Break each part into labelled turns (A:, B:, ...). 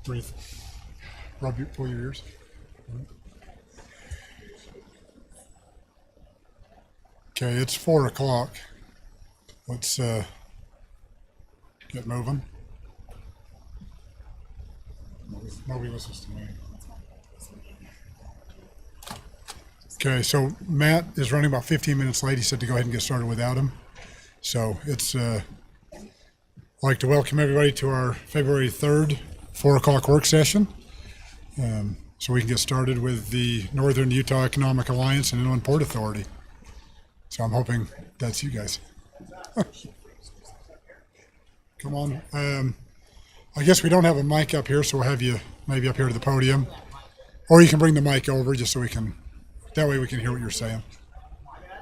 A: Breathe. Pull your ears. Okay, it's 4 o'clock. Let's get moving. Nobody listens to me. Okay, so Matt is running about 15 minutes late. He said to go ahead and get started without him. So it's I'd like to welcome everybody to our February 3rd, 4 o'clock work session. So we can get started with the Northern Utah Economic Alliance and Inland Port Authority. So I'm hoping that's you guys. Come on. I guess we don't have a mic up here, so we'll have you maybe up here to the podium. Or you can bring the mic over just so we can, that way we can hear what you're saying.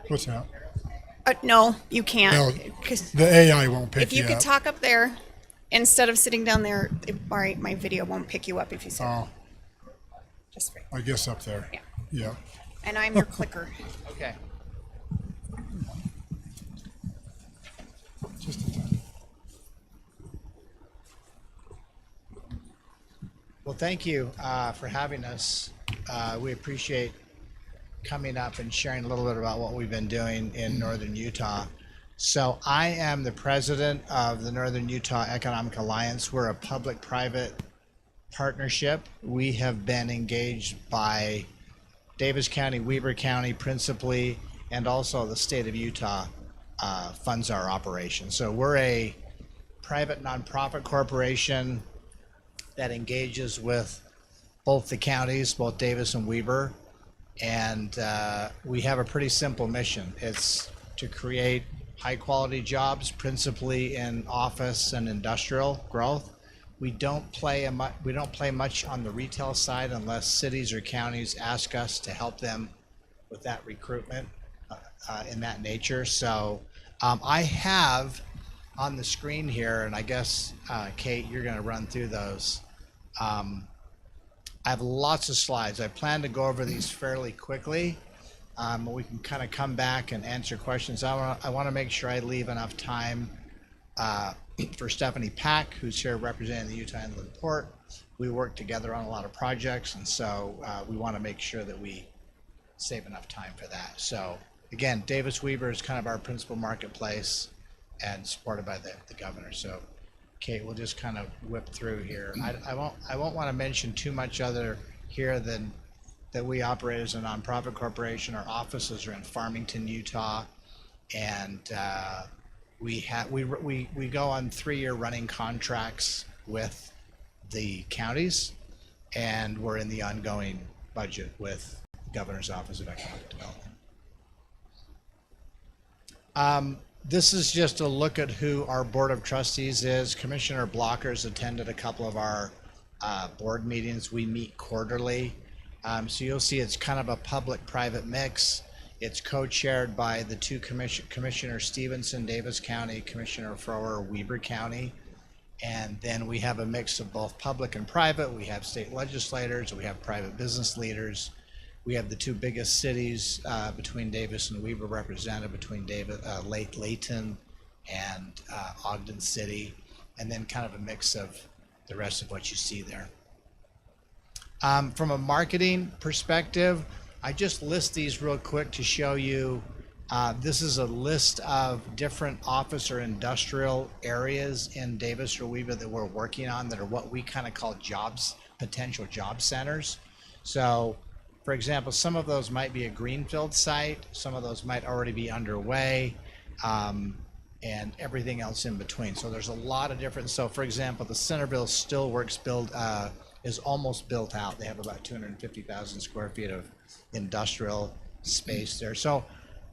A: What's that?
B: No, you can't.
A: No,
B: 'Cause
A: the AI won't pick
B: if you
A: you
B: could
A: up.
B: talk up there instead of sitting down there, my video won't pick you up if you sit.
A: Oh,
B: Just right.
A: I guess up there.
B: Yeah.
A: Yeah.
B: And I'm your clicker.
C: Okay.
A: Just a time.
C: Well, thank you for having us. We appreciate coming up and sharing a little bit about what we've been doing in Northern Utah. So I am the president of the Northern Utah Economic Alliance. We're a public-private partnership. We have been engaged by Davis County, Weber County principally, and also the state of Utah funds our operation. So we're a private nonprofit corporation that engages with both the counties, both Davis and Weber, and we have a pretty simple mission. It's to create high-quality jobs, principally in office and industrial growth. We don't play much on the retail side unless cities or counties ask us to help them with that recruitment in that nature. So I have on the screen here, and I guess Kate, you're going to run through those. I have lots of slides. I plan to go over these fairly quickly. We can kind of come back and answer questions. I want to make sure I leave enough time for Stephanie Pack, who's here representing the Utah Inland Port. We work together on a lot of projects, and so we want to make sure that we save enough time for that. So again, Davis Weber is kind of our principal marketplace and supported by the governor. So Kate, we'll just kind of whip through here. I won't want to mention too much other here than that we operate as a nonprofit corporation. Our offices are in Farmington, Utah, and we go on 3-year running contracts with the counties, and we're in the ongoing budget with the Governor's Office of Economic Development. This is just a look at who our Board of Trustees is. Commissioner Blockers attended a couple of our board meetings. We meet quarterly. So you'll see it's kind of a public-private mix. It's co-chaired by the two Commissioner Stevenson, Davis County, Commissioner Frower, Weber County. And then we have a mix of both public and private. We have state legislators, we have private business leaders. We have the two biggest cities between Davis and Weber represented, between Layton and Ogden City, and then kind of a mix of the rest of what you see there. From a marketing perspective, I just list these real quick to show you. This is a list of different office or industrial areas in Davis or Weber that we're working on that are what we kind of call potential job centers. So, for example, some of those might be a greenfield site, some of those might already be underway, and everything else in between. So there's a lot of different. So, for example, the Centerville Steelworks is almost built out. They have about 250,000 square feet of industrial space there. So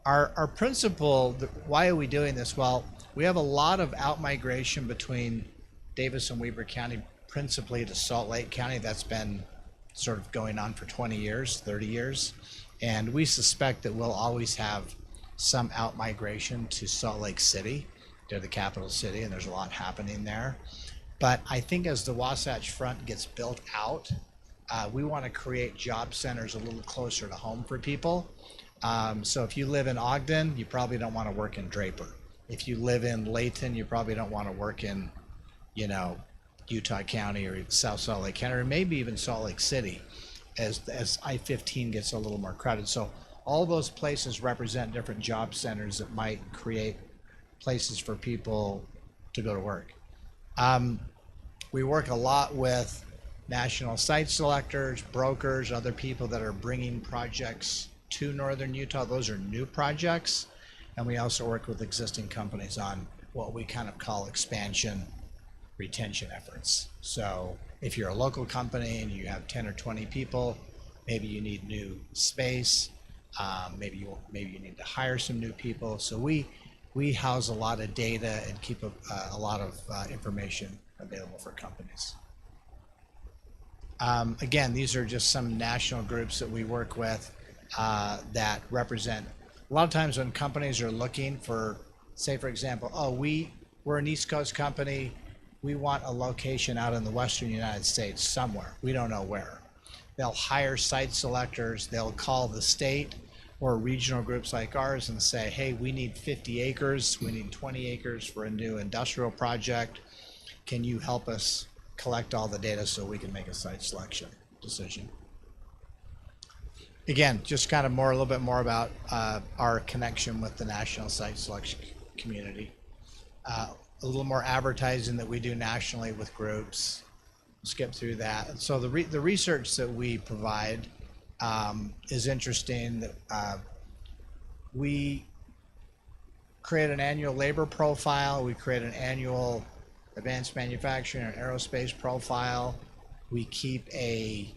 C: our principle, why are we doing this? Well, we have a lot of out-migration between Davis and Weber County, principally to Salt Lake County. That's been sort of going on for 20 years, 30 years. And we suspect that we'll always have some out-migration to Salt Lake City. They're the capital city, and there's a lot happening there. But I think as the Wasatch Front gets built out, we want to create job centers a little closer to home for people. So if you live in Ogden, you probably don't want to work in Draper. If you live in Layton, you probably don't want to work in Utah County or South Salt Lake County, or maybe even Salt Lake City, as I-15 gets a little more crowded. So all those places represent different job centers that might create places for people to go to work. We work a lot with national site selectors, brokers, other people that are bringing projects to Northern Utah. Those are new projects. And we also work with existing companies on what we kind of call expansion retention efforts. So if you're a local company and you have 10 or 20 people, maybe you need new space. Maybe you need to hire some new people. So we house a lot of data and keep a lot of information available for companies. Again, these are just some national groups that we work with that represent. A lot of times when companies are looking for, say for example, we're an East Coast company, we want a location out in the Western United States somewhere, we don't know where. They'll hire site selectors, they'll call the state or regional groups like ours and say, hey, we need 50 acres, we need 20 acres for a new industrial project. Can you help us collect all the data so we can make a site selection decision? Again, just kind of a little bit more about our connection with the national site selection community. A little more advertising that we do nationally with groups. Skip through that. And so the research that we provide is interesting. That we create an annual labor profile. We create an annual advanced manufacturing and aerospace profile. We keep a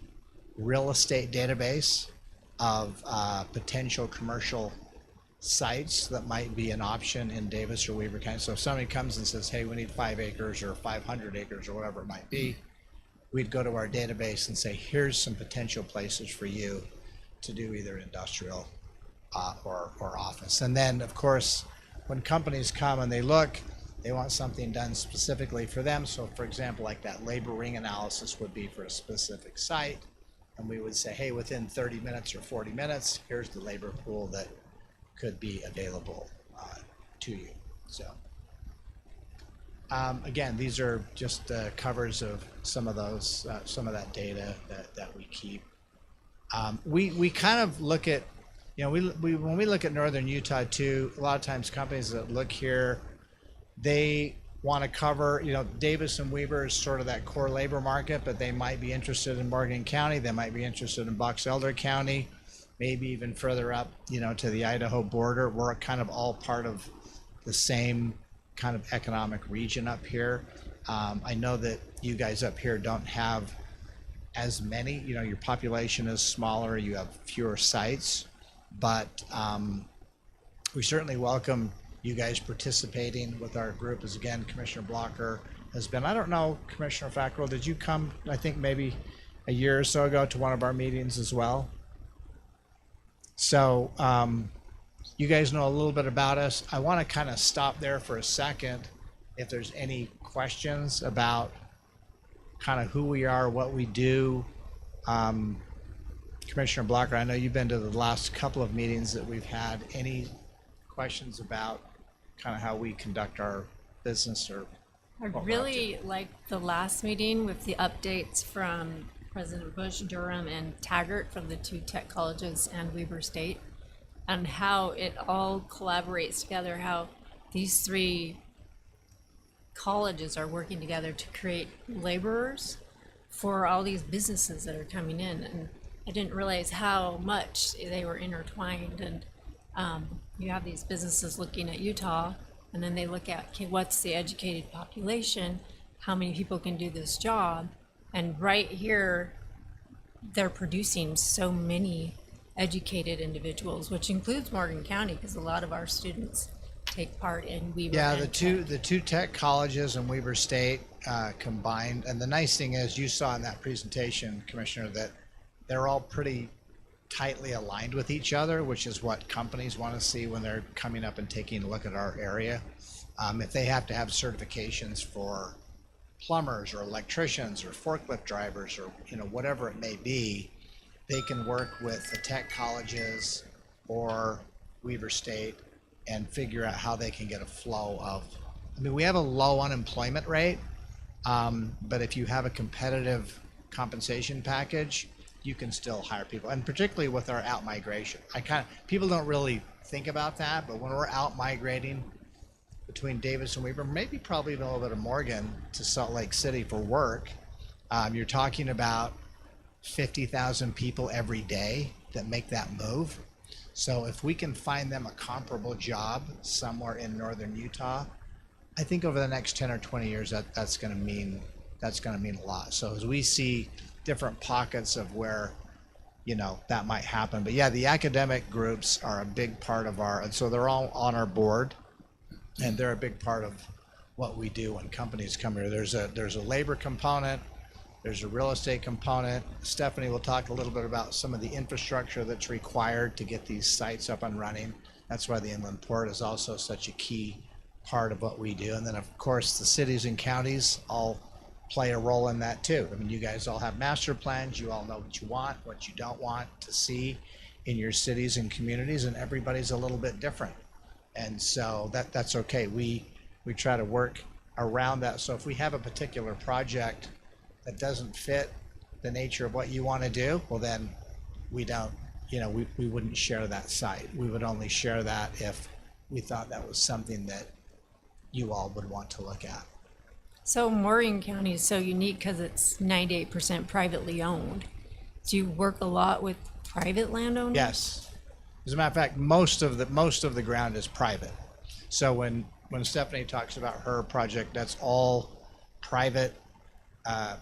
C: real estate database of potential commercial sites that might be an option in Davis or Weber County. So if somebody comes and says, hey, we need 5 acres or 500 acres or whatever it might be, we'd go to our database and say, here's some potential places for you to do either industrial or office. And then, of course, when companies come and they look, they want something done specifically for them. So, for example, like that labor ring analysis would be for a specific site. And we would say, hey, within 30 minutes or 40 minutes, here's the labor pool that could be available to you. So. Again, these are just covers of some of those, some of that data that we keep. We kind of look at, when we look at Northern Utah too, a lot of times companies that look here, they want to cover, Davis and Weber is sort of that core labor market, but they might be interested in Morgan County, they might be interested in Box Elder County, maybe even further up, to the Idaho border. We're kind of all part of the same kind of economic region up here. I know that you guys up here don't have as many, your population is smaller, you have fewer sites, but we certainly welcome you guys participating with our group. As again, Commissioner Blocker has been, I don't know, Commissioner Fackrell, did you come, I think maybe a year or so ago to one of our meetings as well? So you guys know a little bit about us. I want to kind of stop there for a second if there's any questions about kind of who we are, what we do. Commissioner Blocker, I know you've been to the last couple of meetings that we've had. Any questions about kind of how we conduct our business? Or
D: I really liked the last meeting with the updates from President Bush, Durham, and Taggart from the 2 tech colleges and Weber State, and how it all collaborates together, how these 3 colleges are working together to create laborers for all these businesses that are coming in. And I didn't realize how much they were intertwined. And you have these businesses looking at Utah, and then they look at, okay, what's the educated population? How many people can do this job? And right here, they're producing so many educated individuals, which includes Morgan County, because a lot of our students take part in Weber.
C: Yeah, the two tech colleges and Weber State combined. And the nice thing is, you saw in that presentation, Commissioner, that they're all pretty tightly aligned with each other, which is what companies want to see when they're coming up and taking a look at our area. If they have to have certifications for plumbers or electricians or forklift drivers or whatever it may be, they can work with the tech colleges or Weber State and figure out how they can get a flow of. I mean, we have a low unemployment rate, But if you have a competitive compensation package, you can still hire people, and particularly with our out migration. People don't really think about that, but when we're out migrating between Davis and Weber, maybe probably even a little bit of Morgan to Salt Lake City for work, you're talking about 50,000 people every day that make that move. So if we can find them a comparable job somewhere in northern Utah, I think over the next 10 or 20 years that's going to mean a lot. So as we see different pockets of where that might happen, but yeah, the academic groups are a big part of and so they're all on our board, and they're a big part of what we do when companies come here. There's a labor component, there's a real estate component. Stephanie will talk a little bit about some of the infrastructure that's required to get these sites up and running. That's why the inland port is also such a key part of what we do. And then of course the cities and counties all play a role in that too. I mean, you guys all have master plans, you all know what you want, what you don't want to see in your cities and communities, and everybody's a little bit different. And so that's okay. We try to work around that. So if we have a particular project that doesn't fit the nature of what you want to do, well then we don't, we wouldn't share that site. We would only share that if we thought that was something that you all would want to look at.
D: So Morgan County is so unique because it's 98% privately owned. Do you work a lot with private landowners?
C: Yes. As a matter of fact, most of the ground is private. So when Stephanie talks about her project, that's all private,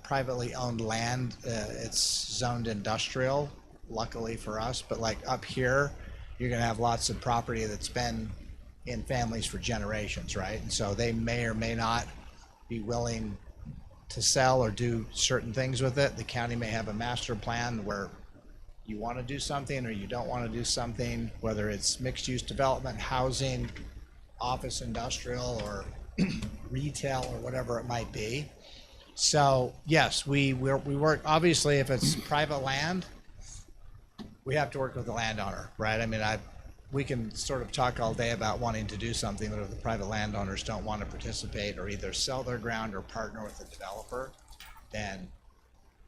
C: privately owned land. It's zoned industrial, luckily for us. But like up here, you're going to have lots of property that's been in families for generations, right? And so they may or may not be willing to sell or do certain things with it. The county may have a master plan where you want to do something or you don't want to do something, whether it's mixed use development, housing, office, industrial, or retail, or whatever it might be. So yes, we work, obviously if it's private land, we have to work with the landowner, right? I mean, we can sort of talk all day about wanting to do something, but if the private landowners don't want to participate or either sell their ground or partner with the developer, then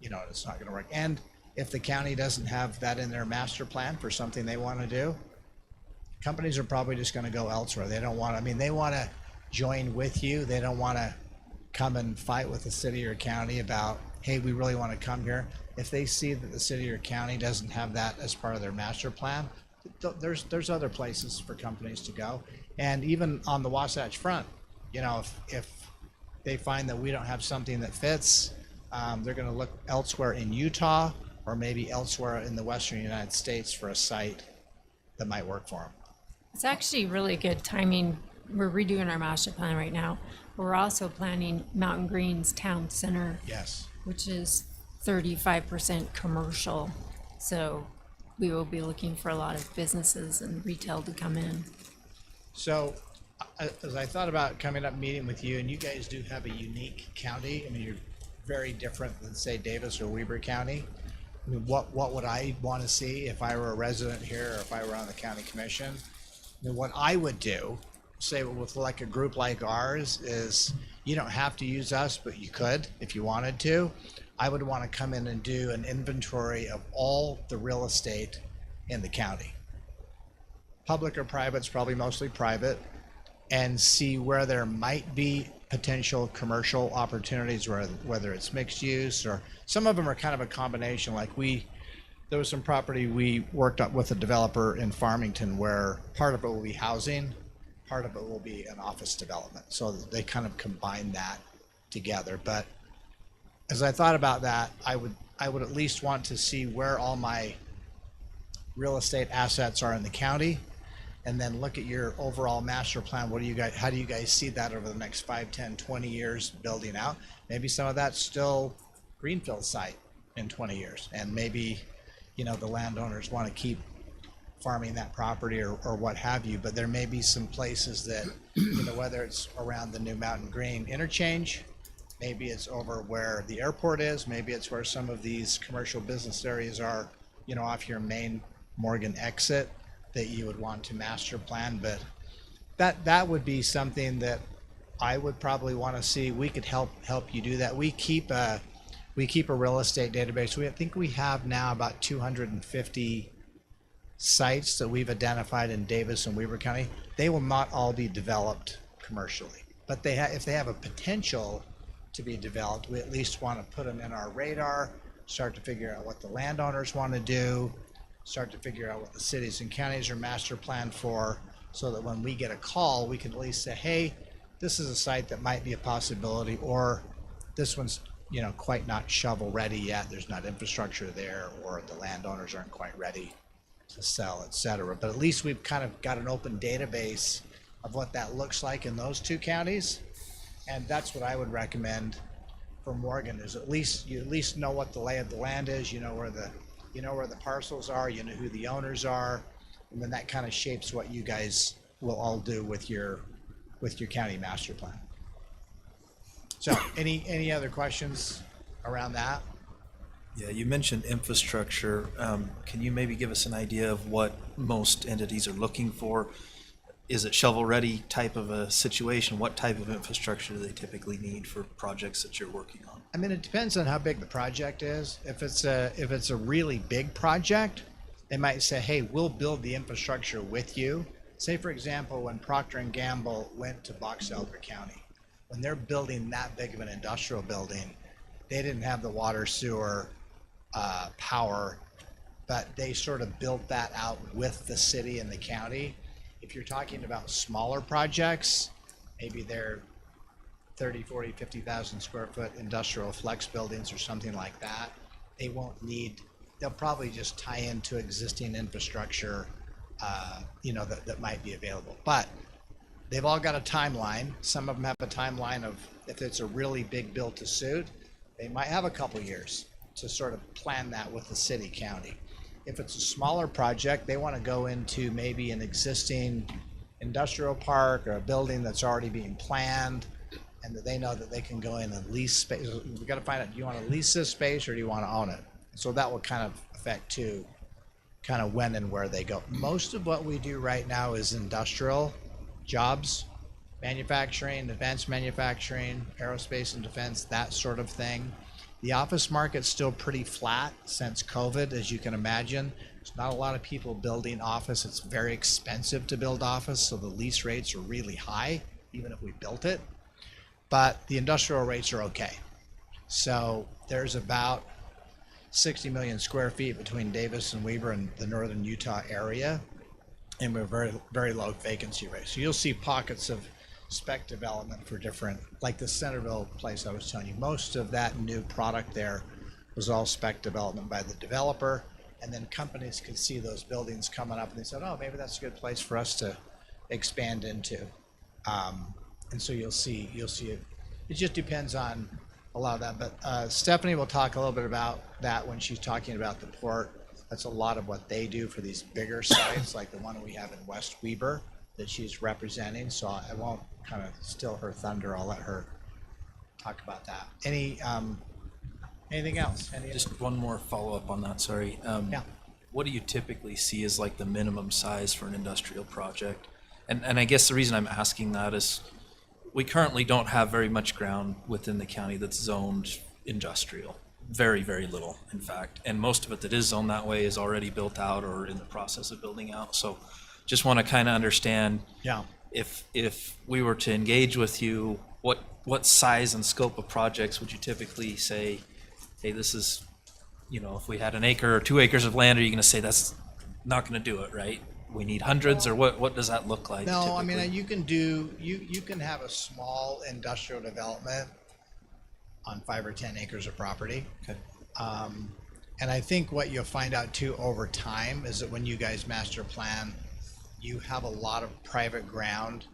C: it's not going to work. And if the county doesn't have that in their master plan for something they want to do, companies are probably just going to go elsewhere. They don't want to, they want to join with you. They don't want to come and fight with the city or county about, hey, we really want to come here. If they see that the city or county doesn't have that as part of their master plan, there's other places for companies to go. And even on the Wasatch Front, if they find that we don't have something that fits, they're going to look elsewhere in Utah or maybe elsewhere in the Western United States for a site that might work for them.
D: It's actually really good timing. We're redoing our master plan right now. We're also planning Mountain Green's Town Center,
C: Yes.
D: which is 35% commercial. So we will be looking for a lot of businesses and retail to come in.
C: So as I thought about coming up meeting with you, and you guys do have a unique county. You're very different than say Davis or Weber County. What would I want to see if I were a resident here or if I were on the county commission? What I would do, say with like a group like ours, is you don't have to use us, but you could if you wanted to. I would want to come in and do an inventory of all the real estate in the county. Public or private, it's probably mostly private, and see where there might be potential commercial opportunities, whether it's mixed use, or some of them are kind of a combination. Like there was some property we worked up with a developer in Farmington where part of it will be housing, part of it will be an office development. So they kind of combine that together. But as I thought about that, I would at least want to see where all my real estate assets are in the county, and then look at your overall master plan. How do you guys see that over the next 5, 10, 20 years building out? Maybe some of that's still greenfield site in 20 years, and maybe the landowners want to keep farming that property or what have you. But there may be some places that whether it's around the new Mountain Green interchange, maybe it's over where the airport is, maybe it's where some of these commercial business areas are, off your main Morgan exit, that you would want to master plan. But that would be something that I would probably want to see, we could help you do that. We keep a real estate database. I think we have now about 250 sites that we've identified in Davis and Weber County. They will not all be developed commercially, but if they have a potential to be developed, we at least want to put them in our radar, start to figure out what the landowners want to do, start to figure out what the cities and counties are master planned for, so that when we get a call, we can at least say, hey, this is a site that might be a possibility, or this one's, quite not shovel ready yet. There's not infrastructure there, or the landowners aren't quite ready to sell, etc. But at least we've kind of got an open database of what that looks like in those two counties. And that's what I would recommend for Morgan, is at least know what the lay of the land is, where the parcels are, who the owners are, and then that kind of shapes what you guys will all do with your county master plan. So any other questions around that?
E: Yeah, you mentioned infrastructure. Can you maybe give us an idea of what most entities are looking for? Is it shovel-ready type of a situation? What type of infrastructure do they typically need for projects that you're working on?
C: I mean, it depends on how big the project is. If it's a really big project, they might say, hey, we'll build the infrastructure with you. Say, for example, when Procter & Gamble went to Box Elder County, when they're building that big of an industrial building, they didn't have the water, sewer, power, but they sort of built that out with the city and the county. If you're talking about smaller projects, maybe they're 30, 40, 50,000 square foot industrial flex buildings or something like that, they'll probably just tie into existing infrastructure, that might be available. But they've all got a timeline. Some of them have a timeline of, if it's a really big build to suit, they might have a couple years to sort of plan that with the city, county. If it's a smaller project, they want to go into maybe an existing industrial park or a building that's already being planned, and that they know that they can go in and lease space. We've got to find out, do you want to lease this space or do you want to own it? So that will kind of affect too, kind of when and where they go. Most of what we do right now is industrial jobs, manufacturing, advanced manufacturing, aerospace and defense, that sort of thing. The office market's still pretty flat since COVID, as you can imagine. There's not a lot of people building office. It's very expensive to build office, so the lease rates are really high, even if we built it. But the industrial rates are okay. So there's about 60 million square feet between Davis and Weber and the northern Utah area, and we're very, very low vacancy rate. So you'll see pockets of spec development for different, like the Centerville place I was telling you, most of that new product there was all spec development by the developer, and then companies could see those buildings coming up and they said, oh, maybe that's a good place for us to expand into. And so you'll see it. It just depends on a lot of that. But Stephanie will talk a little bit about that when she's talking about the port. That's a lot of what they do for these bigger sites, like the one we have in West Weber that she's representing. So I won't kind of steal her thunder. I'll let her talk about that. Anything else?
E: Just one more follow-up on that, sorry.
C: Yeah.
E: What do you typically see as like the minimum size for an industrial project? And I guess the reason I'm asking that is we currently don't have very much ground within the county that's zoned industrial. Very, very little, in fact. And most of it that is zoned that way is already built out or in the process of building out. So just want to kind of understand,
C: Yeah.
E: if we were to engage with you, what size and scope of projects would you typically say, hey, this is, if we had an acre or 2 acres of land, are you going to say that's not going to do it, right? We need hundreds, or what does that look like?
C: No, I
E: typically?
C: mean, you can have a small industrial development on 5 or 10 acres of property.
E: Okay.
C: And I think what you'll find out too over time is that when you guys master plan, you have a lot of private ground.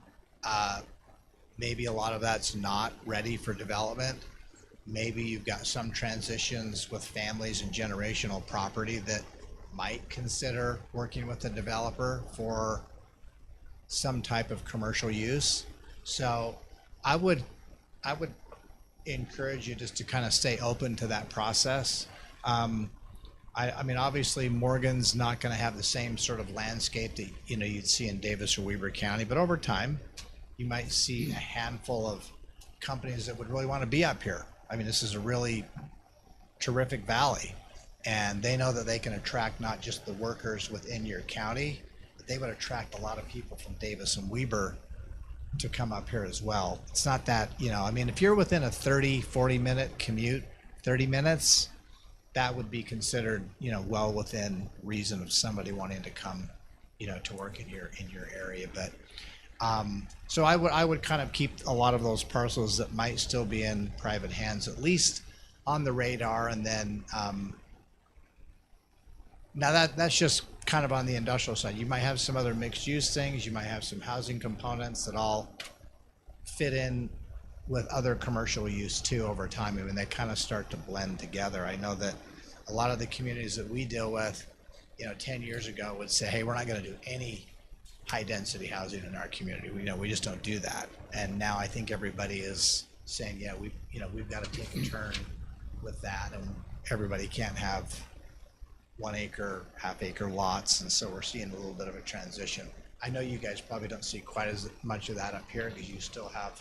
C: Maybe a lot of that's not ready for development. Maybe you've got some transitions with families and generational property that might consider working with a developer for some type of commercial use. So I would encourage you just to kind of stay open to that process. I mean, obviously Morgan's not going to have the same sort of landscape that you'd see in Davis or Weber County, but over time, you might see a handful of companies that would really want to be up here. I mean, this is a really terrific valley, and they know that they can attract not just the workers within your county, but they would attract a lot of people from Davis and Weber to come up here as well. It's not that, you know, I mean, if you're within a 30-40 minute commute, 30 minutes, that would be considered, you know, well within reason of somebody wanting to come, you know, to work in your area. But so I would kind of keep a lot of those parcels that might still be in private hands at least on the radar. And then now that's just kind of on the industrial side. You might have some other mixed use things. You might have some housing components that all fit in with other commercial use too over time. I mean, they kind of start to blend together. I know that a lot of the communities that we deal with, you know, 10 years ago would say, hey, we're not going to do any high density housing in our community. We, you know, we just don't do that. And now I think everybody is saying, yeah, we've got to take a turn with that, and everybody can't have 1 acre, half-acre lots. And so we're seeing a little bit of a transition. I know you guys probably don't see quite as much of that up here because you still have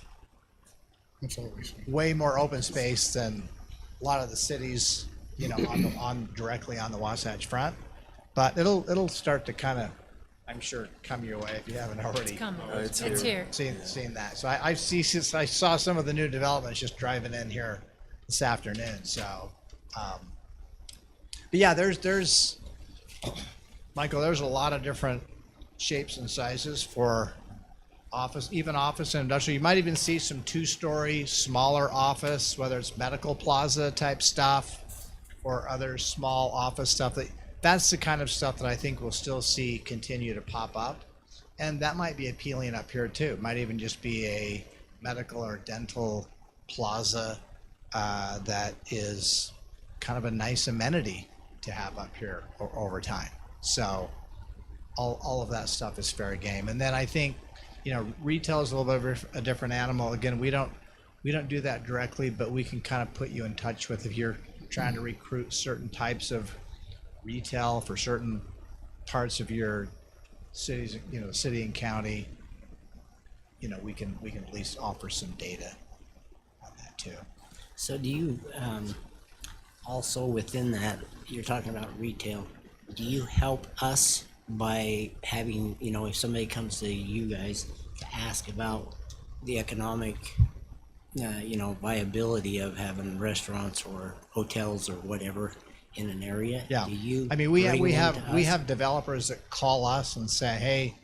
A: That's all we see.
C: way more open space than a lot of the cities, you know, on directly on the Wasatch Front. But it'll start to kind of, I'm sure, come your way if you haven't already
D: Come on,
E: it's
D: it's
E: here.
D: here.
C: seen that. So I saw some of the new developments just driving in here this afternoon. So, but yeah, there's Michael, there's a lot of different shapes and sizes for office, even office and industrial. You might even see some 2-story smaller office, whether it's medical plaza type stuff or other small office stuff. That's the kind of stuff that I think we'll still see continue to pop up. And that might be appealing up here too. It might even just be a medical or dental plaza that is kind of a nice amenity to have up here over time. So all of that stuff is fair game. And then I think, you know, retail is a little bit of a different animal. Again, we don't do that directly, but we can kind of put you in touch with if you're trying to recruit certain types of retail for certain parts of your cities, you know, city and county. You know, we can at least offer some data on that too.
F: So do you, also within that, you're talking about retail, do you help us by having, you know, if somebody comes to you guys to ask about the economic, you know, viability of having restaurants or hotels or whatever in an area?
C: Yeah.
F: Do you
C: I mean, we
F: bring them to us?
C: have developers that call us and say, hey,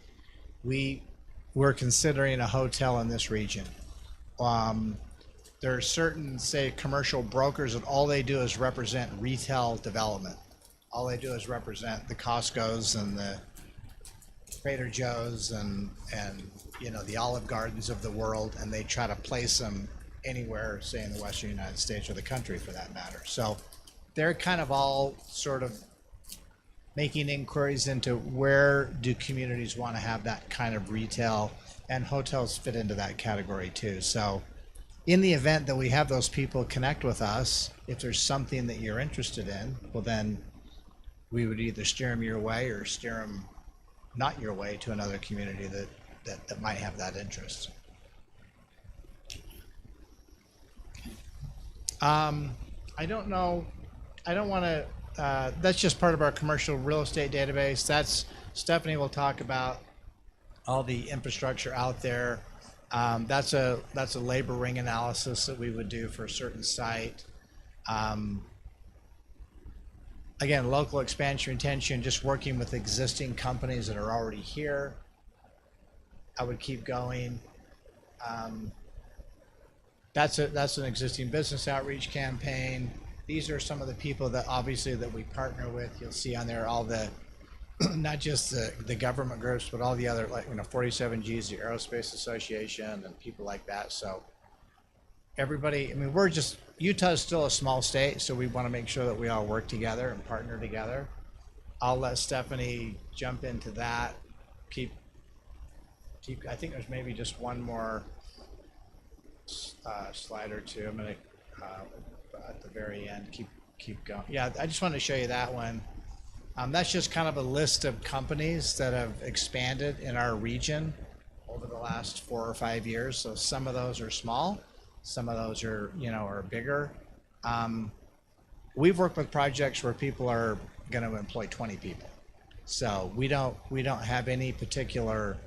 C: we're considering a hotel in this region. There are certain, say, commercial brokers that all they do is represent retail development. All they do is represent the Costco's and the Trader Joe's and you know, the Olive Gardens of the world, and they try to place them anywhere, say in the Western United States or the country for that matter. So they're kind of all sort of making inquiries into where do communities want to have that kind of retail, and hotels fit into that category too. So in the event that we have those people connect with us, if there's something that you're interested in, well then we would either steer them your way or steer them not your way to another community that might have that interest. I don't know. I don't want to. That's just part of our commercial real estate database. That's Stephanie will talk about all the infrastructure out there. That's a labor ring analysis that we would do for a certain site. Again, local expansion retention, just working with existing companies that are already here. I would keep going. That's an existing business outreach campaign. These are some of the people that obviously that we partner with. You'll see on there all the, not just the government groups, but all the other, like, you know, 47Gs, the Aerospace Association, and people like that. So everybody, I mean, Utah is still a small state, so we want to make sure that we all work together and partner together. I'll let Stephanie jump into that. I think there's maybe just one more slide or two. I'm going to, at the very end, keep going. Yeah, I just wanted to show you that one. That's just kind of a list of companies that have expanded in our region over the last 4 or 5 years. So some of those are small, some of those are, are bigger. We've worked with projects where people are going to employ 20 people. So we don't have any particular,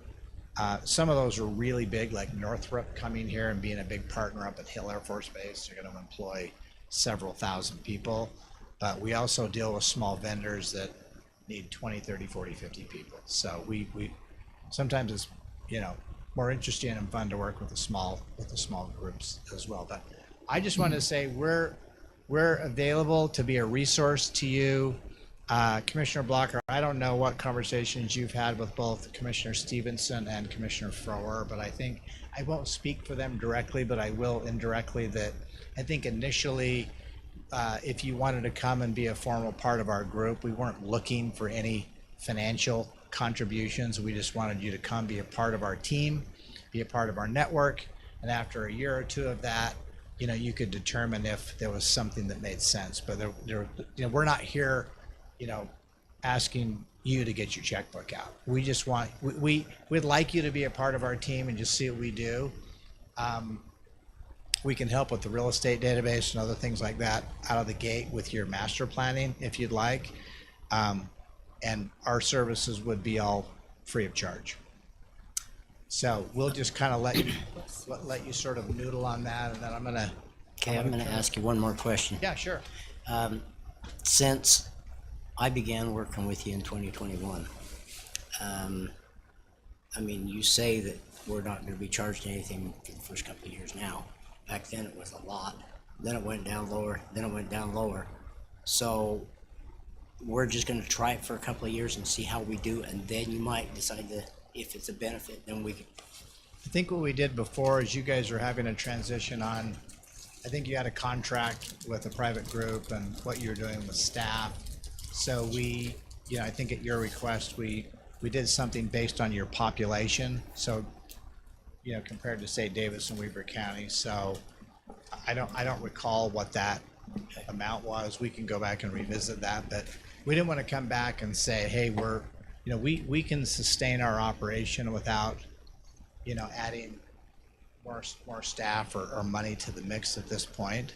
C: some of those are really big, like Northrop coming here and being a big partner up at Hill Air Force Base. They're going to employ several thousand people. But we also deal with small vendors that need 20, 30, 40, 50 people. So we sometimes it's, more interesting and fun to work with the small groups as well. But I just want to say we're available to be a resource to you. Commissioner Blocker, I don't know what conversations you've had with both Commissioner Stevenson and Commissioner Frower, but I think I won't speak for them directly, but I will indirectly, that I think initially, if you wanted to come and be a formal part of our group, we weren't looking for any financial contributions. We just wanted you to come be a part of our team, be a part of our network, and after a year or two of that, you could determine if there was something that made sense. But we're not here, asking you to get your checkbook out. We just want, we'd like you to be a part of our team and just see what we do. We can help with the real estate database and other things like that out of the gate with your master planning if you'd like. And our services would be all free of charge. So we'll just kind of let you sort of noodle on that, and then I'm gonna
F: ask you one more question.
C: Yeah, sure.
F: Since I began working with you in 2021, you say that we're not going to be charged anything for the first couple of years now. Back then it was a lot. Then it went down lower. Then it went down lower. So we're just going to try it for a couple of years and see how we do, and then you might decide that if it's a benefit, then we can.
C: I think what we did before is you guys are having a transition on, I think you had a contract with a private group and what you were doing with staff. So we, I think at your request, we did something based on your population. So, compared to say Davis and Weber County. So I don't recall what that amount was. We can go back and revisit that, but we didn't want to come back and say, hey, we can sustain our operation without, adding more staff or money to the mix at this point.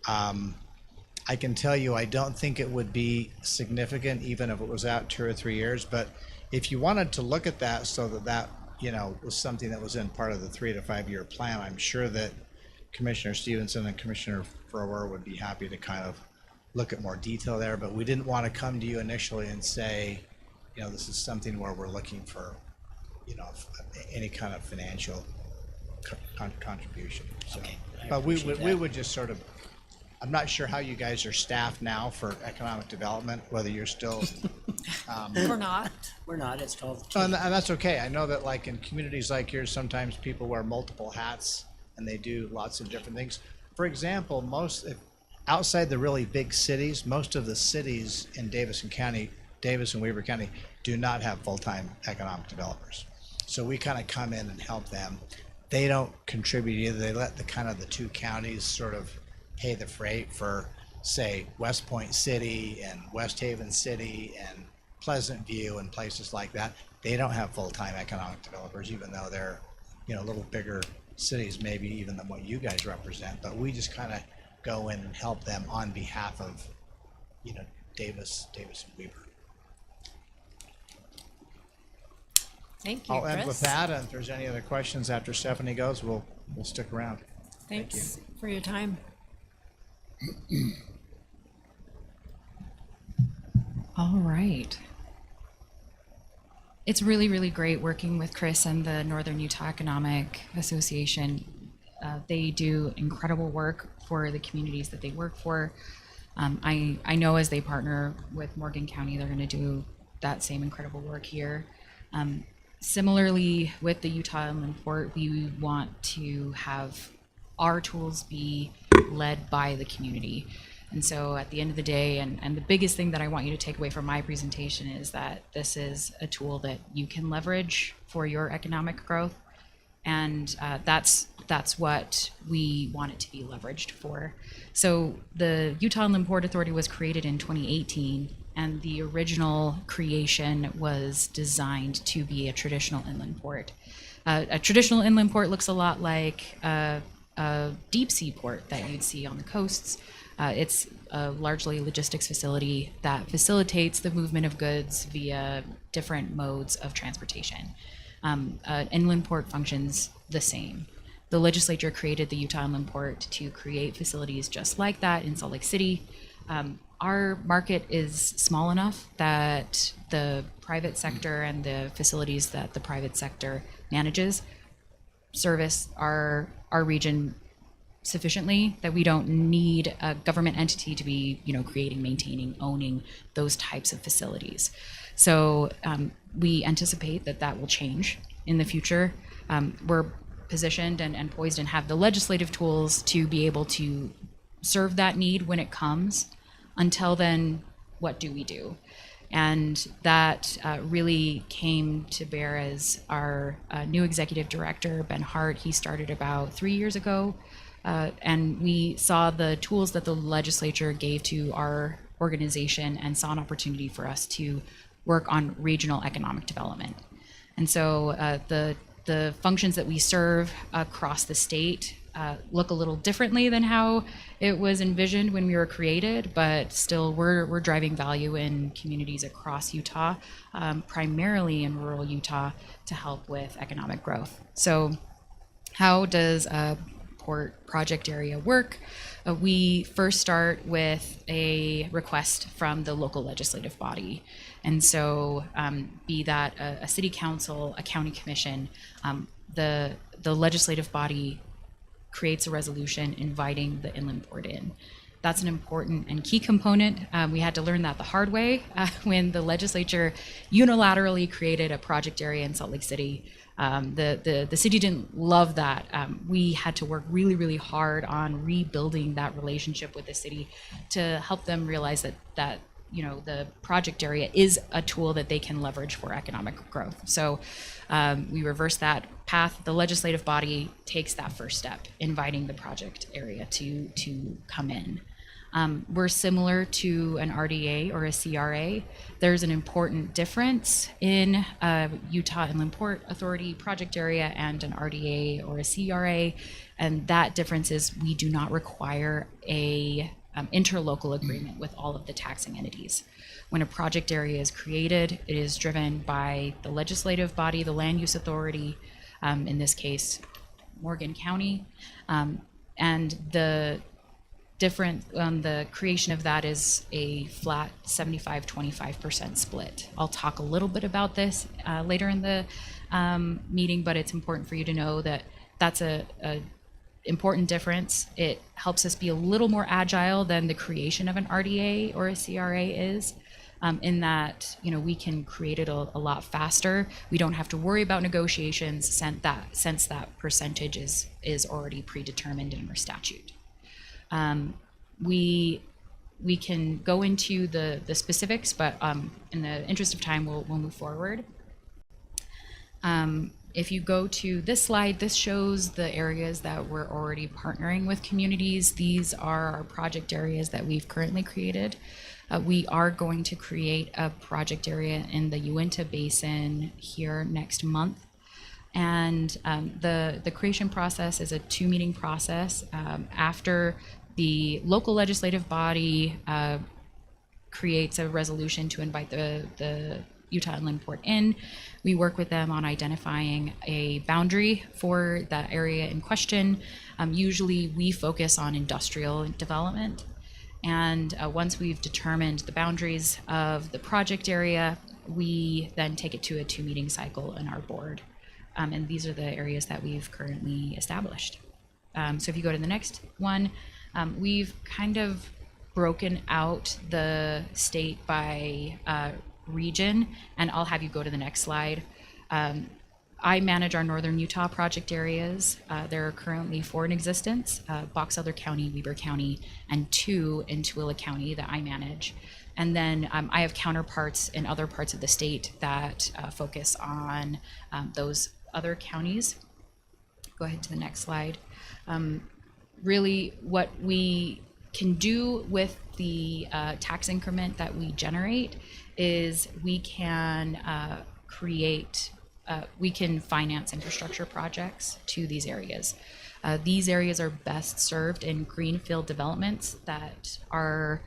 C: I can tell you, I don't think it would be significant even if it was out 2 or 3 years, but if you wanted to look at that so that was something that was in part of the 3 to 5 year plan, I'm sure that Commissioner Stevenson and Commissioner Frower would be happy to kind of look at more detail there, but we didn't want to come to you initially and say, this is something where we're looking for, any kind of financial contribution. So,
F: Okay,
C: but we would just sort of, I'm not sure how you guys are staffed now for economic development, whether you're still,
D: We're not.
F: We're not. It's 12.
C: and that's okay. I know that like in communities like yours, sometimes people wear multiple hats and they do lots of different things. For example, outside the really big cities, most of the cities in Davis and Weber County do not have full-time economic developers. So we kind of come in and help them. They don't contribute either. They let the 2 counties sort of pay the freight for, say, West Point City and West Haven City and Pleasant View and places like that. They don't have full-time economic developers, even though they're, a little bigger cities, maybe even than what you guys represent. But we just kind of go in and help them on behalf of, Davis and Weber.
D: Thank you,
C: I'll end with
D: Chris.
C: that, and if there's any other questions after Stephanie goes, we'll stick around.
D: Thanks for your time.
G: All right. It's really, really great working with Chris and the Northern Utah Economic Association. They do incredible work for the communities that they work for. I know as they partner with Morgan County, they're going to do that same incredible work here. Similarly, with the Utah Inland Port, we want to have our tools be led by the community. And so at the end of the day, and the biggest thing that I want you to take away from my presentation is that this is a tool that you can leverage for your economic growth. And that's what we want it to be leveraged for. So the Utah Inland Port Authority was created in 2018, and the original creation was designed to be a traditional inland port. A traditional inland port looks a lot like a deep sea port that you'd see on the coasts. It's largely a logistics facility that facilitates the movement of goods via different modes of transportation. An inland port functions the same. The legislature created the Utah Inland Port to create facilities just like that in Salt Lake City. Our market is small enough that the private sector and the facilities that the private sector manages service our region sufficiently that we don't need a government entity to be, creating, maintaining, owning those types of facilities. So we anticipate that will change in the future. We're positioned and poised and have the legislative tools to be able to serve that need when it comes. Until then, what do we do? And that really came to bear as our new executive director, Ben Hart. He started about 3 years ago. And we saw the tools that the legislature gave to our organization and saw an opportunity for us to work on regional economic development. And so the functions that we serve across the state look a little differently than how it was envisioned when we were created, but still we're driving value in communities across Utah, primarily in rural Utah, to help with economic growth. So how does a port project area work? We first start with a request from the local legislative body. And so be that a city council, a county commission, the legislative body creates a resolution inviting the inland port in. That's an important and key component. We had to learn that the hard way when the legislature unilaterally created a project area in Salt Lake City. The city didn't love that. We had to work really, really hard on rebuilding that relationship with the city to help them realize that the project area is a tool that they can leverage for economic growth. So we reverse that path. The legislative body takes that first step, inviting the project area to come in. We're similar to an RDA or a CRA. There's an important difference in Utah Inland Port Authority project area and an RDA or a CRA, and that difference is we do not require a interlocal agreement with all of the taxing entities. When a project area is created, it is driven by the legislative body, the land use authority, in this case, Morgan County, and the creation of that is a flat 75-25% split. I'll talk a little bit about this later in the meeting, but it's important for you to know that that's a important difference. It helps us be a little more agile than the creation of an RDA or a CRA is, in that we can create it a lot faster. We don't have to worry about negotiations since that percentage is already predetermined in our statute. We can go into the specifics, but in the interest of time, we'll move forward. If you go to this slide, this shows the areas that we're already partnering with communities. These are our project areas that we've currently created. We are going to create a project area in the Uinta Basin here next month. And the creation process is a 2-meeting process. After the local legislative body creates a resolution to invite the Utah Inland Port in, we work with them on identifying a boundary for that area in question. Usually we focus on industrial development. And once we've determined the boundaries of the project area, we then take it to a 2-meeting cycle in our board. And these are the areas that we've currently established. So if you go to the next one, we've kind of broken out the state by region, and I'll have you go to the next slide. I manage our northern Utah project areas. There are currently 4 in existence, Box Elder County, Weber County, and 2 in Tooele County that I manage. And then I have counterparts in other parts of the state that focus on those other counties. Go ahead to the next slide. Really what we can do with the tax increment that we generate is we can we can finance infrastructure projects to these areas. These areas are best served in greenfield developments that are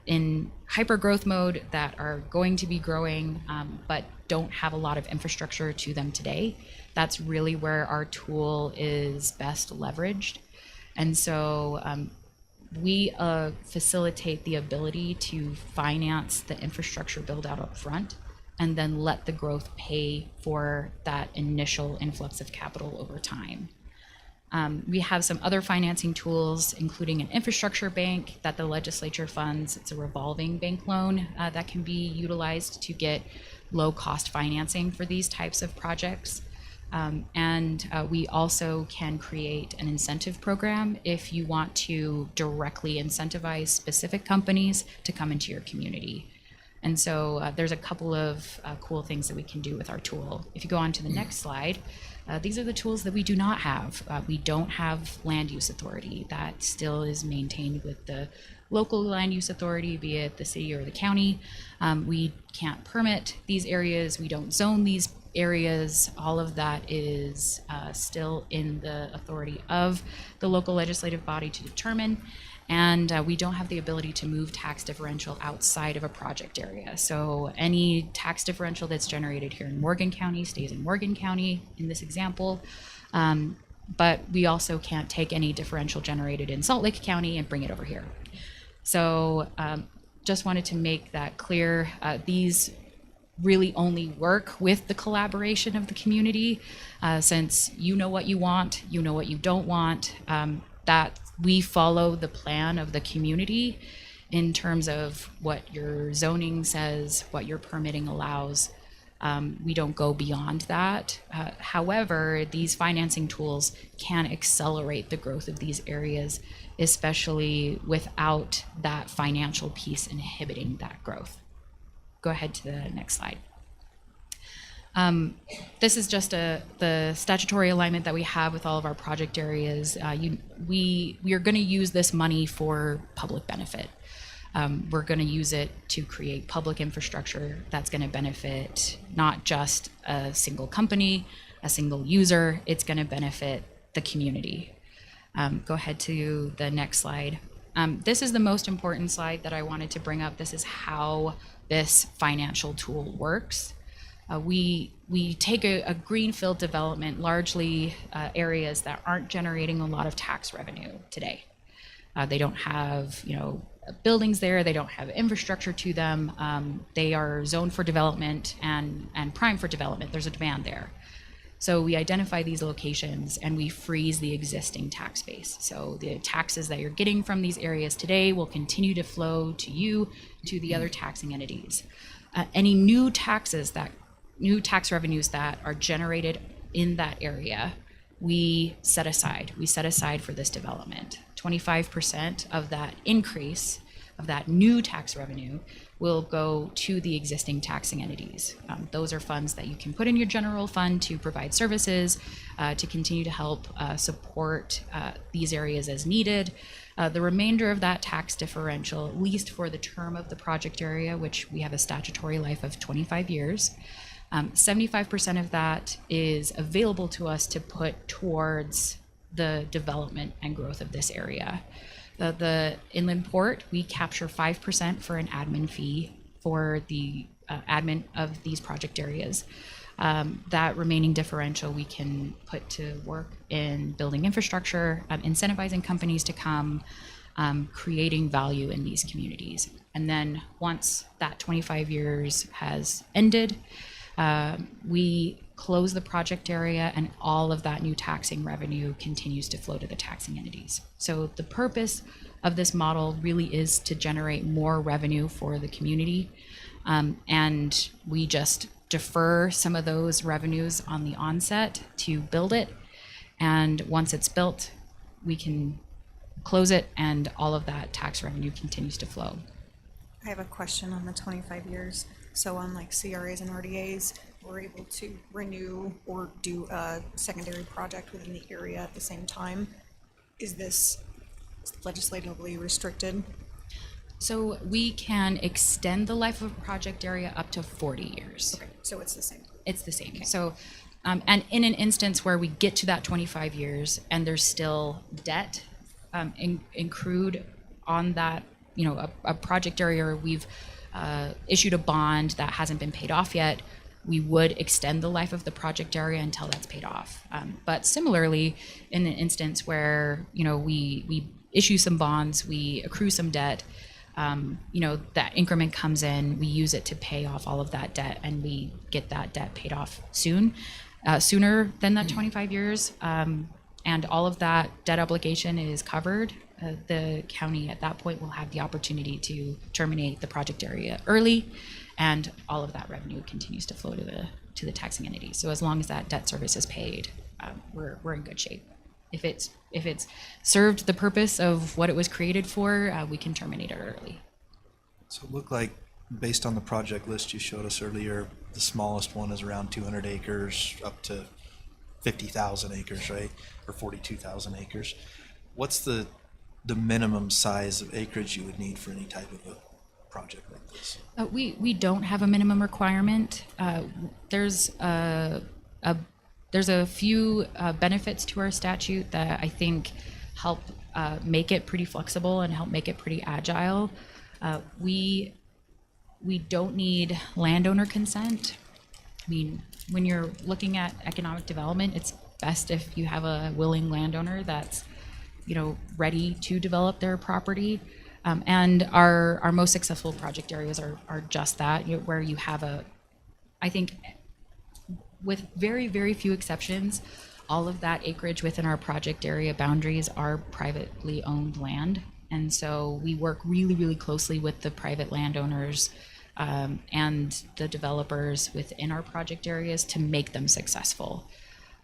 G: in hyper growth mode, that are going to be growing, but don't have a lot of infrastructure to them today. That's really where our tool is best leveraged. And so we facilitate the ability to finance the infrastructure build out up front and then let the growth pay for that initial influx of capital over time. We have some other financing tools, including an infrastructure bank that the legislature funds. It's a revolving bank loan that can be utilized to get low-cost financing for these types of projects. And we also can create an incentive program if you want to directly incentivize specific companies to come into your community. And so there's a couple of cool things that we can do with our tool. If you go on to the next slide, these are the tools that we do not have. We don't have land use authority. That still is maintained with the local land use authority, be it the city or the county. We can't permit these areas. We don't zone these areas. All of that is still in the authority of the local legislative body to determine. And we don't have the ability to move tax differential outside of a project area. So any tax differential that's generated here in Morgan County stays in Morgan County in this example. But we also can't take any differential generated in Salt Lake County and bring it over here. So just wanted to make that clear. These really only work with the collaboration of the community, since you know what you want, you know what you don't want, that we follow the plan of the community in terms of what your zoning says, what your permitting allows. We don't go beyond that. However, these financing tools can accelerate the growth of these areas, especially without that financial piece inhibiting that growth. Go ahead to the next slide. This is just the statutory alignment that we have with all of our project areas. We are going to use this money for public benefit. We're going to use it to create public infrastructure that's going to benefit not just a single company, a single user. It's going to benefit the community. Go ahead to the next slide. This is the most important slide that I wanted to bring up. This is how this financial tool works. We take a greenfield development, largely areas that aren't generating a lot of tax revenue today. They don't have, buildings there. They don't have infrastructure to them. They are zoned for development and prime for development. There's a demand there. So we identify these locations and we freeze the existing tax base. So the taxes that you're getting from these areas today will continue to flow to you, to the other taxing entities. Any new tax revenues that are generated in that area, we set aside. We set aside for this development. 25% of that increase of that new tax revenue will go to the existing taxing entities. Those are funds that you can put in your general fund to provide services, to continue to help support these areas as needed. The remainder of that tax differential, at least for the term of the project area, which we have a statutory life of 25 years, 75% of that is available to us to put towards the development and growth of this area. The inland port, we capture 5% for an admin fee for the admin of these project areas. That remaining differential we can put to work in building infrastructure, incentivizing companies to come, creating value in these communities. And then once that 25 years has ended, we close the project area and all of that new taxing revenue continues to flow to the taxing entities. So the purpose of this model really is to generate more revenue for the community. And we just defer some of those revenues on the onset to build it. And once it's built, we can close it and all of that tax revenue continues to flow.
B: I have a question on the 25 years. So on like CRAs and RDAs, we're able to renew or do a secondary project within the area at the same time. Is this legislatively restricted?
G: So we can extend the life of a project area up to 40 years.
B: Okay, so it's the same.
G: It's the same. So, and in an instance where we get to that 25 years and there's still debt accrued on that, you know, a project area, or we've issued a bond that hasn't been paid off yet, we would extend the life of the project area until that's paid off. But similarly, in an instance where, you know, we issue some bonds, we accrue some debt, you know, that increment comes in, we use it to pay off all of that debt, and we get that debt paid off sooner than that 25 years. And all of that debt obligation is covered. The county at that point will have the opportunity to terminate the project area early, and all of that revenue continues to flow to the taxing entity. So as long as that debt service is paid, we're in good shape. If it's served the purpose of what it was created for, we can terminate it early.
E: So it looked like, based on the project list you showed us earlier, the smallest one is around 200 acres up to 50,000 acres, right? Or 42,000 acres. What's the minimum size of acreage you would need for any type of a project like this?
G: We don't have a minimum requirement. There's a few benefits to our statute that I think help make it pretty flexible and help make it pretty agile. We don't need landowner consent. I mean, when you're looking at economic development, it's best if you have a willing landowner that's, you know, ready to develop their property. And our most successful project areas are just that, where you have I think, with very, very few exceptions, all of that acreage within our project area boundaries are privately owned land. And so we work really, really closely with the private landowners and the developers within our project areas to make them successful.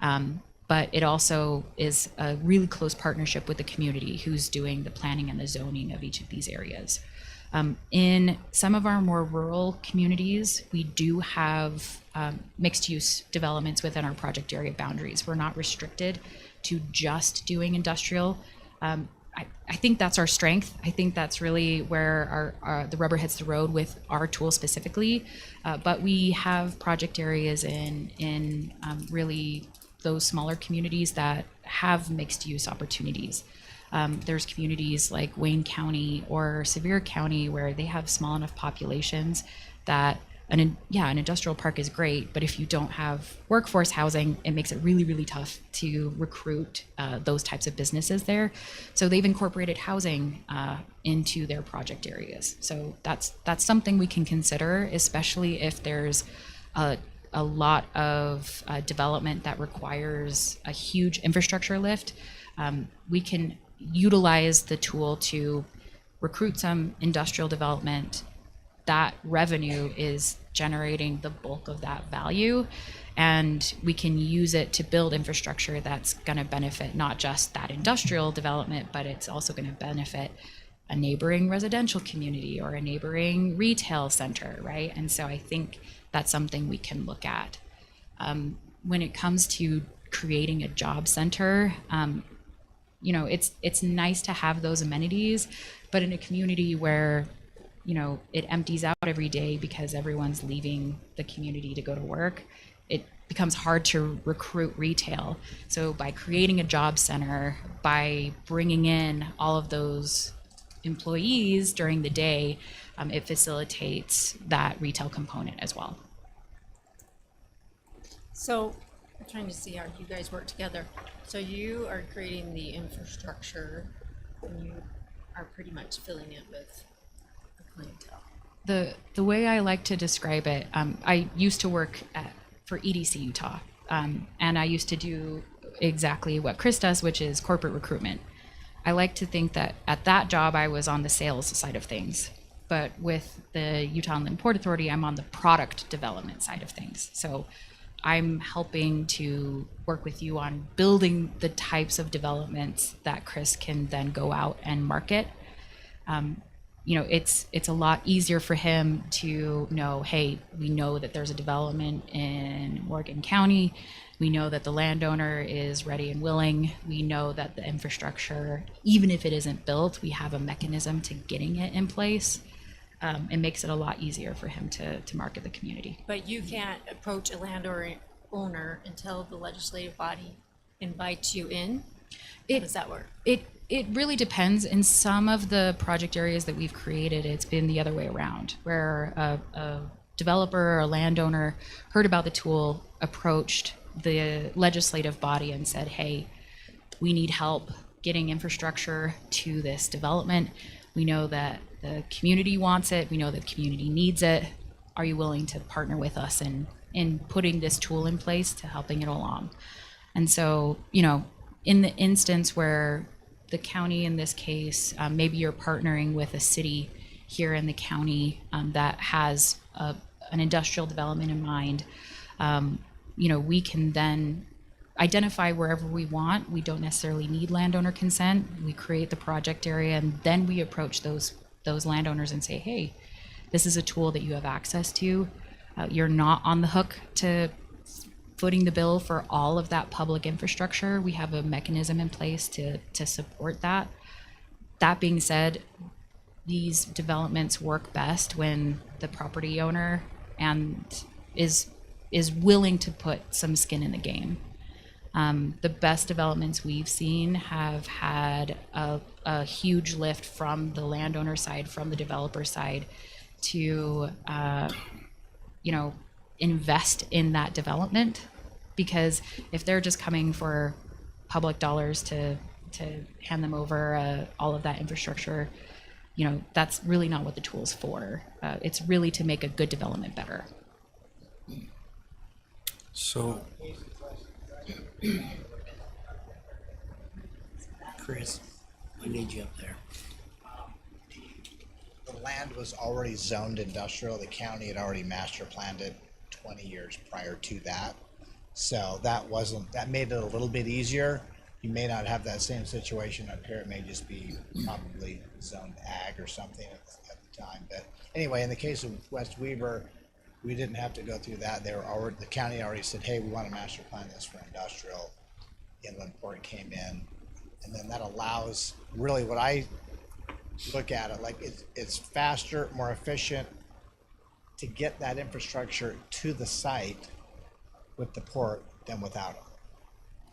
G: But it also is a really close partnership with the community who's doing the planning and the zoning of each of these areas. In some of our more rural communities, we do have mixed use developments within our project area boundaries. We're not restricted to just doing industrial. I think that's our strength. I think that's really where the rubber hits the road with our tool specifically. But we have project areas in really those smaller communities that have mixed use opportunities. There's communities like Wayne County or Sevier County where they have small enough populations that an industrial park is great, but if you don't have workforce housing, it makes it really, really tough to recruit those types of businesses there. So they've incorporated housing into their project areas. So that's something we can consider, especially if there's a lot of development that requires a huge infrastructure lift. We can utilize the tool to recruit some industrial development. That revenue is generating the bulk of that value, and we can use it to build infrastructure that's going to benefit not just that industrial development, but it's also going to benefit a neighboring residential community or a neighboring retail center, right? And so I think that's something we can look at. When it comes to creating a job center, you know, it's nice to have those amenities, but in a community where, you know, it empties out every day because everyone's leaving the community to go to work, it becomes hard to recruit retail. So by creating a job center, by bringing in all of those employees during the day, it facilitates that retail component as well.
D: So I'm trying to see how you guys work together. So you are creating the infrastructure and you are pretty much filling it with the clientele.
G: The way I like to describe it, I used to work for EDC Utah, and I used to do exactly what Chris does, which is corporate recruitment. I like to think that at that job I was on the sales side of things, but with the Utah Inland Port Authority, I'm on the product development side of things. So I'm helping to work with you on building the types of developments that Chris can then go out and market. you know, it's a lot easier for him to know, hey, we know that there's a development in Morgan County. We know that the landowner is ready and willing. We know that the infrastructure, even if it isn't built, we have a mechanism to getting it in place. It makes it a lot easier for him to market the community.
D: But you can't approach a landowner until the legislative body invites you in? How does that work?
G: It really depends. In some of the project areas that we've created, it's been the other way around, where a developer or a landowner heard about the tool, approached the legislative body and said, hey, we need help getting infrastructure to this development. We know that the community wants it. We know that the community needs it. Are you willing to partner with us in putting this tool in place to helping it along? And so, you know, in the instance where the county, in this case, maybe you're partnering with a city here in the county that has an industrial development in mind, you know, we can then identify wherever we want. We don't necessarily need landowner consent. We create the project area, and then we approach those landowners and say, hey, this is a tool that you have access to. You're not on the hook to footing the bill for all of that public infrastructure. We have a mechanism in place to support that. That being said, these developments work best when the property owner is willing to put some skin in the game. The best developments we've seen have had a huge lift from the landowner side, from the developer side, to you know, invest in that development, because if they're just coming for public dollars to hand them over all of that infrastructure, you know, that's really not what the tool's for. It's really to make a good development better.
E: So,
F: Chris, we need you up there.
C: The land was already zoned industrial. The county had already master planned it 20 years prior to that. So that made it a little bit easier. You may not have that same situation up here. It may just be probably zoned ag or something at the time. But anyway, in the case of West Weber, we didn't have to go through that. The county already said, hey, we want to master plan this for industrial. Inland Port came in. And then that allows, really what I look at it, like it's faster, more efficient to get that infrastructure to the site with the port than without it.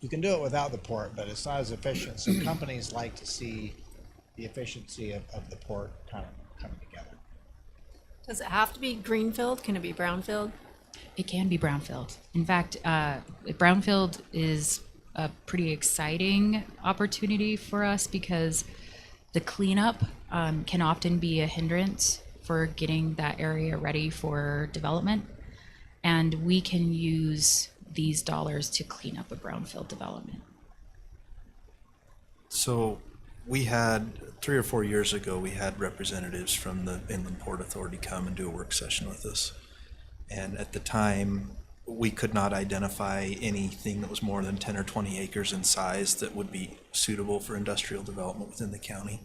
C: You can do it without the port, but it's not as efficient. So companies like to see the efficiency of the port kind of coming together.
D: Does it have to be greenfield? Can it be brownfield?
G: It can be brownfield. In fact, brownfield is a pretty exciting opportunity for us because the cleanup can often be a hindrance for getting that area ready for development. And we can use these dollars to clean up a brownfield development.
E: So we had 3 or 4 years ago, we had representatives from the Inland Port Authority come and do a work session with us. And at the time, we could not identify anything that was more than 10 or 20 acres in size that would be suitable for industrial development within the county.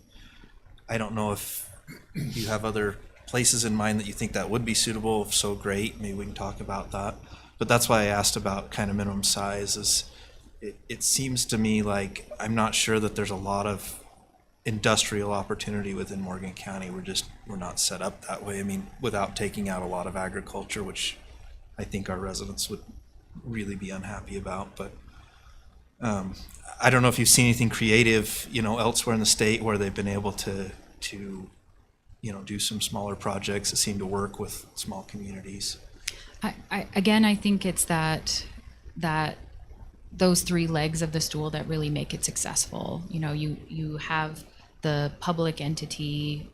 E: I don't know if you have other places in mind that you think that would be suitable. If so, great, maybe we can talk about that. But that's why I asked about kind of minimum size. Is it seems to me like I'm not sure that there's a lot of industrial opportunity within Morgan County. We're not set up that way. I mean, without taking out a lot of agriculture, which I think our residents would really be unhappy about. But I don't know if you've seen anything creative, elsewhere in the state where they've been able to do some smaller projects that seem to work with small communities.
G: I think it's that those 3 legs of the stool that really make it successful. You have the public entity,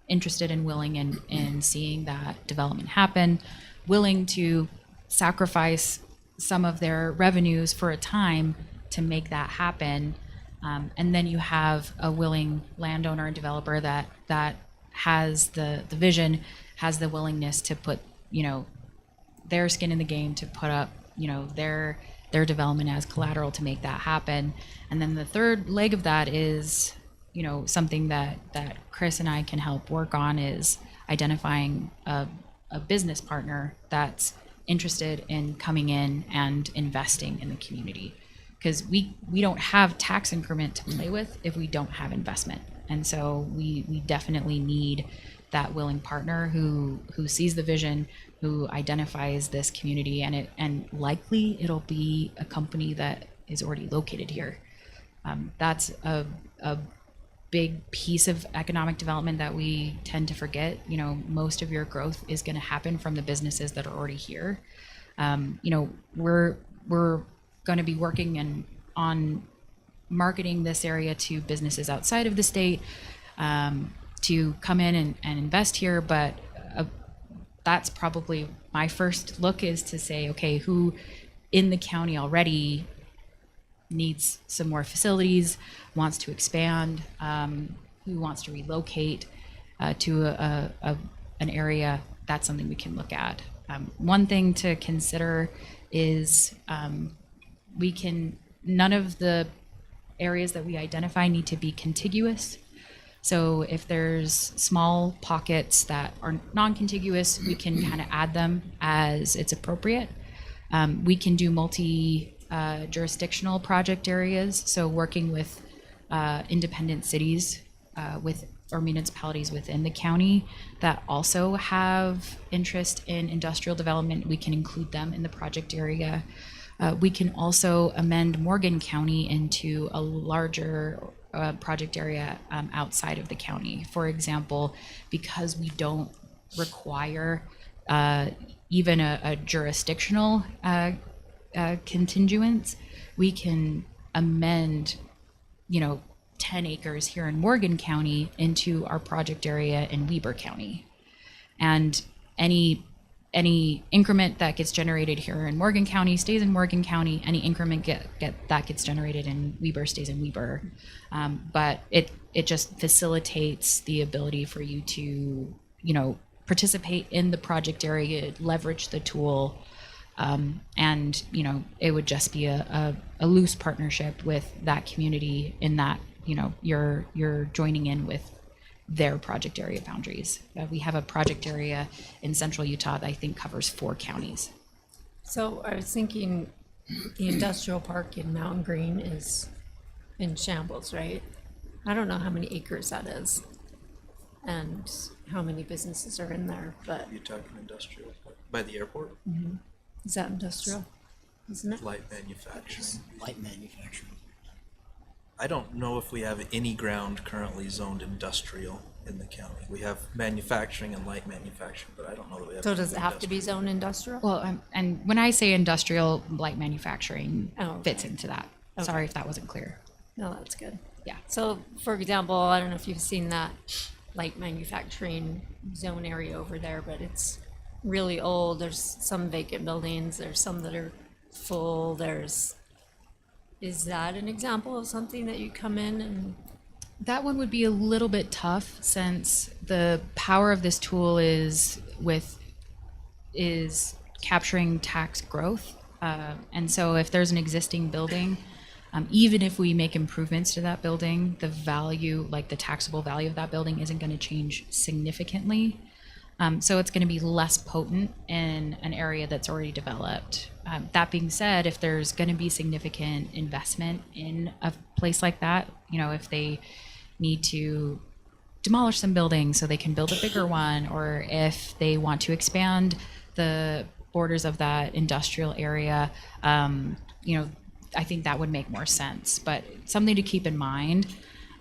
G: interested and willing in seeing that development happen, willing to sacrifice some of their revenues for a time to make that happen. And then you have a willing landowner and developer that has the vision, has the willingness to put, their skin in the game, to put up, their development as collateral to make that happen. And then the third leg of that is you know, something that Chris and I can help work on is identifying a business partner that's interested in coming in and investing in the community, because we don't have tax increment to play with if we don't have investment. And so we definitely need that willing partner who sees the vision, who identifies this community, and likely it'll be a company that is already located here. That's a big piece of economic development that we tend to forget. You know, most of your growth is going to happen from the businesses that are already here. You know, we're going to be working on marketing this area to businesses outside of the state to come in and invest here, but that's probably my first look, is to say, okay, who in the county already needs some more facilities, wants to expand, who wants to relocate to an area. That's something we can look at. One thing to consider is none of the areas that we identify need to be contiguous. So if there's small pockets that are non-contiguous, we can kind of add them as it's appropriate. We can do jurisdictional project areas, so working with independent cities or municipalities within the county that also have interest in industrial development. We can include them in the project area. We can also amend Morgan County into a larger project area outside of the county. For example, because we don't require even a jurisdictional contingents, we can amend, 10 acres here in Morgan County into our project area in Weber County. And any increment that gets generated here in Morgan County stays in Morgan County. Any increment that gets generated in Weber stays in Weber. But it just facilitates the ability for you to, participate in the project area, leverage the tool. And it would just be a loose partnership with that community in that, you're joining in with their project area boundaries. We have a project area in central Utah that I think covers 4 counties.
D: So I was thinking the industrial park in Mountain Green is in shambles, right? I don't know how many acres that is and how many businesses are in there, but
E: You're talking industrial by the airport,
D: is that industrial? Isn't it?
E: light manufacturing.
F: Light manufacturing.
E: I don't know if we have any ground currently zoned industrial in the county. We have manufacturing and light manufacturing, but I don't know that we have.
D: So does it
E: any
D: have to be
E: industrial.
D: zone industrial?
G: Well, and when I say industrial, light manufacturing
D: Oh,
G: fits
D: okay.
G: into that.
D: Okay.
G: Sorry if that wasn't clear.
D: No, that's good.
G: Yeah.
D: So, for example, I don't know if you've seen that light manufacturing zone area over there, but it's really old. There's some vacant buildings. There's some that are full. Is that an example of something that you come in and?
G: That one would be a little bit tough, since the power of this tool is capturing tax growth. And so if there's an existing building, even if we make improvements to that building, the value, like the taxable value of that building, isn't going to change significantly. So it's going to be less potent in an area that's already developed. That being said, if there's going to be significant investment in a place like that, if they need to demolish some buildings so they can build a bigger one, or if they want to expand the borders of that industrial area, I think that would make more sense. But something to keep in mind,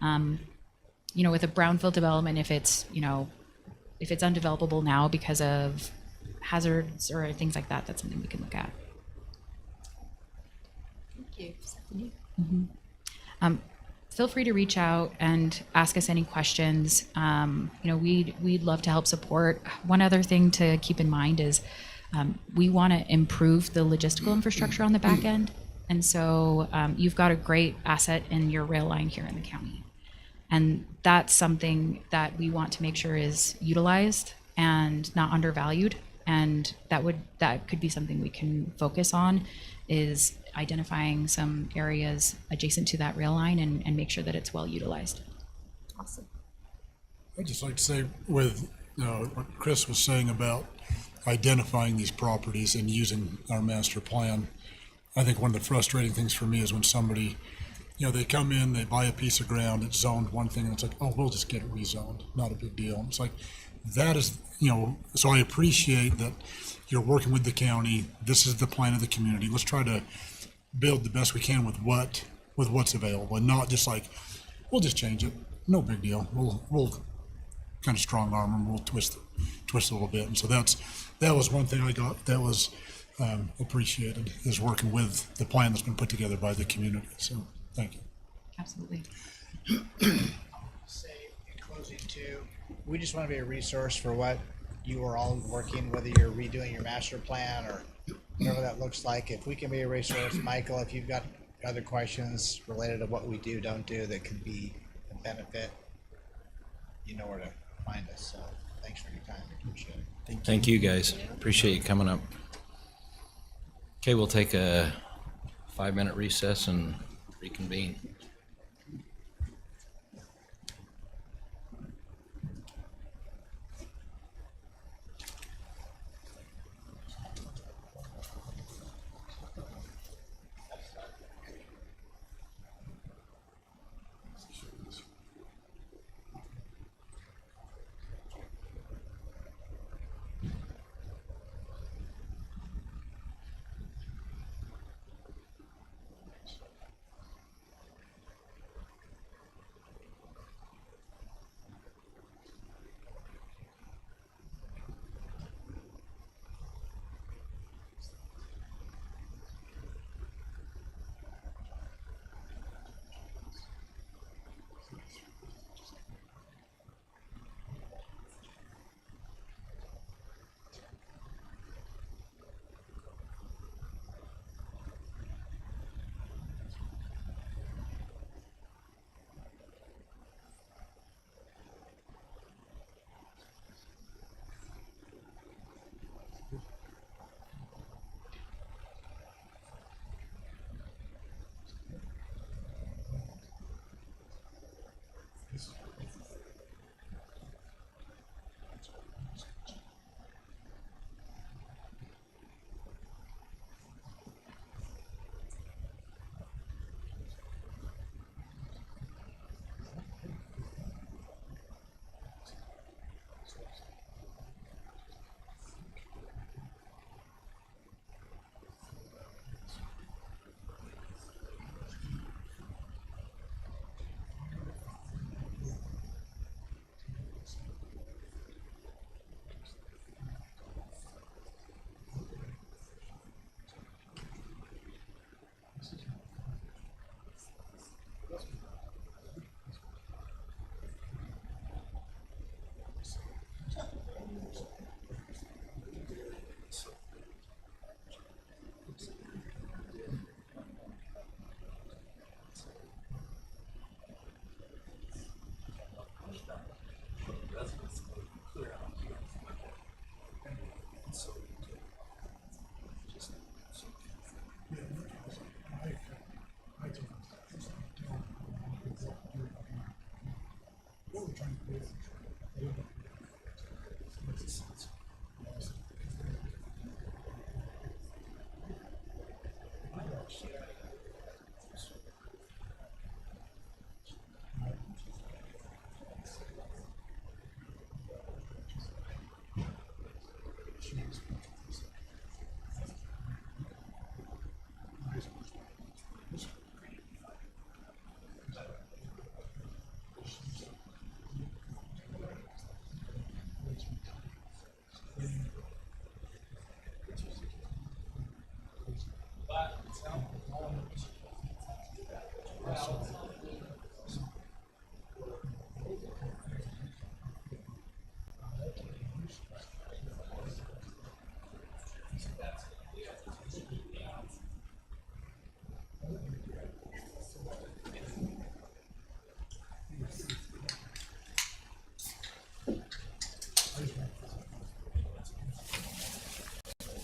G: with a brownfield development, if it's undevelopable now because of hazards or things like that, that's something we can look at.
D: Thank you, Stephanie.
G: Feel free to reach out and ask us any questions. We'd love to help support. One other thing to keep in mind is we want to improve the logistical infrastructure on the back end. And so you've got a great asset in your rail line here in the county. And that's something that we want to make sure is utilized and not undervalued. And that could be something we can focus on, is identifying some areas adjacent to that rail line and make sure that it's well utilized.
A: I'd just like to say with what Chris was saying about identifying these properties and using our master plan, I think one of the frustrating things for me is when somebody, they come in, they buy a piece of ground, it's zoned one thing, and it's like, oh, we'll just get it rezoned, not a big deal. It's like, that is, so I appreciate that you're working with the county. This is the plan of the community. Let's try to build the best we can with what's available, and not just like, we'll just change it. No big deal. We'll kind of strong arm them. We'll twist a little bit. And so that was one thing I got that was appreciated, is working with the plan that's been put together by the community. So thank you.
G: Absolutely.
C: Say in closing too, we just want to be a resource for what you are all working, whether you're redoing your master plan or whatever that looks like. If we can be a resource, Michael, if you've got other questions related to what we do, don't do that could be a benefit, you know where to find us. So thanks for your time. I appreciate it.
H: Thank you, guys. Appreciate you coming up. Okay, we'll take a 5-minute recess and reconvene.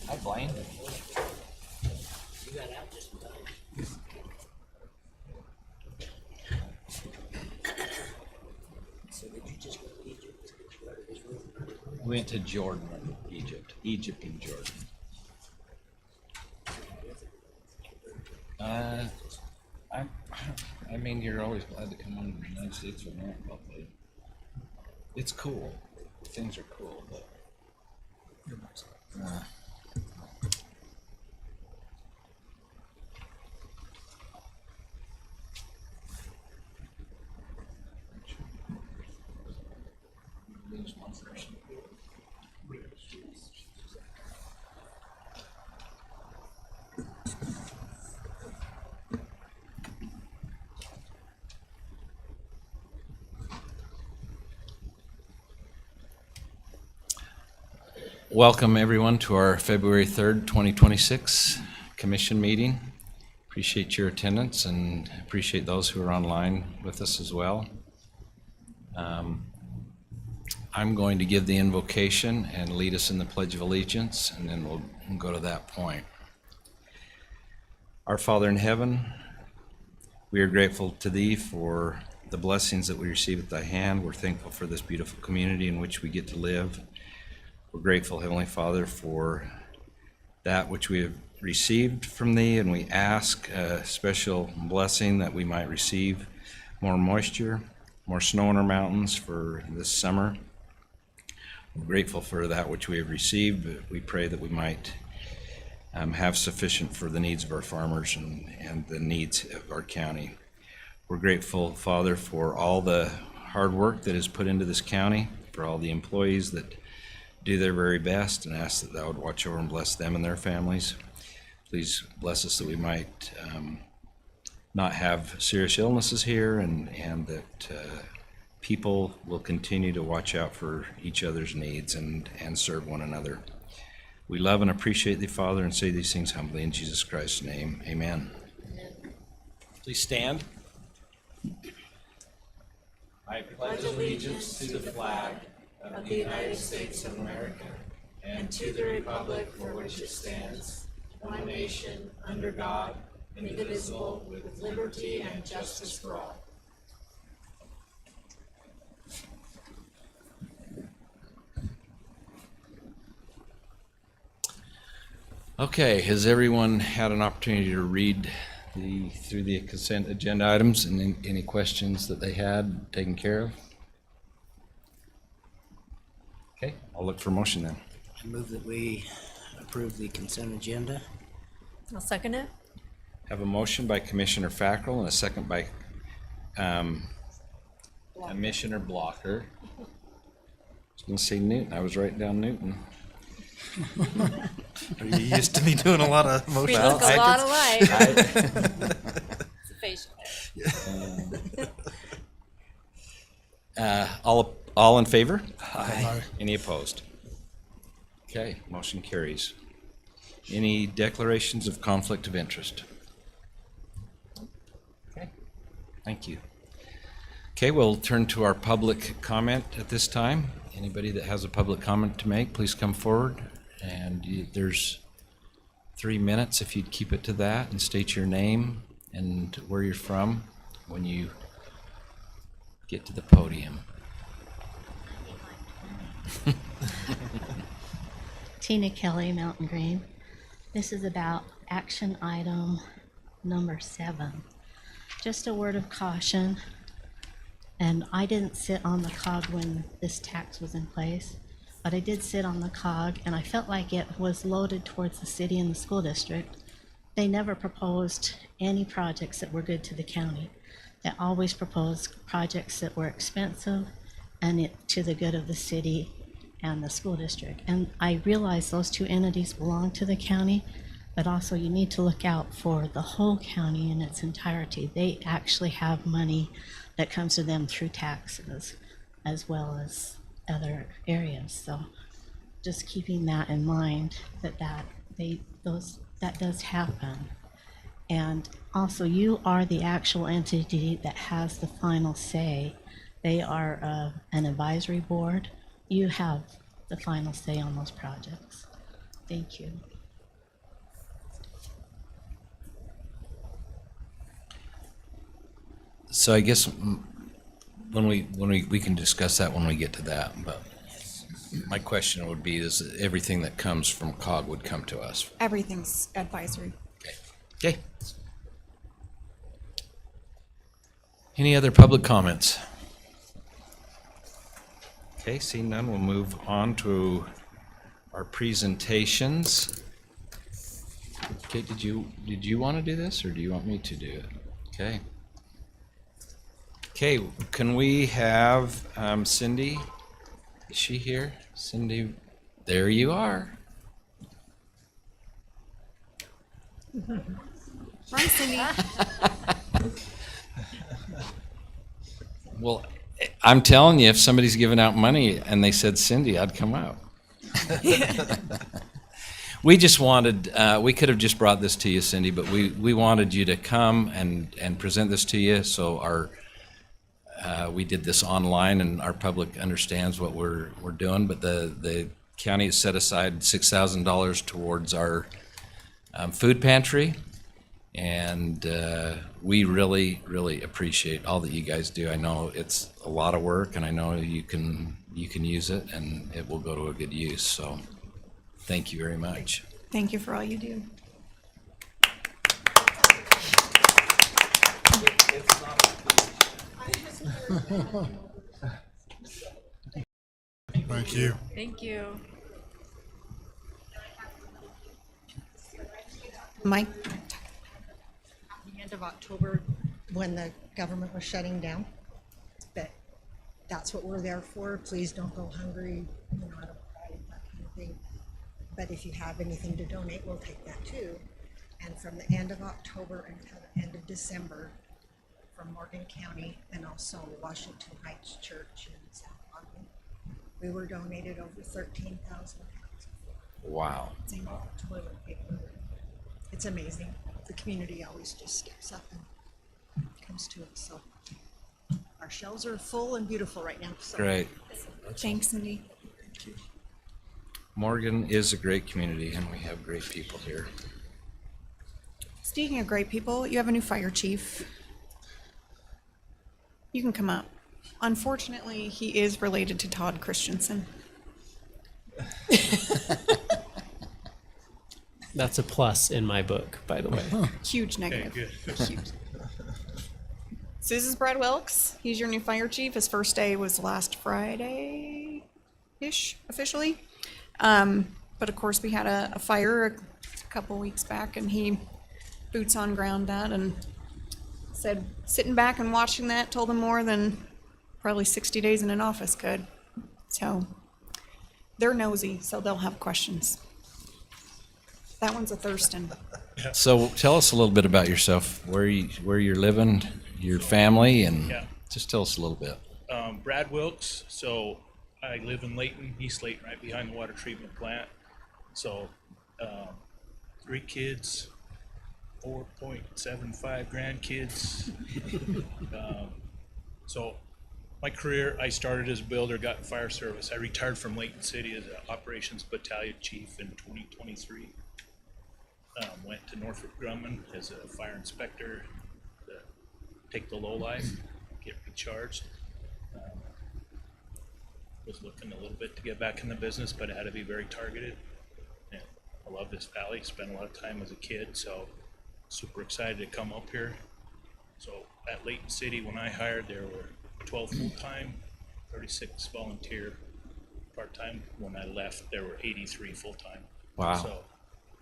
H: Hi, Blaine.
F: You got out just in time. So did you just go to
H: went to Jordan, Egypt and Jordan. I mean, you're always glad to come on to the United States of America, but it's cool. Things are cool, but. Welcome, everyone, to our February 3rd, 2026 commission meeting. Appreciate your attendance and appreciate those who are online with us as well. I'm going to give the invocation and lead us in the Pledge of Allegiance, and then we'll go to that point. Our Father in heaven, we are grateful to Thee for the blessings that we receive at Thy hand. We're thankful for this beautiful community in which we get to live. We're grateful, Heavenly Father, for that which we have received from Thee, and we ask a special blessing that we might receive more moisture, more snow in our mountains for this summer. We're grateful for that which we have received, but we pray that we might have sufficient for the needs of our farmers and the needs of our county. We're grateful, Father, for all the hard work that is put into this county, for all the employees that do their very best, and ask that Thou would watch over and bless them and their families. Please bless us that we might not have serious illnesses here, and that people will continue to watch out for each other's needs and serve one another. We love and appreciate Thee, Father, and say these things humbly in Jesus Christ's name. Amen. Please stand. I pledge allegiance to the flag of the United States of America and to the republic for which it stands, one nation, under God, indivisible, with liberty and justice for all. Okay, has everyone had an opportunity to read through the consent agenda items and any questions that they had taken care of? Okay, I'll look for a motion then.
F: I move that we approve the consent agenda.
D: I'll second it.
H: Have a motion by Commissioner Fackrell and a second by Commissioner Blocker. I was going to say Newton. I was writing down Newton.
E: Are you used to me doing a lot of
D: We
E: motion?
D: look a lot alike. It's a facial.
H: All in favor?
A: Aye.
H: Any opposed? Okay, motion carries. Any declarations of conflict of interest? Okay, thank you. Okay, we'll turn to our public comment at this time. Anybody that has a public comment to make, please come forward. And there's 3 minutes if you'd keep it to that, and state your name and where you're from when you get to the podium.
I: Tina Kelly, Mountain Green. This is about action item number 7. Just a word of caution, and I didn't sit on the COG when this tax was in place, but I did sit on the COG, and I felt like it was loaded towards the city and the school district. They never proposed any projects that were good to the county. They always proposed projects that were expensive and to the good of the city and the school district. And I realize those two entities belong to the county, but also you need to look out for the whole county in its entirety. They actually have money that comes to them through taxes as well as other areas. So just keeping that in mind, that does happen. And also, you are the actual entity that has the final say. They are an advisory board. You have the final say on those projects. Thank you.
H: So I guess when we can discuss that when we get to that, but My question would be, is everything that comes from COG would come to us?
B: Everything's advisory.
H: Okay. Any other public comments? Okay, seeing none, we'll move on to our presentations. Okay, did you want to do this, or do you want me to do it? Okay. Okay, can we have Cindy? Is she here? Cindy, there you are.
B: Run, Cindy.
H: Well, I'm telling you, if somebody's giving out money and they said Cindy, I'd come out. We just wanted, we could have just brought this to you, Cindy, but we wanted you to come and present this to you, so we did this online and our public understands what we're doing, but the county has set aside $6,000 towards our food pantry. And we really, really appreciate all that you guys do. I know it's a lot of work, and I know you can use it, and it will go to a good use. So, thank you very much.
B: Thank you for all you do.
A: Thank you.
D: Thank you.
B: Mike?
J: The end of October when the government was shutting down. But that's what we're there for. Please don't go hungry, you know, out of pride, that kind of thing. But if you have anything to donate, we'll take that too. And from the end of October until the end of December, from Morgan County and also Washington Heights Church in South Ogden, we were donated over 13,000 pounds
H: Wow.
J: of toilet paper. It's amazing. The community always just steps up and comes to it. So our shelves are full and beautiful right now. So.
H: Great.
B: Thanks, Cindy.
H: Morgan is a great community, and we have great people here.
B: Speaking of great people, you have a new fire chief. You can come up. Unfortunately, he is related to Todd Christensen.
K: That's a plus in my book, by the way.
B: Huge negative. Huge. So this is Brad Wilkes. He's your new fire chief. His first day was last Friday-ish, officially. But of course, we had a fire a couple weeks back, and he boots on ground that and said sitting back and watching that told him more than probably 60 days in an office could. So they're nosy, so they'll have questions. That one's a Thurston.
H: So tell us a little bit about yourself, where you're living, your family, and
L: Yeah.
H: just tell us a little bit.
L: Brad Wilkes. So I live in Layton, East Layton, right behind the water treatment plant. So 3 kids, 4.75 grandkids. So my career, I started as a builder, got in fire service. I retired from Layton City as an operations battalion chief in 2023. Went to Northrop Grumman as a fire inspector to take the low life, get recharged. Was looking a little bit to get back in the business, but it had to be very targeted. And I love this valley, spent a lot of time as a kid, so super excited to come up here. So at Layton City, when I hired, there were 12 full-time, 36 volunteer part-time. When I left, there were 83 full-time.
H: Wow.
L: So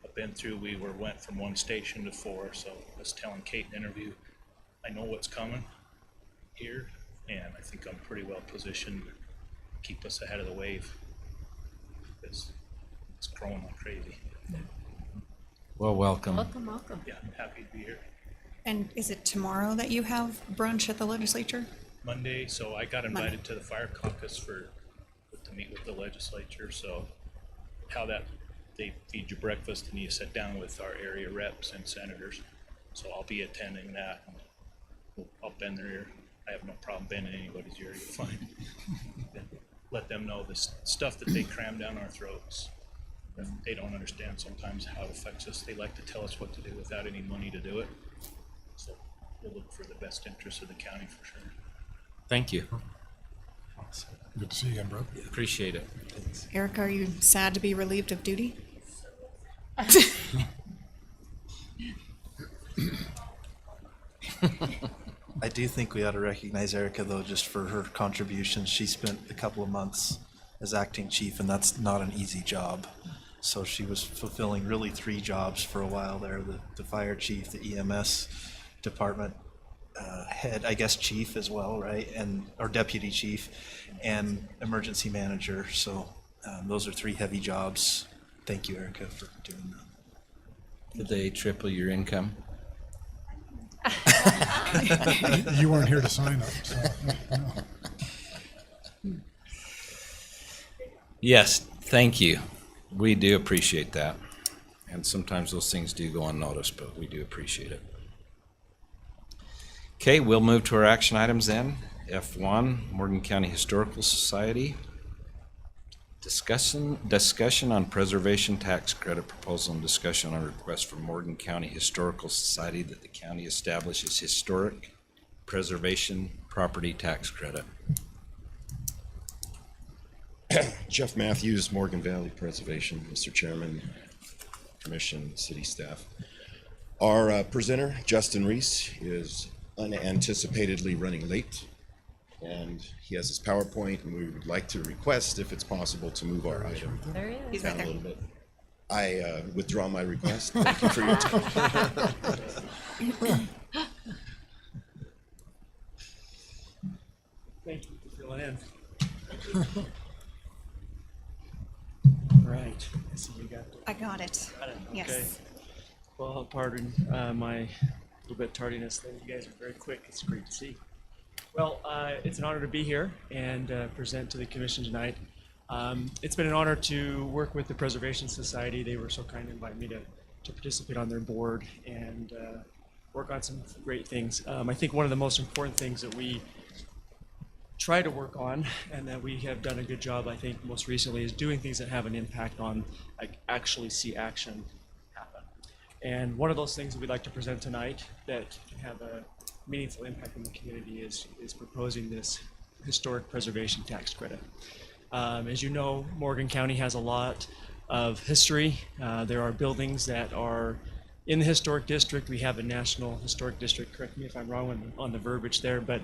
L: I've been through, went from 1 station to 4, so I was telling Kate in the interview, I know what's coming here, and I think I'm pretty well positioned to keep us ahead of the wave, because it's growing like crazy.
H: Well, welcome.
D: Welcome.
L: Yeah, I'm happy to be here.
B: And is it tomorrow that you have brunch at the legislature?
L: Monday, so I got invited to the fire caucus to meet with the legislature, so how that, they feed you breakfast and you sit down with our area reps and senators. So I'll be attending that. I'll bend their ear. I have no problem bending anybody's ear, you're fine. Let them know the stuff that they cram down our throats. They don't understand sometimes how it affects us. They like to tell us what to do without any money to do it. So we'll look for the best interest of the county for sure.
H: Thank you.
A: Good to see you again, bro.
H: Appreciate it.
B: Erica, are you sad to be relieved of duty?
E: I do think we ought to recognize Erica, though, just for her contributions. She spent a couple of months as acting chief, and that's not an easy job. So she was fulfilling really 3 jobs for a while there, the fire chief, the EMS department head, I guess chief as well, right? Or deputy chief, and emergency manager. So those are 3 heavy jobs. Thank you, Erica, for doing that.
H: Did they triple your income?
A: You weren't here to sign up, so. No.
H: Yes, thank you. We do appreciate that. And sometimes those things do go unnoticed, but we do appreciate it. Okay, we'll move to our action items then. F1, Morgan County Historical Society. Discussion on preservation tax credit proposal and discussion on request from Morgan County Historical Society that the county establishes historic preservation property tax credit.
M: Jeff Matthews, Morgan Valley Preservation, Mr. Chairman, Commission, City staff. Our presenter, Justin Reese, is unanticipatedly running late, and he has his PowerPoint, and we would like to request, if it's possible, to move our item
D: There he is.
B: He's
M: down
B: right
M: a
B: there.
M: little bit. I withdraw my request. Thank you for your time.
N: Thank you for filling in. All right. I see you got
B: I got it.
N: it. Okay.
B: Yes.
N: Well, pardon my little bit tardiness there. You guys are very quick. It's great to see. Well, it's an honor to be here and present to the commission tonight. It's been an honor to work with the Preservation Society. They were so kind to invite me to participate on their board and work on some great things. I think one of the most important things that we try to work on, and that we have done a good job, I think, most recently, is doing things that have an impact on, like, actually see action happen. And one of those things that we'd like to present tonight that can have a meaningful impact in the community is proposing this historic preservation tax credit. As you know, Morgan County has a lot of history. There are buildings that are in the historic district. We have a national historic district. Correct me if I'm wrong on the verbiage there, but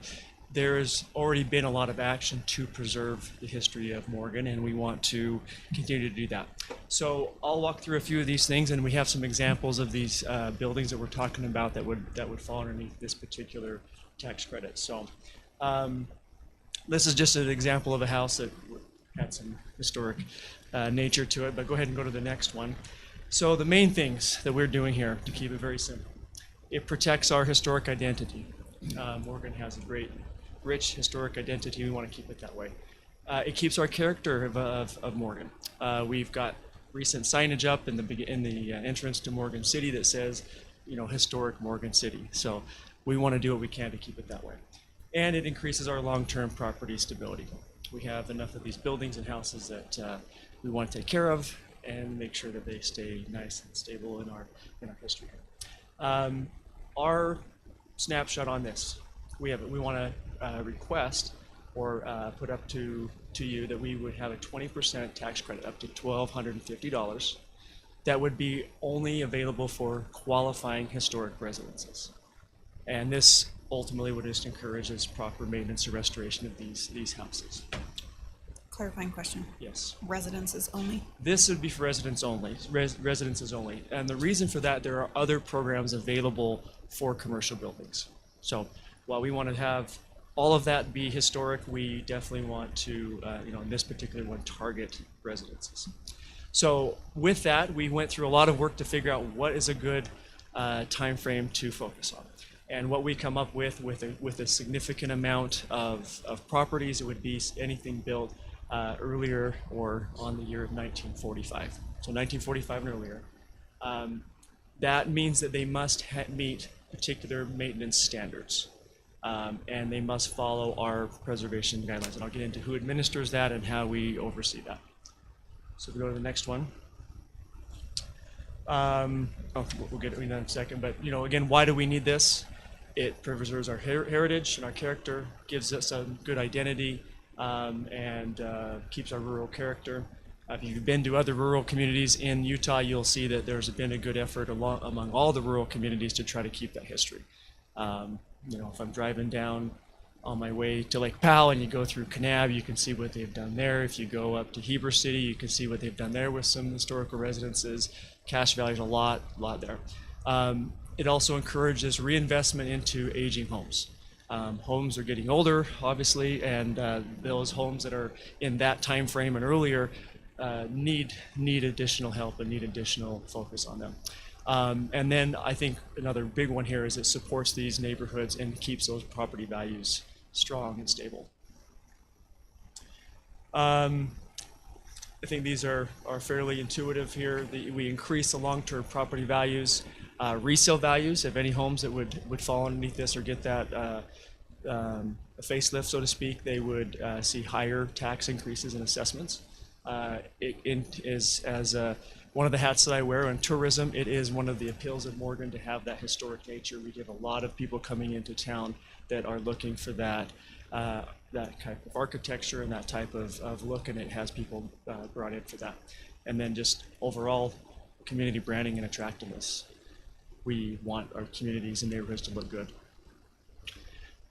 N: there's already been a lot of action to preserve the history of Morgan, and we want to continue to do that. So I'll walk through a few of these things, and we have some examples of these buildings that we're talking about that would fall underneath this particular tax credit. So this is just an example of a house that had some historic nature to it, but go ahead and go to the next one. So the main things that we're doing here, to keep it very simple, it protects our historic identity. Morgan has a great, rich historic identity. We want to keep it that way. It keeps our character of Morgan. We've got recent signage up in the entrance to Morgan City that says, you know, historic Morgan City. So we want to do what we can to keep it that way. And it increases our long-term property stability. We have enough of these buildings and houses that we want to take care of and make sure that they stay nice and stable in our history. Our snapshot on this, we want to request or put up to you that we would have a 20% tax credit up to $1,250 that would be only available for qualifying historic residences. And this ultimately would just encourage this proper maintenance and restoration of these houses.
B: Clarifying question.
N: Yes.
B: Residences only?
N: This would be for residents only, residences only. And the reason for that, there are other programs available for commercial buildings. So while we want to have all of that be historic, we definitely want to, in this particular one, target residences. So with that, we went through a lot of work to figure out what is a good time frame to focus on. And what we come up with a significant amount of properties, it would be anything built earlier or on the year of 1945. So 1945 and earlier. That means that they must meet particular maintenance standards. And they must follow our preservation guidelines. And I'll get into who administers that and how we oversee that. So if we go to the next one. We'll get it in a second, but again, why do we need this? It preserves our heritage and our character, gives us a good identity, and keeps our rural character. If you've been to other rural communities in Utah, you'll see that there's been a good effort among all the rural communities to try to keep that history. If I'm driving down on my way to Lake Powell and you go through Kanab, you can see what they've done there. If you go up to Heber City, you can see what they've done there with some historical residences. Cache Valley's a lot there. It also encourages reinvestment into aging homes. Homes are getting older, obviously, and those homes that are in that time frame and earlier need additional help and need additional focus on them. And then I think another big one here is it supports these neighborhoods and keeps those property values strong and stable. I think these are fairly intuitive here. We increase the long-term property values, resale values of any homes that would fall underneath this or get that a facelift, so to speak. They would see higher tax increases and assessments. It is, as one of the hats that I wear in tourism, it is one of the appeals of Morgan to have that historic nature. We get a lot of people coming into town that are looking for that type of architecture and that type of look, and it has people brought in for that. And then just overall community branding and attractiveness. We want our communities and neighborhoods to look good.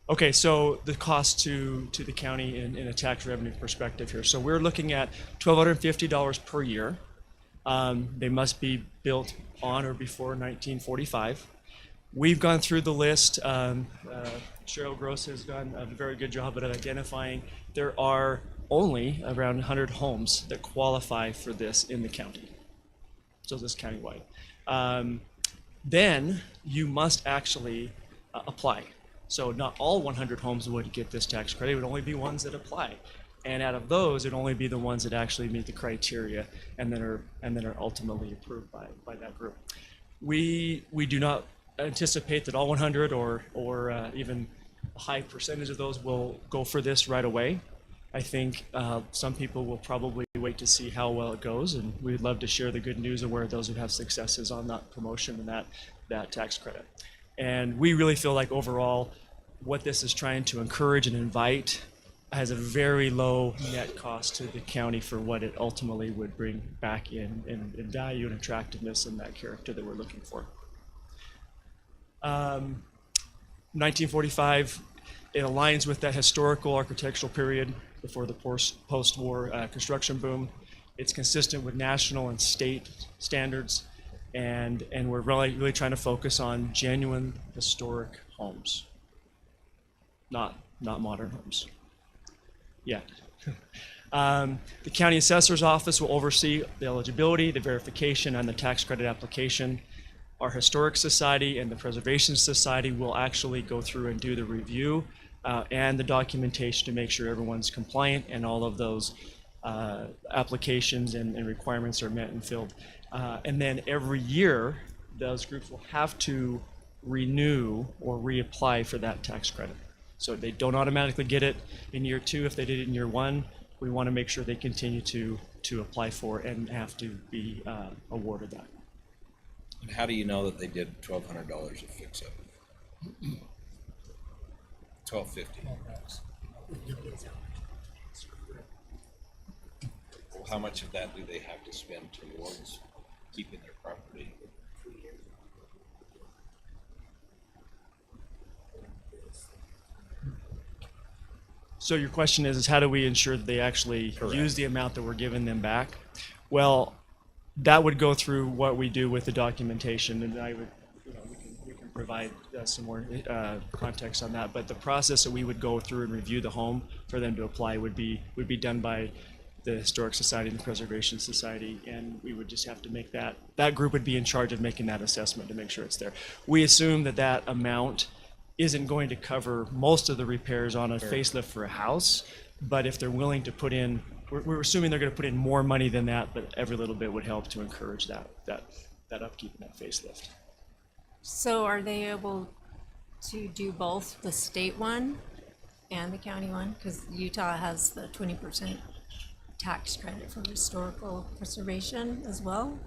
N: Okay, so the cost to the county in a tax revenue perspective here. So we're looking at $1,250 per year. They must be built on or before 1945. We've gone through the list. Cheryl Gross has done a very good job at identifying there are only around 100 homes that qualify for this in the county. So this is countywide. Then you must actually apply. So not all 100 homes would get this tax credit. It would only be ones that apply. And out of those, it'd only be the ones that actually meet the criteria and then are ultimately approved by that group. We do not anticipate that all 100 or even a high percentage of those will go for this right away. I think some people will probably wait to see how well it goes, and we'd love to share the good news of where those who have successes on that promotion and that tax credit. And we really feel like overall, what this is trying to encourage and invite has a very low net cost to the county for what it ultimately would bring back in value and attractiveness and that character that we're looking for. 1945, it aligns with that historical architectural period before the post-war construction boom. It's consistent with national and state standards, and we're really trying to focus on genuine historic homes, not modern homes. Yet. The county assessor's office will oversee the eligibility, the verification, and the tax credit application. Our historic society and the preservation society will actually go through and do the review and the documentation to make sure everyone's compliant and all of those applications and requirements are met and filled. And then every year, those groups will have to renew or reapply for that tax credit. So they don't automatically get it in year 2 if they did it in year 1. We want to make sure they continue to apply for it and have to be awarded that.
H: And how do you know that they did $1,200 of fix-up? $1,250. Well, how much of that do they have to spend towards keeping their property?
N: So your question is how do we ensure that they actually use the amount that we're giving them back? Well, that would go through what we do with the documentation, and I would, we can provide some more context on that. But the process that we would go through and review the home for them to apply would be done by the Historic Society and the Preservation Society, and we would just have to make that group would be in charge of making that assessment to make sure it's there. We assume that amount isn't going to cover most of the repairs on a facelift for a house, but if they're willing to put in, we're assuming they're going to put in more money than that, but every little bit would help to encourage that upkeep and that facelift.
D: So are they able to do both the state one and the county one? Because Utah has the 20% tax credit for historical preservation as well?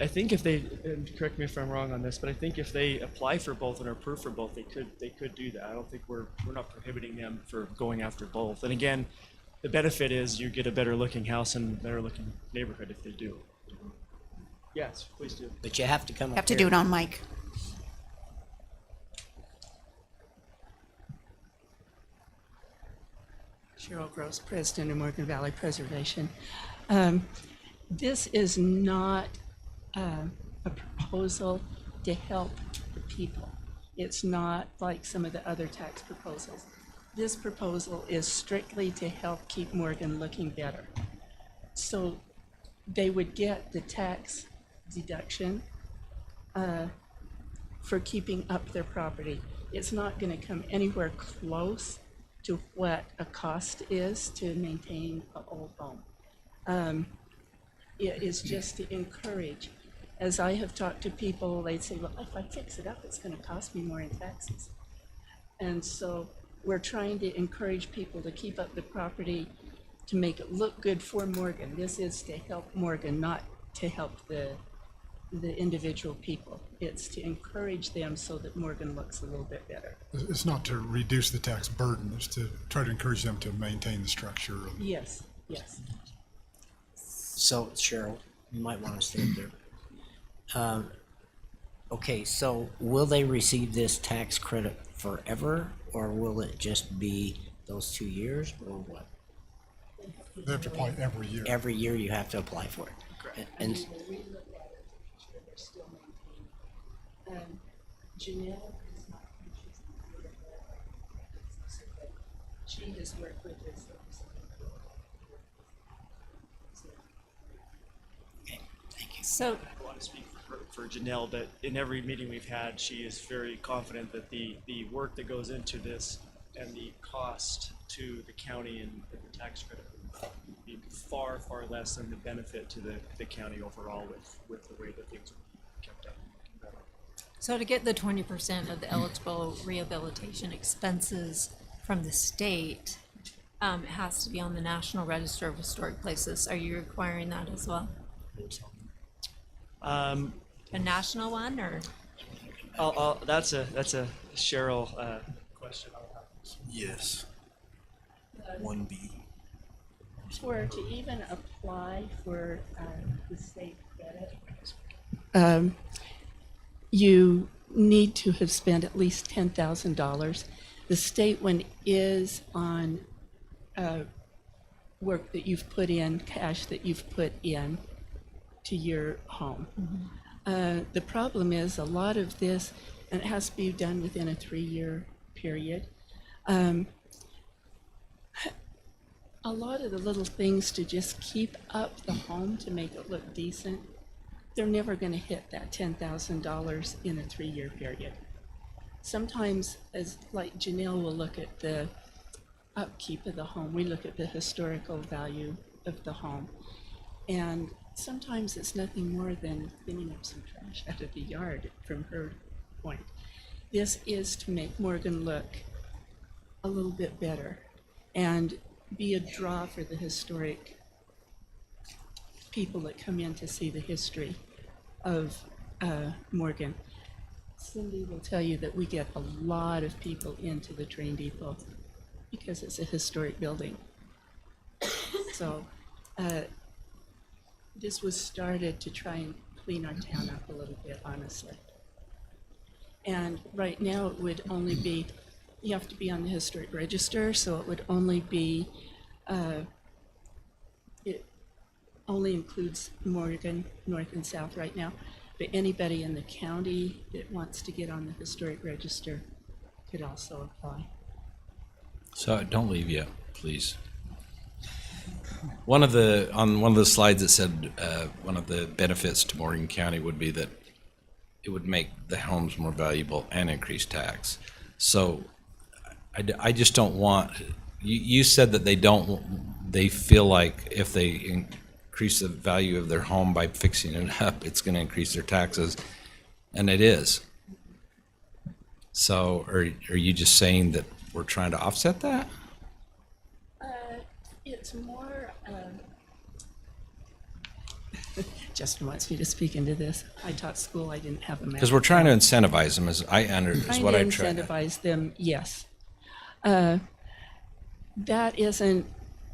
N: I think if they, and correct me if I'm wrong on this, but I think if they apply for both and are approved for both, they could do that. I don't think we're not prohibiting them for going after both. And again, the benefit is you get a better looking house and better looking neighborhood if they do. Yes, please do.
F: But you have to come up
B: Have to
F: here.
B: do it on mic.
O: Cheryl Gross, President of Morgan Valley Preservation. This is not a proposal to help the people. It's not like some of the other tax proposals. This proposal is strictly to help keep Morgan looking better. So they would get the tax deduction for keeping up their property. It's not going to come anywhere close to what a cost is to maintain an old home. It is just to encourage. As I have talked to people, they'd say, well, if I fix it up, it's going to cost me more in taxes. And so we're trying to encourage people to keep up the property, to make it look good for Morgan. This is to help Morgan, not to help the individual people. It's to encourage them so that Morgan looks a little bit better.
A: It's not to reduce the tax burden, it's to try to encourage them to maintain the structure.
O: Yes, yes.
F: So Cheryl, you might want to stay there. Okay, so will they receive this tax credit forever, or will it just be those 2 years, or what?
A: They have to apply every year.
F: Every year you have to apply for it.
O: Correct.
F: And
O: we look at it to make sure they're still maintained. Janelle is not, she has worked with this.
D: So,
N: I want to speak for Janelle, but in every meeting we've had, she is very confident that the work that goes into this and the cost to the county and the tax credit would be far, far less than the benefit to the county overall with the way that things are kept up.
D: so to get the 20% of the eligible rehabilitation expenses from the state, it has to be on the National Register of Historic Places. Are you requiring that as well? A national one, or?
N: That's a Cheryl question.
E: Yes. 1B.
O: To even apply for the state credit, you need to have spent at least $10,000. The state one is on work that you've put in, cash that you've put in to your home. The problem is a lot of this, and it has to be done within a 3-year period. A lot of the little things to just keep up the home to make it look decent, they're never going to hit that $10,000 in a 3-year period. Sometimes, as like Janelle will look at the upkeep of the home, we look at the historical value of the home, and sometimes it's nothing more than cleaning up some trash out of the yard from her point. This is to make Morgan look a little bit better and be a draw for the historic people that come in to see the history of Morgan. Cindy will tell you that we get a lot of people into the train depot because it's a historic building. So this was started to try and clean our town up a little bit, honestly. And right now it would only be, you have to be on the historic register, so it would only be, it only includes Morgan, North and South right now, but anybody in the county that wants to get on the historic register could also apply.
H: So don't leave yet, please. On one of the slides it said one of the benefits to Morgan County would be that it would make the homes more valuable and increase tax. So I just don't want, you said that they feel like if they increase the value of their home by fixing it up, it's going to increase their taxes, and it is. So are you just saying that we're trying to offset that?
O: It's more, Justin wants me to speak into this. I taught school, I didn't have a math.
H: Because we're trying to incentivize them, is what I try.
O: Incentivize them, yes. That isn't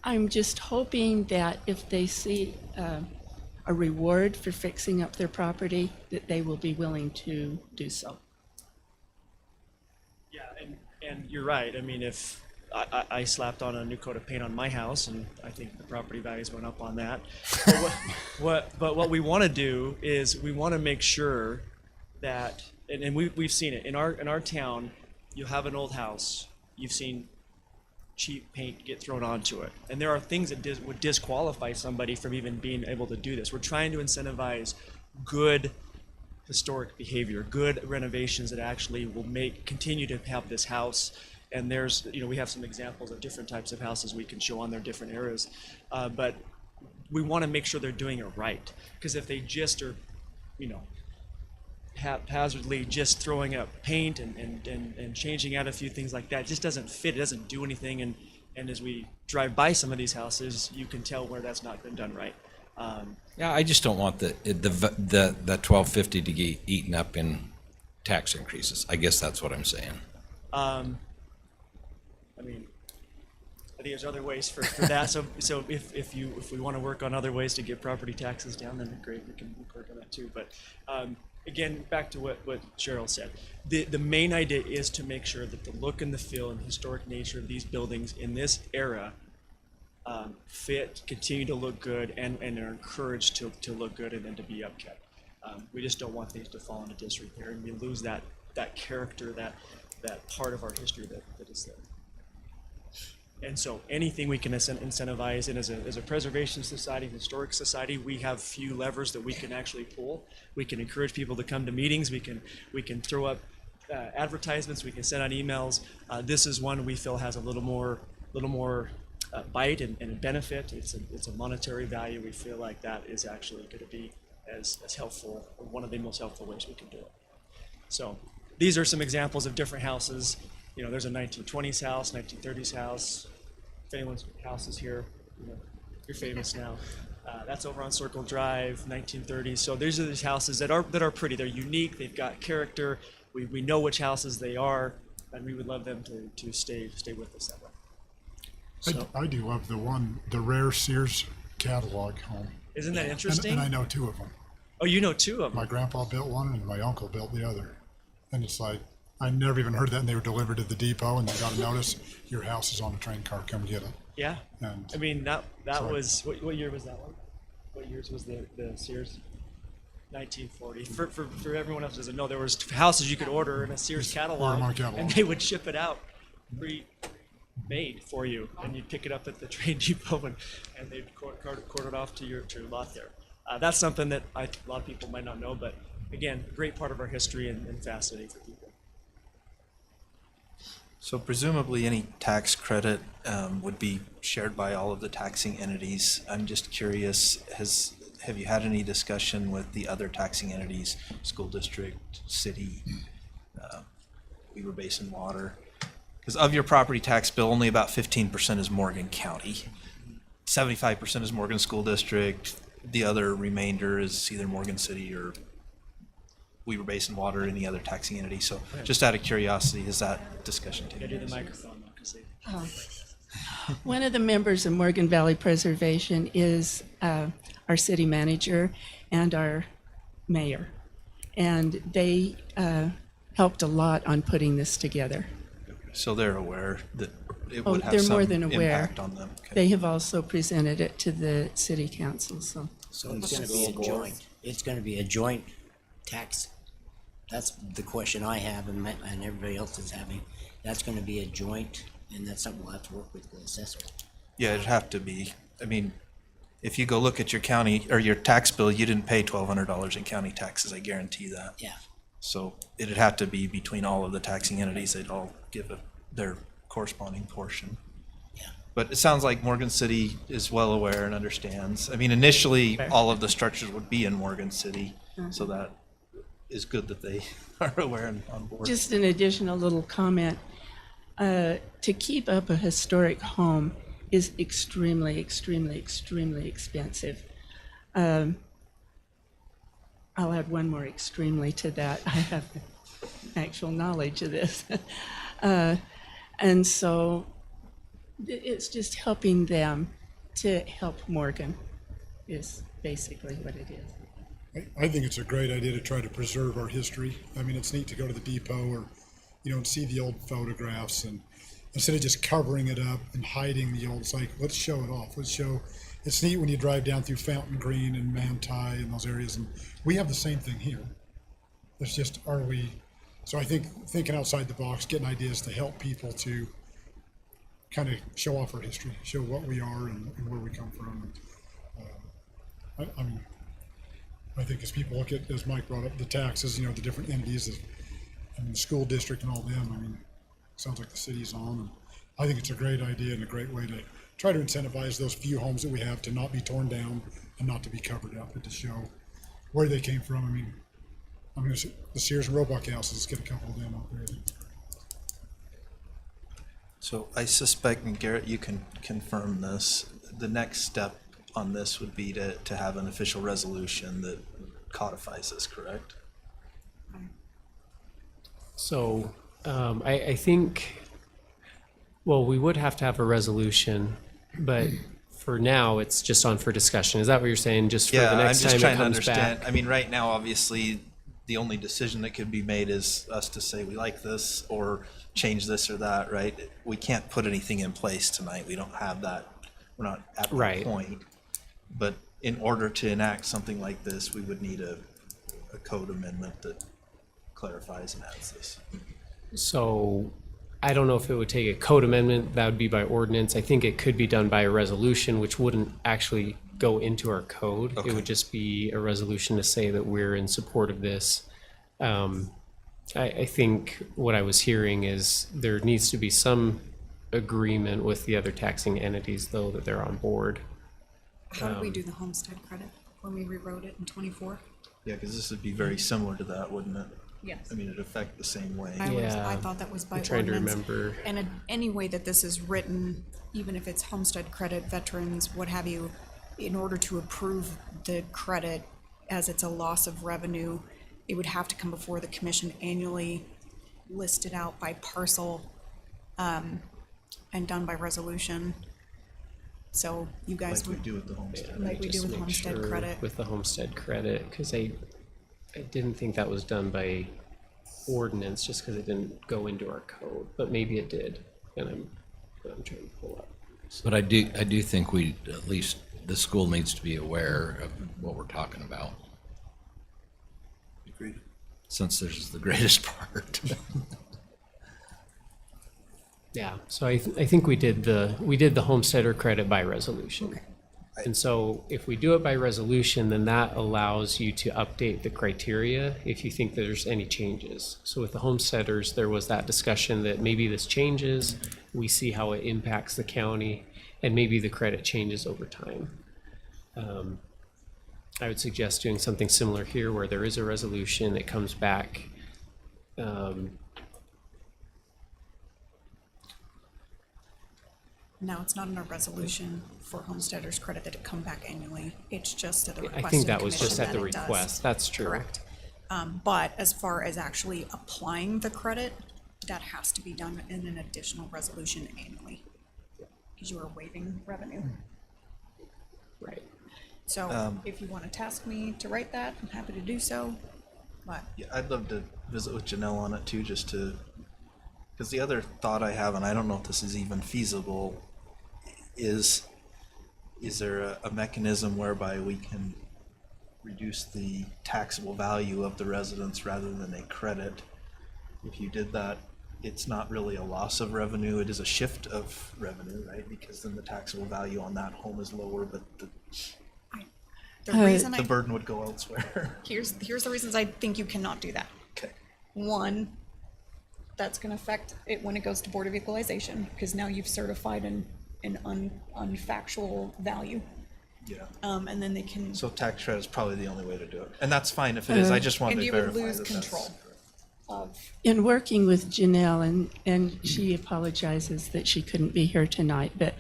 O: I'm just hoping that if they see a reward for fixing up their property, that they will be willing to do so.
N: Yeah, and you're right. I mean, if I slapped on a new coat of paint on my house, and I think the property values went up on that. But what we want to do is we want to make sure that, and we've seen it in our town. You have an old house. You've seen cheap paint get thrown onto it, and there are things that would disqualify somebody from even being able to do this. We're trying to incentivize good historic behavior, good renovations that actually will continue to have this house. And there's, we have some examples of different types of houses we can show on their different eras, but we want to make sure they're doing it right. Because if they just are, haphazardly just throwing up paint and changing out a few things like that, it just doesn't fit. It doesn't do anything. And as we drive by some of these houses, you can tell where that's not been done right.
H: Yeah, I just don't want the $1,250 to get eaten up in tax increases. I guess that's what I'm saying.
N: I mean, I think there's other ways for that. So if we want to work on other ways to get property taxes down, then great, we can work on that too. But again, back to what Cheryl said, the main idea is to make sure that the look and the feel and historic nature of these buildings in this era fit, continue to look good, and are encouraged to look good and then to be upkept. We just don't want things to fall into disrepair, and we lose that character, that part of our history that is there. And so anything we can incentivize, and as a preservation society, historic society, we have few levers that we can actually pull. We can encourage people to come to meetings. We can throw up advertisements. We can send out emails. This is one we feel has a little more bite and benefit. It's a monetary value. We feel like that is actually going to be as helpful, or one of the most helpful ways we can do it. So these are some examples of different houses. There's a 1920s house, 1930s house. If anyone's house is here, you're famous now. That's over on Circle Drive, 1930s. So these are these houses that are pretty. They're unique. They've got character. We know which houses they are, and we would love them to stay with us that way. So,
A: I do love the rare Sears catalog home.
N: Isn't that interesting?
A: And I know two of them.
N: Oh, you know two of them?
A: My grandpa built one and my uncle built the other. And it's like, I never even heard that, and they were delivered to the depot, and they got a notice, your house is on a train car, come get it.
N: Yeah.
A: And
N: I mean, that was, what year was that one? What years was the Sears? 1940. For everyone else who doesn't know, there was houses you could order in a Sears catalog, and they would ship it out pre-made for you, and you'd pick it up at the train depot, and they'd cart it off to your lot there. That's something that a lot of people might not know, but again, a great part of our history and fascinating for people.
E: So presumably any tax credit would be shared by all of the taxing entities. I'm just curious, have you had any discussion with the other taxing entities, school district, city, Weber Basin Water? Because of your property tax bill, only about 15% is Morgan County. 75% is Morgan School District. The other remainder is either Morgan City or Weber Basin Water or any other taxing entity. So just out of curiosity, is that discussion taken
N: Do
E: place?
N: the microphone,
O: One of the members of Morgan Valley Preservation is our city manager and our mayor. And they helped a lot on putting this together.
E: So they're aware that it
O: Oh,
E: would have
O: they're
E: some
O: more than aware.
E: impact on them. Okay.
O: They have also presented it to the city council, so.
F: So it's gonna be a joint, it's gonna be a joint tax. That's the question I have and everybody else is having. That's gonna be a joint, and that's something we'll have to work with the assessor.
E: Yeah, it'd have to be. I mean, if you go look at your county or your tax bill, you didn't pay $1,200 in county taxes. I guarantee that.
F: Yeah.
E: So it'd have to be between all of the taxing entities. They'd all give their corresponding portion.
F: Yeah.
E: But it sounds like Morgan City is well aware and understands. I mean, initially, all of the structures would be in Morgan City, so that is good that they are aware and on board.
O: Just an additional little comment. To keep up a historic home is extremely, extremely, extremely expensive. I'll add one more extremely to that. I have actual knowledge of this. And so It's just helping them to help Morgan is basically what it is.
A: I think it's a great idea to try to preserve our history. I mean, it's neat to go to the depot or, and see the old photographs, and instead of just covering it up and hiding the old, it's like, let's show it off. It's neat when you drive down through Fountain Green and Manti and those areas, and we have the same thing here. It's just, so I think thinking outside the box, getting ideas to help people to kind of show off our history, show what we are and where we come from. I think as people look at, as Mike brought up, the taxes, the different entities and the school district and all them, it sounds like the city's on. And I think it's a great idea and a great way to try to incentivize those few homes that we have to not be torn down and not to be covered up, but to show where they came from. I'm going to say the Sears and Roebuck houses, let's get a couple of them up there.
E: So I suspect, and Garrett, you can confirm this, the next step on this would be to have an official resolution that codifies this, correct?
K: So I think, well, we would have to have a resolution, but for now, it's just on for discussion. Is that what you're saying? Just for the next time it comes back?
E: Right now, obviously, the only decision that could be made is us to say we like this or change this or that, right? We can't put anything in place tonight. We don't have that. We're not at that
K: Right.
E: point. But in order to enact something like this, we would need a code amendment that clarifies and adds this.
K: So I don't know if it would take a code amendment. That would be by ordinance. I think it could be done by a resolution, which wouldn't actually go into our code.
E: Okay.
K: It would just be a resolution to say that we're in support of this. I think what I was hearing is there needs to be some agreement with the other taxing entities, though, that they're on board.
B: How did we do the homestead credit when we rewrote it in '24?
E: Yeah, because this would be very similar to that, wouldn't it?
B: Yes.
E: It'd affect the same way.
B: I thought that was by
K: I'm trying to
B: ordinance.
K: remember.
B: And any way that this is written, even if it's homestead credit, veterans, what have you, in order to approve the credit as it's a loss of revenue, it would have to come before the commission annually, listed out by parcel, and done by resolution. So you guys
E: Like we
B: would
E: do with the homestead.
B: Like we do
K: Just
B: with
K: make
B: homestead
K: sure
B: credit.
K: With the homestead credit, because I didn't think that was done by ordinance, just because it didn't go into our code, but maybe it did, and I'm trying to pull up.
H: But I do think we, at least the school needs to be aware of what we're talking about,
E: Agreed.
H: since this is the greatest part.
K: Yeah, so I think we did the homesteader credit by resolution. And so if we do it by resolution, then that allows you to update the criteria if you think there's any changes. So with the homesteaders, there was that discussion that maybe this changes, we see how it impacts the county, and maybe the credit changes over time. I would suggest doing something similar here where there is a resolution that comes back.
B: No, it's not in a resolution for homesteaders credit that it come back annually. It's just at the
K: I
B: request
K: think
B: of the
K: that was just
B: commission
K: at the
B: that it does.
K: request, that's true.
B: Correct. But as far as actually applying the credit, that has to be done in an additional resolution annually. Because you are waiving revenue.
K: Right.
B: So if you want to task me to write that, I'm happy to do so. But
E: Yeah, I'd love to visit with Janelle on it too, just to, because the other thought I have, and I don't know if this is even feasible, is there a mechanism whereby we can reduce the taxable value of the residence rather than a credit? If you did that, it's not really a loss of revenue, it is a shift of revenue, right? Because then the taxable value on that home is lower, but
B: the reason
E: the burden would go elsewhere.
B: here's the reasons I think you cannot do that.
E: Okay.
B: One, that's going to affect it when it goes to Board of Equalization, because now you've certified an unfactual value.
E: Yeah.
B: And then they can.
E: So tax credit is probably the only way to do it, and that's fine if it is. I just wanted
B: And
E: to
B: you
E: verify
B: would lose
E: that
B: control
E: that's
B: of.
O: In working with Janelle, and she apologizes that she couldn't be here tonight, but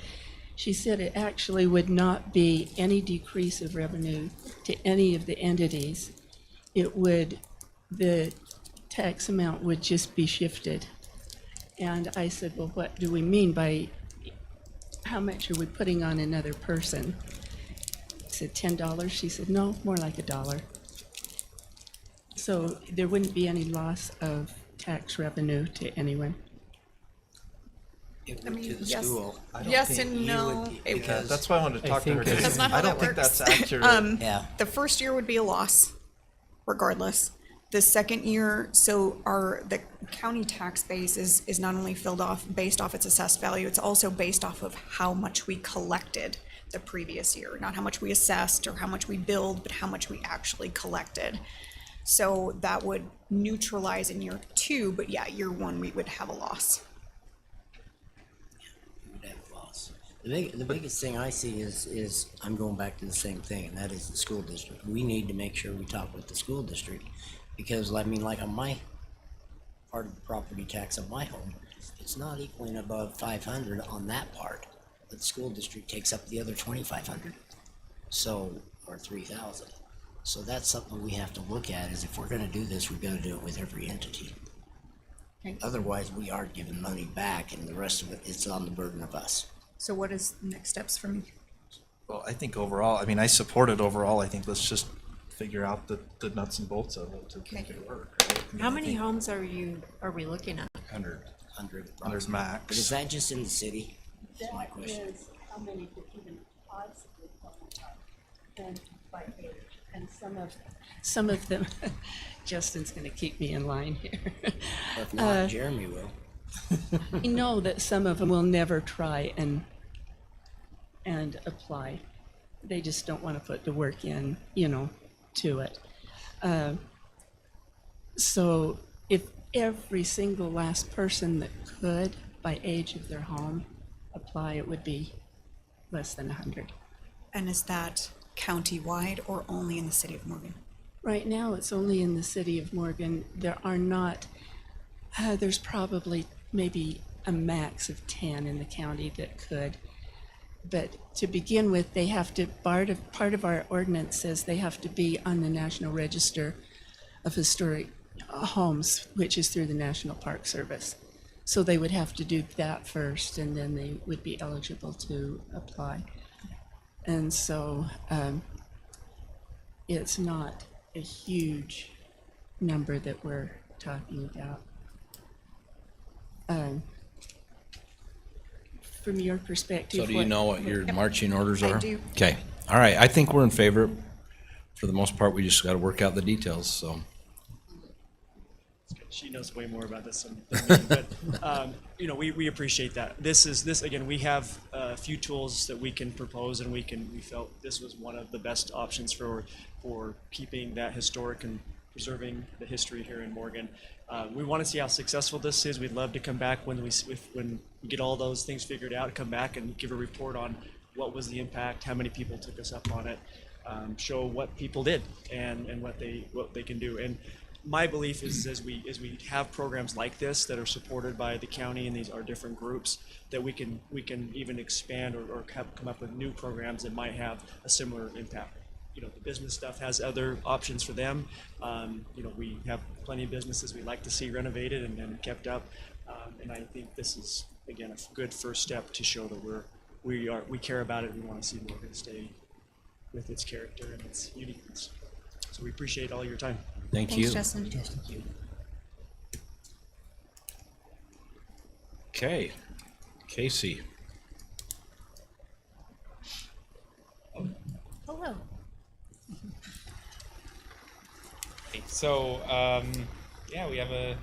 O: she said it actually would not be any decrease of revenue to any of the entities. It would, the tax amount would just be shifted. And I said, well, what do we mean by how much are we putting on another person? I said, $10. She said, no, more like $1. So there wouldn't be any loss of tax revenue to anyone.
F: It
B: I
F: went
B: mean,
F: to the
B: yes,
F: school.
B: yes and no. It-
F: Because
E: That's why I wanted to
K: I
E: talk to her.
K: think it's-
E: 'cause
B: That's not how
E: I don't
B: that
E: think
B: works.
E: that's accurate.
F: Yeah.
B: The first year would be a loss, regardless. The second year, so the county tax base is not only based off its assessed value, it's also based off of how much we collected the previous year. Not how much we assessed or how much we billed, but how much we actually collected. So that would neutralize in year 2, but yeah, year 1, we would have a loss.
F: We'd have loss. The biggest thing I see is I'm going back to the same thing, and that is the school district. We need to make sure we talk with the school district, because I mean, like on my part of the property tax on my home, it's not equaling above 500 on that part, but the school district takes up the other 2,500, so, or 3,000. So that's something we have to look at, is if we're gonna do this, we've gotta do it with every entity.
B: Okay.
F: Otherwise, we are giving money back, and the rest of it, it's on the burden of us.
B: So what is next steps for me?
E: Well, I think overall, I mean, I support it overall. I think let's just figure out the nuts and bolts of it to make it work. Right? I mean,
D: How
E: I
D: many
E: think
D: homes are we looking at?
F: 100.
E: There's max.
F: But is that just in the city? That's my
O: That
F: question.
O: is how many could even possibly qualify, then by age. And some of them, Justin's gonna keep me in line here.
F: If not, Jeremy will.
O: I know that some of them will never try and apply. They just don't want to put the work in, to it. So if every single last person that could, by age of their home, apply, it would be less than 100.
B: And is that county-wide or only in the city of Morgan?
O: Right now, it's only in the city of Morgan. There are not, there's probably maybe a max of 10 in the county that could. But to begin with, they have to, part of our ordinance says they have to be on the National Register of Historic Homes, which is through the National Park Service. So they would have to do that first, and then they would be eligible to apply. And so it's not a huge number that we're talking about. From your perspective.
H: So do you know what your marching orders
B: I
H: are?
B: do.
H: Okay, all right, I think we're in favor. For the most part, we just gotta work out the details, so.
N: She knows way more about this than me, but we appreciate that. This again, we have a few tools that we can propose, and we felt this was one of the best options for keeping that historic and preserving the history here in Morgan. We want to see how successful this is. We'd love to come back when we get all those things figured out, come back and give a report on what was the impact, how many people took us up on it, show what people did and what they can do. And my belief is as we have programs like this that are supported by the county and these are different groups, that we can even expand or come up with new programs that might have a similar impact. The business stuff has other options for them. We have plenty of businesses we like to see renovated and kept up. And I think this is, again, a good first step to show that we care about it. We want to see Morgan stay with its character and its uniqueness. So we appreciate all your time.
H: Thank you.
B: Thanks, Justin.
H: Okay, Casey.
I: Hello.
P: So, we have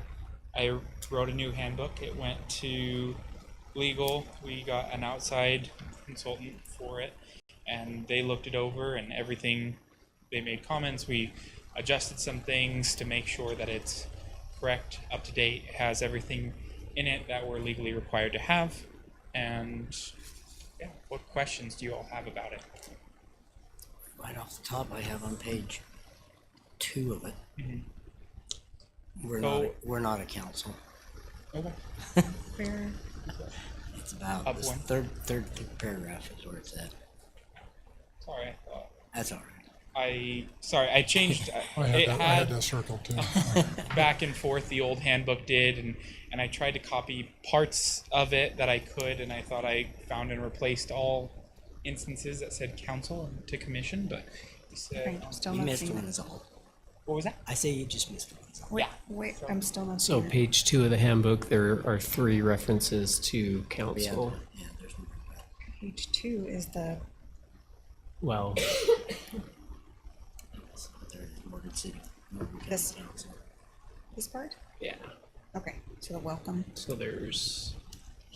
P: I wrote a new handbook. It went to legal. We got an outside consultant for it, and they looked it over and everything. They made comments. We adjusted some things to make sure that it's correct, up to date, has everything in it that we're legally required to have. And what questions do you all have about it?
F: Right off the top, I have on page 2 of it.
P: Mm-hmm.
F: We're not a council.
P: Okay.
B: Fair.
F: It's about
P: Up
F: this
P: one.
F: third paragraph is where it's at.
P: Sorry, I thought.
F: That's all right.
P: I changed.
A: I had
P: it
A: that, I had that circled too.
P: back and forth. The old handbook did, and I tried to copy parts of it that I could, and I thought I found and replaced all instances that said council and to commission, but he said,
B: Okay, I'm still
F: You
B: not
F: missed
B: seeing
F: one
B: that.
F: is all.
P: what was that?
F: I say you just missed one is all.
B: Wait, wait, I'm still not
K: So
B: seeing it.
K: page 2 of the handbook, there are 3 references to council.
F: Yeah, there's more.
B: Page 2 is the,
K: Well,
F: There, Morgan City. Morgan County
B: This-
F: Council.
B: this part?
K: yeah.
B: Okay, so the welcome.
K: So there's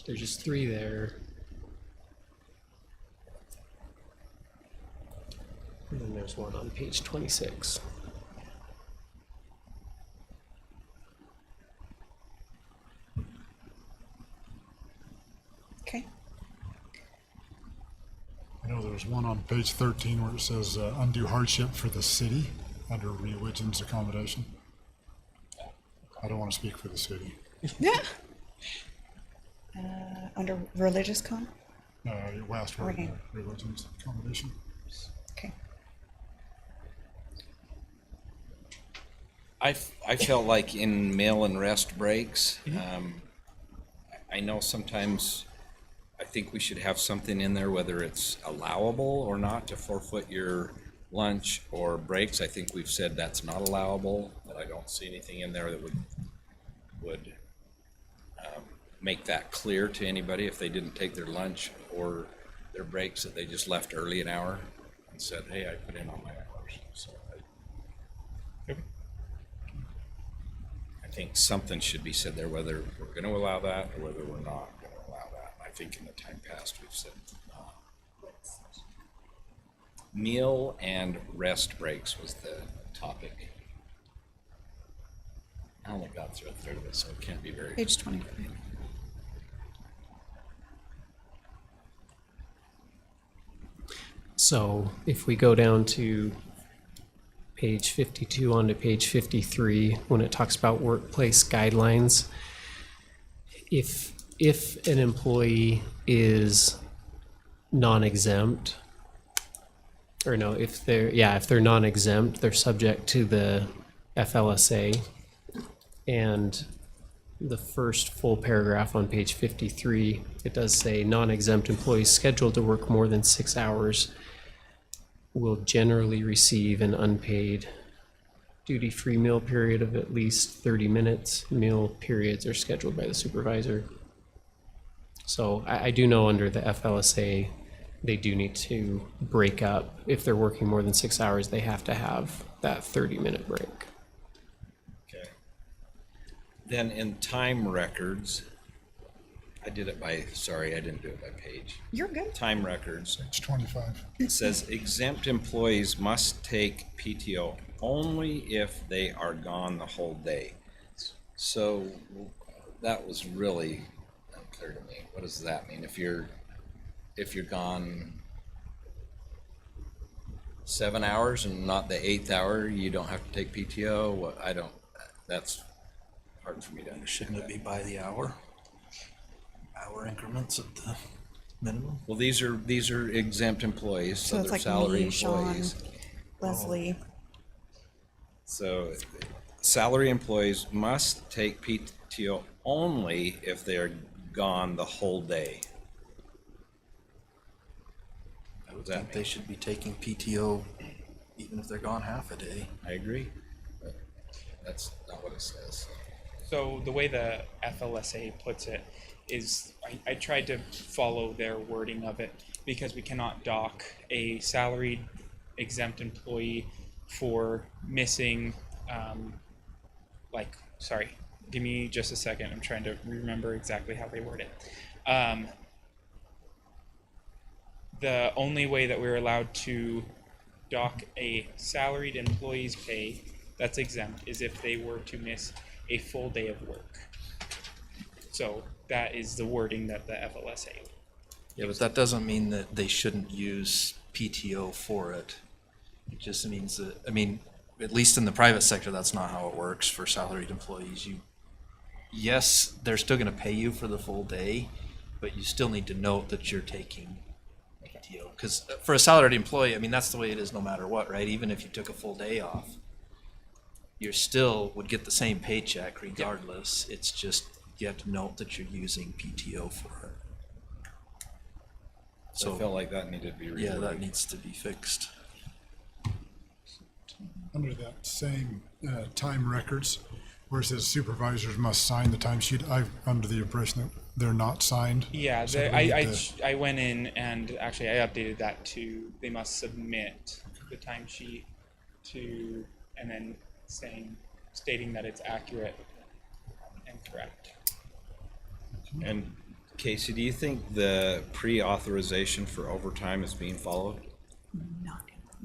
K: just 3 there. And then there's one on page 26.
B: Okay.
A: I know there's one on page 13 where it says undue hardship for the city under religion's accommodation. I don't want to speak for the city.
B: Yeah. Under religious
A: Your last word,
B: Okay.
A: religion's accommodation.
B: Okay.
H: I felt like in meal and rest breaks, I know sometimes, I think we should have something in there, whether it's allowable or not to forfeit your lunch or breaks. I think we've said that's not allowable, but I don't see anything in there that would make that clear to anybody if they didn't take their lunch or their breaks, that they just left early an hour and said, hey, I put in all my hours. So I think something should be said there, whether we're going to allow that or whether we're not going to allow that. I think in the time past we've said meal and rest breaks was the topic. I only got through a third of it, so it can't be very.
B: Page 25.
K: So if we go down to page 52 onto page 53, when it talks about workplace guidelines, if an employee is non-exempt, or no, if they're non-exempt, they're subject to the FLSA. And the first full paragraph on page 53, it does say non-exempt employees scheduled to work more than 6 hours will generally receive an unpaid duty-free meal period of at least 30 minutes. Meal periods are scheduled by the supervisor. So I do know under the FLSA, they do need to break up. If they're working more than 6 hours, they have to have that 30-minute break.
H: Okay. Then in time records, I did it by, sorry, I didn't do it by page.
B: You're good.
H: Time records.
A: It's 25.
H: It says exempt employees must take PTO only if they are gone the whole day. So that was really unclear to me. What does that mean? If you're gone 7 hours and not the 8th hour, you don't have to take PTO? What, that's hard for me to understand.
E: Shouldn't it be by the hour? Hour increments at the minimum?
H: Well, these are exempt employees, so
B: So it's
H: they're
B: like
H: salary
B: me, Sean,
H: employees.
B: Leslie.
H: So salary employees must take PTO only if they are gone the whole day.
E: I would think they should be taking PTO even if they're gone half a day.
H: I agree, but that's not what it says.
P: So the way the FLSA puts it is, I tried to follow their wording of it, because we cannot dock a salaried exempt employee for missing, sorry, give me just a second. I'm trying to remember exactly how they word it. The only way that we're allowed to dock a salaried employee's pay that's exempt is if they were to miss a full day of work. So that is the wording that the FLSA.
E: Yeah, but that doesn't mean that they shouldn't use PTO for it. It just means that, I mean, at least in the private sector, that's not how it works for salaried employees. Yes, they're still gonna pay you for the full day, but you still need to note that you're taking PTO. Because for a salaried employee, I mean, that's the way it is no matter what, right? Even if you took a full day off, you still would get the same paycheck regardless. It's just, you have to note that you're using PTO for it.
H: So I felt like that needed to be
E: Yeah,
H: reworded.
E: that needs to be fixed.
A: Under that same time records, where it says supervisors must sign the timesheet, I'm under the impression that they're not signed.
P: Yeah,
A: So we
P: I,
A: need
P: I,
A: to-
P: I went in and actually I updated that to, they must submit the timesheet to, and then stating that it's accurate and correct.
H: And Casey, do you think the pre-authorization for overtime is being followed?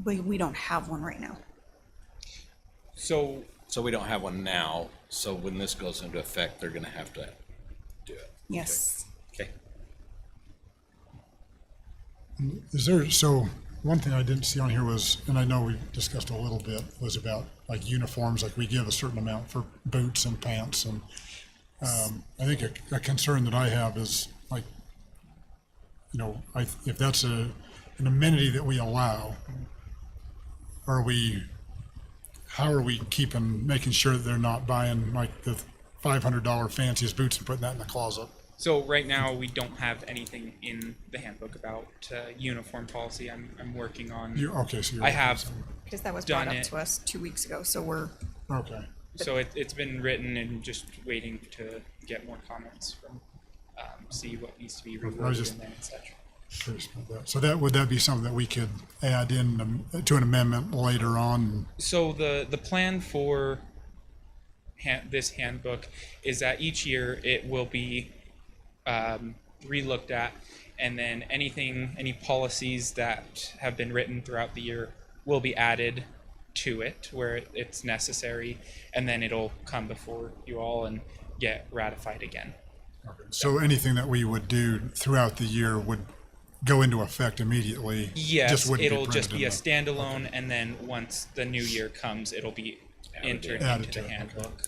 B: We don't have one right now.
P: So
H: we don't have one now, so when this goes into effect, they're gonna have to do it.
B: Yes.
H: Okay.
A: Is there, so one thing I didn't see on here was, and I know we discussed a little bit, was about like uniforms, like we give a certain amount for boots and pants. And I think a concern that I have is like, you know, if that's an amenity that we allow, how are we making sure that they're not buying like the $500 fanciest boots and putting that in the closet?
P: So right now, we don't have anything in the handbook about uniform policy. I'm working on.
A: Okay, so you're.
P: I have
B: Because that was
P: done
B: brought up
P: it.
B: to us 2 weeks ago, so we're,
A: Okay.
P: So it's been written and just waiting to get more comments from, see what needs to be
A: I was
P: reworded
A: just-
P: in there and such.
A: Curious about that. So would that be something that we could add in to an amendment later on?
P: So the plan for this handbook is that each year it will be re-looked at, and then any policies that have been written throughout the year will be added to it where it's necessary, and then it'll come before you all and get ratified again.
A: So anything that we would do throughout the year would go into effect immediately?
P: Yes,
A: wouldn't
P: it'll just
A: printed
P: be a
A: in the-
P: standalone, and then once the new year comes, it'll be entered
A: Added
P: into
A: to
P: the
A: it,
P: handbook.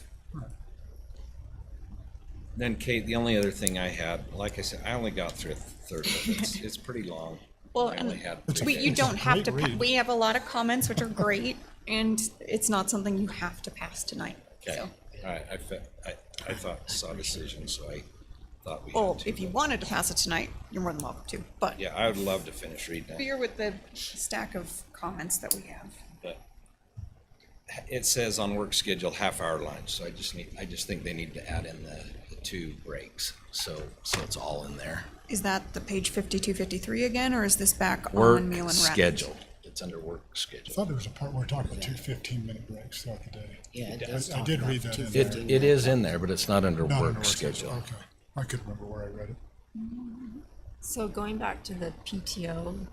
H: Then Kate, the only other thing I had, like I said, I only got through a third of it. It's pretty long.
B: well,
H: I only had
B: and
H: 3
B: you
H: days.
B: don't have to,
A: great read.
B: we have a lot of comments, which are great, and it's not something you have to pass tonight.
H: Okay,
B: So,
H: all right, I thought saw decision, so I thought we
B: well,
H: had to.
B: if you wanted to pass it tonight, you're more than welcome to, but
H: Yeah, I would love to finish reading it,
B: bear with the stack of comments that we have.
H: but it says on work schedule, half-hour lunch, so I just think they need to add in the 2 breaks, so it's all in there.
B: Is that the page 52, 53 again, or is this back
H: Work
B: on meal and rest?
H: schedule, it's under work
A: I
H: schedule.
A: thought there was a part where we're talking about 2 15-minute breaks throughout the day.
F: Yeah, it does
A: I
F: talk
A: did
F: about
A: read that in
F: the
A: there.
F: 2:15.
H: It is in there, but it's not under
A: Not under
H: work schedule.
A: Okay. I couldn't remember where I read it.
D: So going back to the PTO,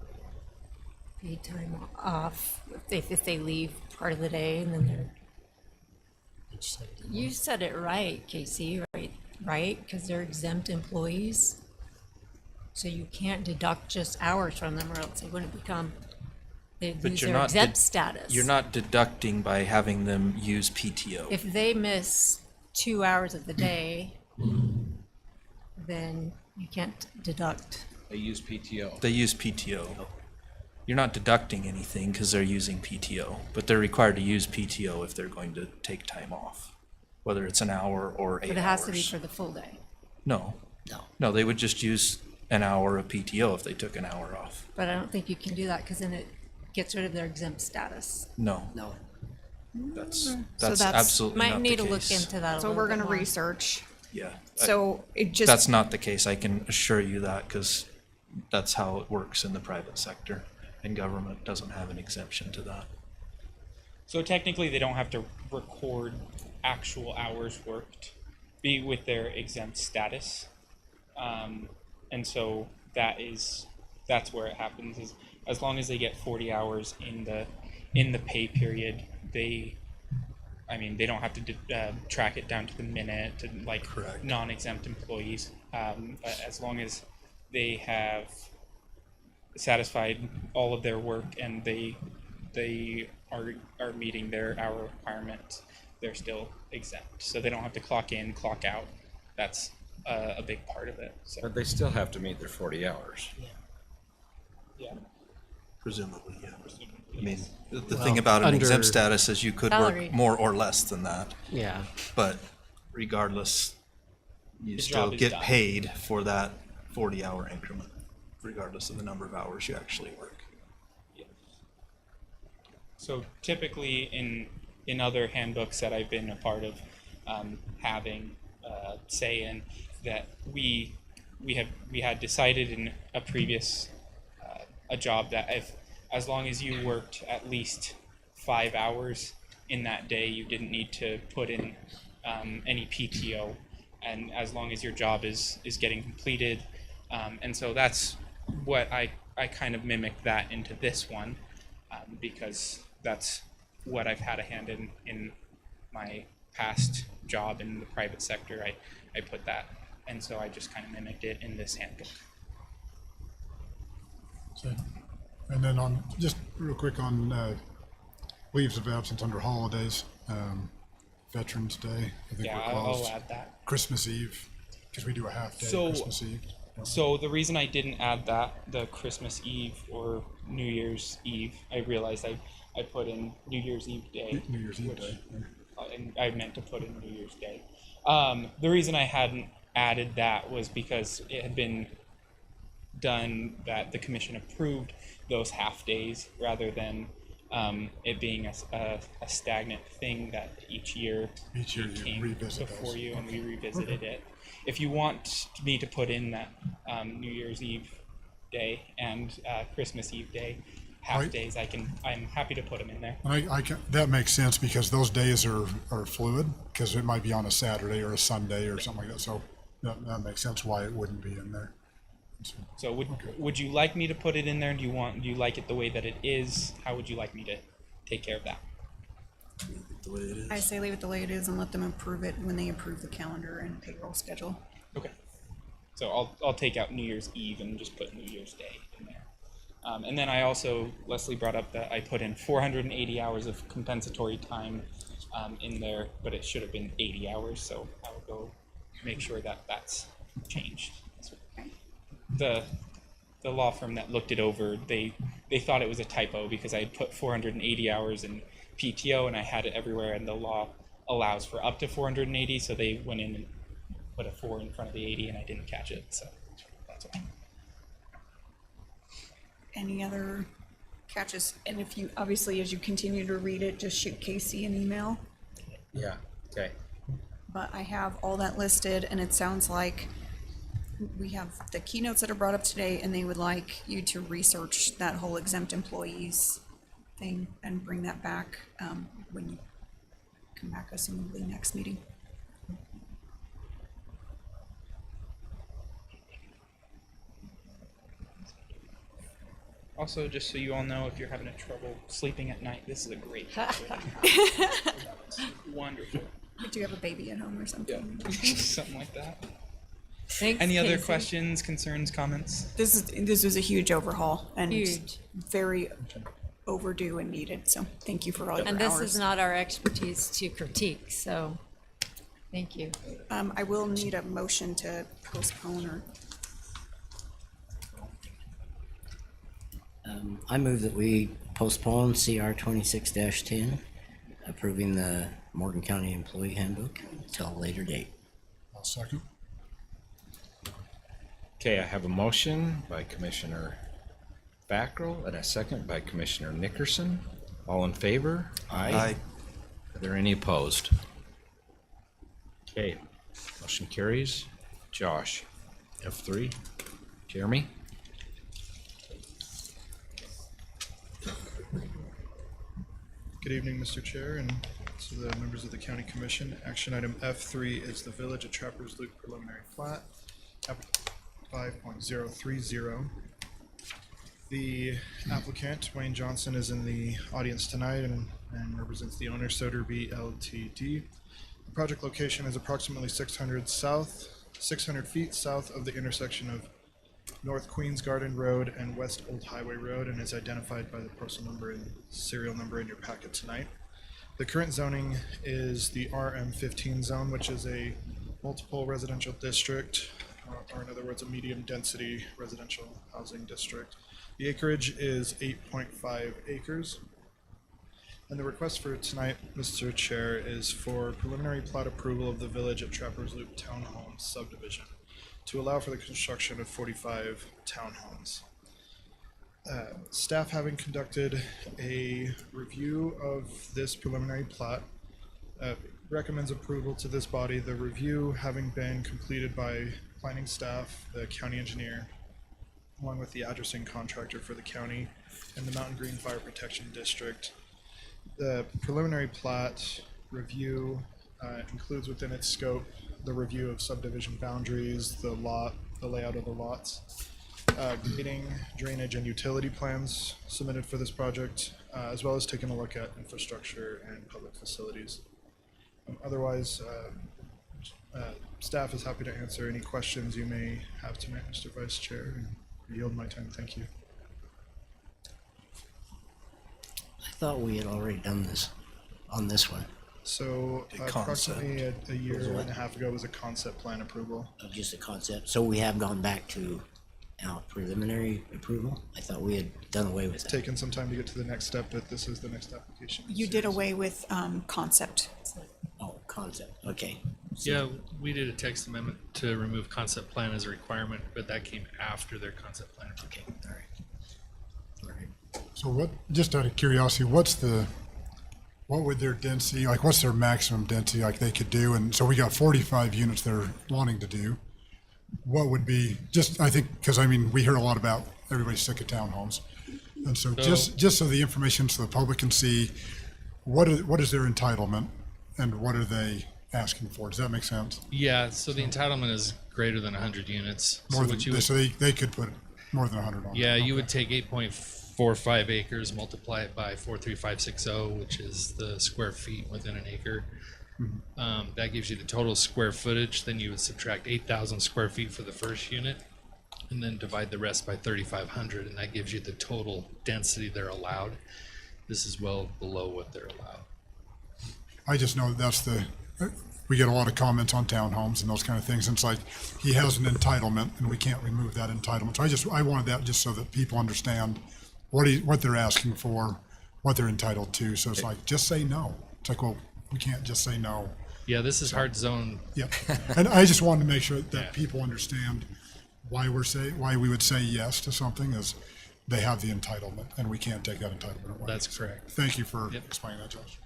D: paid time off, if they leave part of the day and then they're, you said it right, Casey, right? Because they're exempt employees. So you can't deduct just hours from them or else they wouldn't become, they'd
E: But
D: lose
E: you're
D: their
E: not
D: exempt status.
E: You're not deducting by having them use PTO.
D: If they miss 2 hours of the day, then you can't deduct.
H: They use PTO.
E: They use PTO. You're not deducting anything because they're using PTO, but they're required to use PTO if they're going to take time off, whether it's an hour or 8
D: But it has to be
E: hours.
D: for the full day.
E: No. No, they would just use an hour of PTO if they took an hour off.
D: But I don't think you can do that because then it gets rid of their exempt status.
E: No.
F: No.
E: That's
B: So that's-
E: absolutely
D: Might
E: not the
D: need to look
E: case.
D: into that a
B: So
D: little
B: we're
D: bit
B: gonna
D: more.
B: research.
E: Yeah.
B: So it just.
E: That's not the case. I can assure you that because that's how it works in the private sector, and government doesn't have an exemption to that.
P: So technically, they don't have to record actual hours worked, be with their exempt status, and so that's where it happens. Is as long as they get 40 hours in the pay period, they don't have to track it down to the minute to like
E: Correct.
P: non-exempt employees. But as long as they have satisfied all of their work and they are meeting their hour requirement, they're still exempt. So they don't have to clock in, clock out. That's a big part of it. So
H: But they still have to meet their 40 hours.
P: Yeah.
E: Presumably, yeah. I mean,
P: Yes.
E: the
K: Well,
E: thing about an exempt
K: under-
E: status is you could
D: Salary.
E: work more or less than that.
K: Yeah.
E: But regardless, you
P: The
E: still
P: job is
E: get
P: done.
E: paid for that 40-hour increment, regardless of the number of hours you actually work.
P: So typically in other handbooks that I've been a part of, having say in that we had decided in a previous a job that if as long as you worked at least 5 hours in that day, you didn't need to put in any PTO, and as long as your job is getting completed, and so that's what I kind of mimicked that into this one, because that's what I've had a hand in my past job in the private sector. I put that, and so I just kind of mimicked it in this handbook.
A: So, and then on, just real quick on leaves of absence under holidays, Veterans Day, I think
P: Yeah,
A: we're
P: I'll
A: closed.
P: add that.
A: Christmas Eve, because we do a half day
P: So-
A: Christmas Eve.
P: So the reason I didn't add that, the Christmas Eve or New Year's Eve, I realized I put in New Year's Eve day.
A: New Year's Eve
P: which-
A: Day.
P: And I meant to put in New Year's Day. The reason I hadn't added that was because it had been done that the commission approved those half days rather than it being a stagnant thing that each year
A: Each year
P: it
A: you
P: came
A: revisit
P: before
A: those.
P: you and we
A: Okay.
P: revisited it. If you want me to put in that New Year's Eve day and Christmas Eve day half
A: Right.
P: days, I'm happy to put them in there.
A: And I can, that makes sense because those days are fluid, because it might be on a Saturday or a Sunday or something like that. So that makes sense why it wouldn't be in there.
P: So would you like me to put it in there? Do you like it the way that it is? How would you like me to take care of that?
E: The way it is.
B: I say leave it the way it is and let them approve it when they approve the calendar and payroll schedule.
P: Okay. So I'll take out New Year's Eve and just put New Year's Day in there. And then I also, Leslie brought up that I put in 480 hours of compensatory time in there, but it should have been 80 hours. So I will go make sure that that's changed. The law firm that looked it over, they thought it was a typo because I had put 480 hours in PTO and I had it everywhere, and the law allows for up to 480, so they went in and put a 4 in front of the 80 and I didn't catch it, so that's why.
B: Any other catches? And if you, obviously, as you continue to read it, just shoot Casey an email.
H: Yeah, okay.
B: But I have all that listed, and it sounds like we have the keynotes that are brought up today, and they would like you to research that whole exempt employees thing and bring that back when you come back, assumably next meeting.
P: Also, just so you all know, if you're having trouble sleeping at night, this is a great wonderful.
B: Do you have a baby at home or something?
P: Something like that.
D: Thanks,
P: Any other
D: Casey.
P: questions, concerns, comments?
B: This was a huge overhaul and
D: Huge.
B: very overdue and needed. So thank you for all your
D: And
B: hours.
D: this is not our expertise to critique, so thank you.
B: I will need a motion to postpone or
F: I move that we postpone CR 26-10, approving the Morgan County Employee Handbook until a later date.
A: I'll second.
H: Okay, I have a motion by Commissioner Fackrell and a second by Commissioner Nickerson. All in favor?
E: Aye.
H: Are there any opposed? Okay, motion carries. Josh, F3. Jeremy?
Q: Good evening, Mr. Chair, and to the members of the County Commission. Action item F3 is the Village of Trappers Loop preliminary plat, app 5.030. The applicant, Wayne Johnson, is in the audience tonight and represents the owner, Soderby Ltd. The project location is approximately 600 feet south of the intersection of North Queens Garden Road and West Old Highway Road, and is identified by the parcel number and serial number in your packet tonight. The current zoning is the RM15 zone, which is a multiple residential district or in other words, a medium-density residential housing district. The acreage is 8.5 acres. And the request for tonight, Mr. Chair, is for preliminary plat approval of the Village at Trappers Loop Townhomes subdivision to allow for the construction of 45 townhomes. Staff, having conducted a review of this preliminary plat, recommends approval to this body. The review having been completed by planning staff, the county engineer, along with the addressing contractor for the county and the Mountain Green Fire Protection District. The preliminary plat review includes within its scope the review of subdivision boundaries, the layout of the lots, grading, drainage, and utility plans submitted for this project, as well as taking a look at infrastructure and public facilities. Otherwise, staff is happy to answer any questions you may have tonight, Mr. Vice Chair, and yield my time. Thank you.
F: I thought we had already done this on this one.
Q: So approximately a year and a half ago was a concept plan approval.
F: Of just a concept. So we have gone back to now preliminary approval? I thought we had done away with that.
Q: Taken some time to get to the next step, but this is the next application.
B: You did away with concept.
F: Oh, concept. Okay.
R: Yeah, we did a text amendment to remove concept plan as a requirement, but that came after their concept plan.
F: Okay, all right. All right.
A: So what, just out of curiosity, what would their density, like what's their maximum density like they could do? And so we got 45 units they're wanting to do. What would be, just, I think, because I mean, we hear a lot about everybody's sick of townhomes. And so just so the information so the public can see, what is their entitlement and what are they asking for? Does that make sense?
R: Yeah, so the entitlement is greater than 100 units.
A: More
R: So
A: than,
R: what you would,
A: so they could put more than 100 on.
R: yeah, you would take 8.45 acres, multiply it by 43560, which is the square feet within an acre. That gives you the total square footage. Then you would subtract 8,000 square feet for the first unit and then divide the rest by 3,500, and that gives you the total density they're allowed. This is well below what they're allowed.
A: I just know that's we get a lot of comments on townhomes and those kind of things. And it's like, he has an entitlement and we can't remove that entitlement. So I wanted that just so that people understand what they're asking for, what they're entitled to. So it's like, just say no. It's like, well, we can't just say no.
R: Yeah, this is hard zone.
A: Yeah. And I just wanted to make sure that people understand why we would say yes to something is they have the entitlement and we can't take that entitlement away.
R: That's correct.
A: Thank you for explaining that, Josh.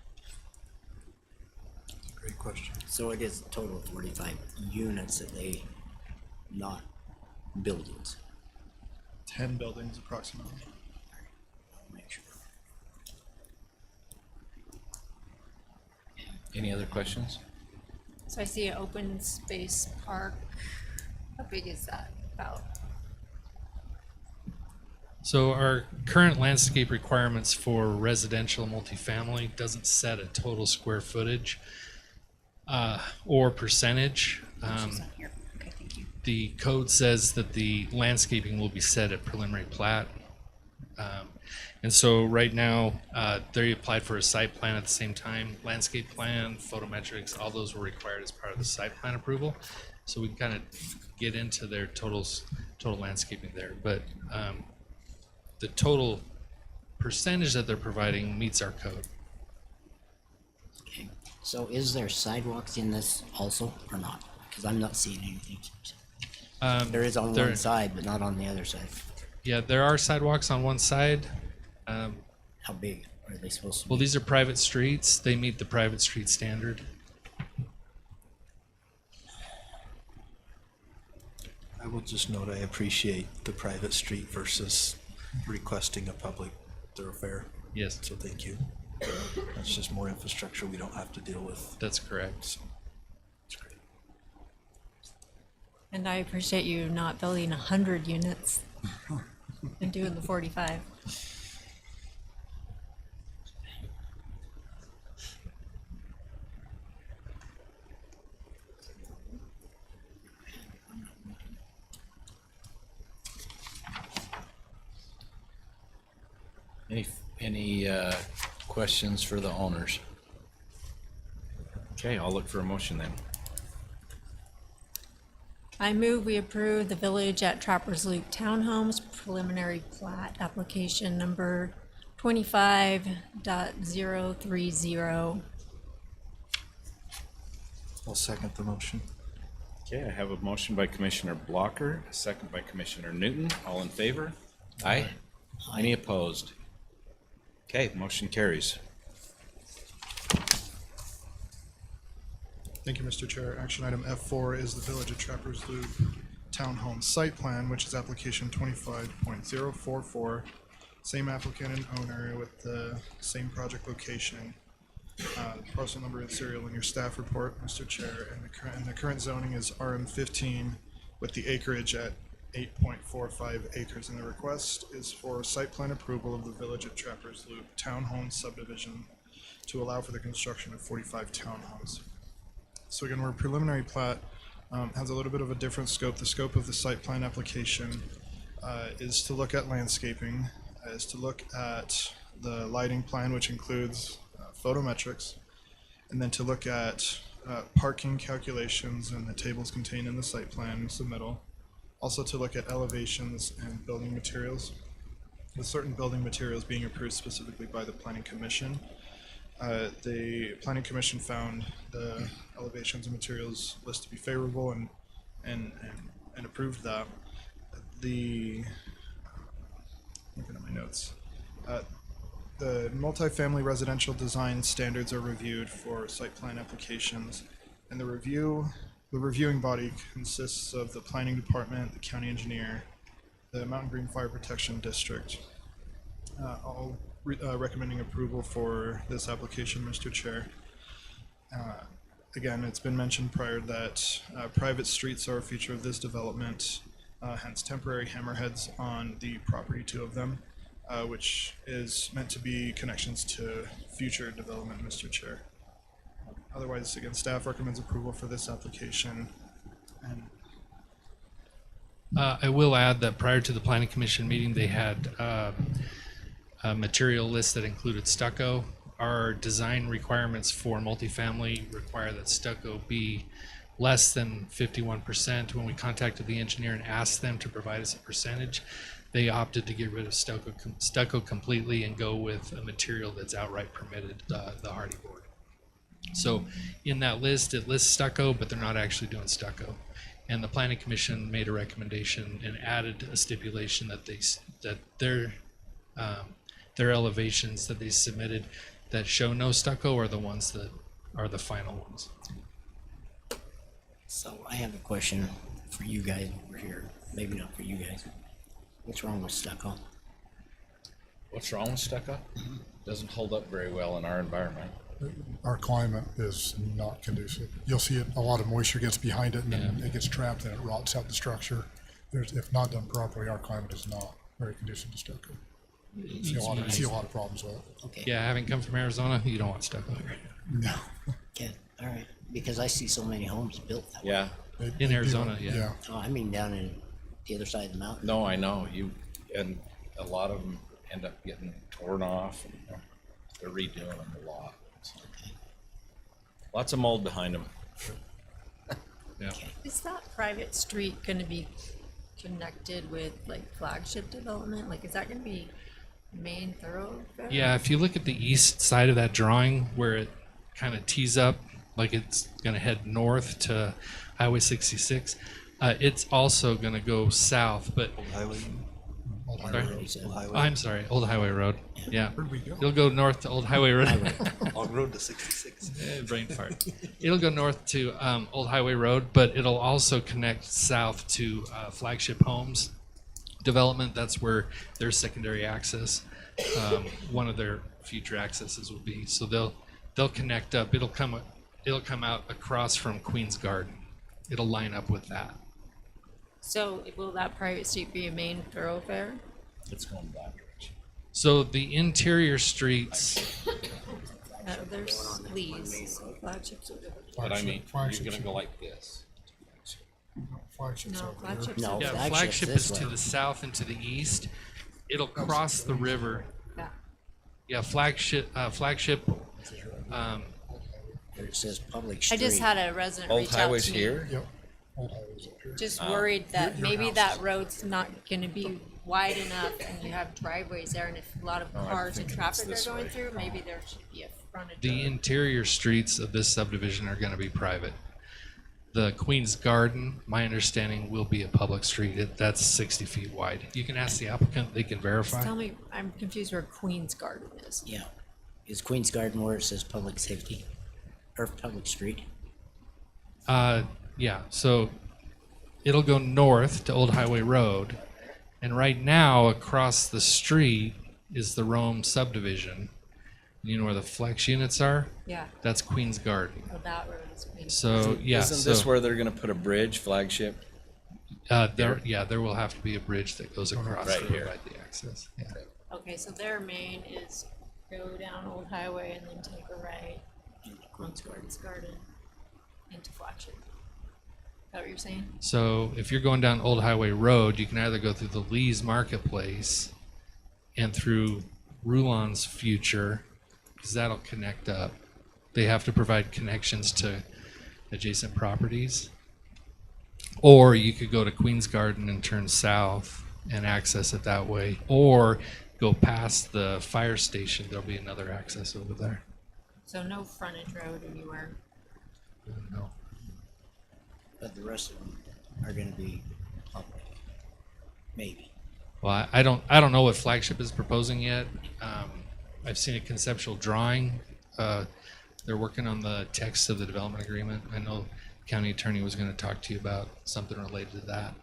E: Great question.
F: So it is a total of 45 units that they, not buildings.
Q: 10 buildings approximately.
F: I'll make sure.
H: Any other questions?
D: So I see an open space park. How big is that about?
R: So our current landscape requirements for residential multifamily doesn't set a total square footage or percentage.
B: Here. Okay, thank you.
R: The code says that the landscaping will be set at preliminary plat. And so right now, they applied for a site plan at the same time. Landscape plan, photometrics, all those were required as part of the site plan approval. So we can kind of get into their total landscaping there. But the total percentage that they're providing meets our code.
F: Okay. So is there sidewalks in this also or not? Because I'm not seeing anything. There is on one side, but not on the other side.
R: Yeah, there are sidewalks on one side.
F: How big are they supposed to be?
R: Well, these are private streets. They meet the private street standard.
E: I will just note I appreciate the private street versus requesting a public thoroughfare.
R: Yes.
E: So thank you. That's just more infrastructure we don't have to deal with.
R: That's correct.
E: So, it's great.
D: And I appreciate you not building 100 units and doing the 45.
H: Any questions for the owners? Okay, I'll look for a motion then.
D: I move we approve the Village at Trappers Loop Townhomes preliminary plat application number 25.030.
E: I'll second the motion.
H: Okay, I have a motion by Commissioner Blocker, a second by Commissioner Newton. All in favor? Aye. Any opposed? Okay, motion carries.
Q: Thank you, Mr. Chair. Action item F4 is the Village of Trappers Loop Townhome Site Plan, which is application 25.044. Same applicant and owner with the same project location. Parcel number and serial in your staff report, Mr. Chair, and the current zoning is RM15 with the acreage at 8.45 acres, and the request is for site plan approval of the Village at Trappers Loop Townhome subdivision to allow for the construction of 45 townhomes. So again, we're preliminary plat, has a little bit of a different scope. The scope of the site plan application is to look at landscaping, is to look at the lighting plan, which includes photometrics, and then to look at parking calculations and the tables contained in the site plan submittal. Also to look at elevations and building materials, with certain building materials being approved specifically by the Planning Commission. The Planning Commission found the elevations and materials list to be favorable and approved that. Looking at my notes. The multifamily residential design standards are reviewed for site plan applications, and the reviewing body consists of the planning department, the county engineer, the Mountain Green Fire Protection District. All recommending approval for this application, Mr. Chair. Again, it's been mentioned prior that private streets are a feature of this development, hence temporary hammerheads on the property, 2 of them, which is meant to be connections to future development, Mr. Chair. Otherwise, again, staff recommends approval for this application. And
R: I will add that prior to the Planning Commission meeting, they had a material list that included stucco. Our design requirements for multifamily require that stucco be less than 51%. When we contacted the engineer and asked them to provide us a percentage, they opted to get rid of stucco completely and go with a material that's outright permitted, the hardy board. So in that list, it lists stucco, but they're not actually doing stucco. And the Planning Commission made a recommendation and added a stipulation that their elevations that they submitted that show no stucco are the ones that are the final ones.
F: So I have a question for you guys over here. Maybe not for you guys. What's wrong with stucco?
H: What's wrong with stucco? Doesn't hold up very well in our environment.
A: Our climate is not conducive. You'll see it, a lot of moisture gets behind it and then it gets trapped and it rots out the structure. If not done properly, our climate is not very conducive to stucco. See a lot of problems with it.
F: Okay.
R: Yeah, having come from Arizona, you don't want stucco here.
A: No.
F: Okay, all right. Because I see so many homes built that way.
H: Yeah.
R: In Arizona, yeah.
F: Oh, I mean down in the other side of the mountain.
H: No, I know. And a lot of them end up getting torn off and they're redoing them a lot. So. Lots of mold behind them.
R: Yeah.
D: Is that private street going to be connected with like flagship development? Like, is that going to be main thoroughfare?
R: Yeah, if you look at the east side of that drawing where it kind of tees up, like it's going to head north to Highway 66, it's also going to go south, but
E: Old Highway Road.
R: Yeah.
A: Where'd we go?
R: It'll go north to Old Highway Road.
E: Long Road to 66.
R: Brain fart. It'll go north to Old Highway Road, but it'll also connect south to Flagship Homes development. That's where their secondary access, one of their future accesses will be. So they'll connect up. It'll come out across from Queen's Garden. It'll line up with that.
D: So will that private street be a main thoroughfare?
H: It's going that direction.
R: So the interior streets,
D: There's Lee's flagships.
H: But I mean, you're going to go like this.
A: Flagship's
D: No,
A: over here.
D: flagship's
F: No,
R: yeah,
F: flagship's
R: Flagship
F: this
R: is to
F: way.
R: the south and to the east. It'll cross the river.
D: Yeah.
R: Yeah, Flagship.
F: There it says public
D: I
F: street.
D: just had a resident
H: Old
D: reach out
H: Highway's
D: to me.
H: here?
A: Yep.
D: Just worried that maybe that road's not gonna be wide enough and you have driveways there, and if a lot of cars and traffic are going through, maybe there should be a frontage.
R: The
D: road.
R: interior streets of this subdivision are gonna be private. The Queen's Garden, my understanding, will be a public street. That's 60 feet wide. You can ask the applicant, they can
D: Just
R: verify.
D: tell me, I'm confused where Queen's Garden is.
F: Yeah. Is Queen's Garden where it says public safety or public street?
R: Yeah, so it'll go north to Old Highway Road. And right now, across the street is the Rome subdivision. You know where the flex units are?
D: Yeah.
R: That's Queen's Garden.
D: Oh, that road is Queen's.
R: So, yeah.
H: Isn't this where they're gonna put a bridge, flagship?
R: There will have to be a bridge that goes across
H: Right
R: to
H: here.
R: provide the access. Yeah.
D: Okay, so their main is go down Old Highway and then take a right on Queen's Garden into Flagship. Is that what you're saying?
R: So if you're going down Old Highway Road, you can either go through the Lee's Marketplace and through Rulon's Future, because that'll connect up. They have to provide connections to adjacent properties. Or you could go to Queen's Garden and turn south and access it that way. Or go past the fire station, there'll be another access over there.
D: So no frontage road anywhere.
R: No.
F: But the rest of them are gonna be public. Maybe.
R: Well, I don't know what Flagship is proposing yet. I've seen a conceptual drawing. They're working on the text of the development agreement. I know the county attorney was going to talk to you about something related to that.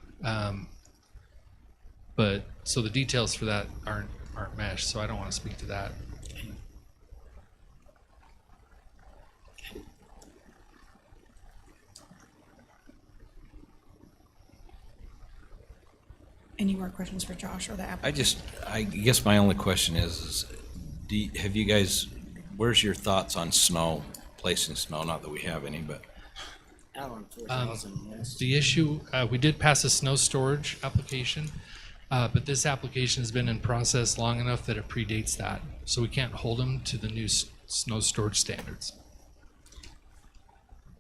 R: But so the details for that aren't meshed, so I don't want to speak to that.
B: Any more questions for Josh or the applicant?
H: I guess my only question is have you guys, where's your thoughts on snow, placing snow? Not that we have any, but.
F: Out on 4,000 West.
R: The issue, we did pass a snow storage application, but this application has been in process long enough that it predates that. So we can't hold them to the new snow storage standards.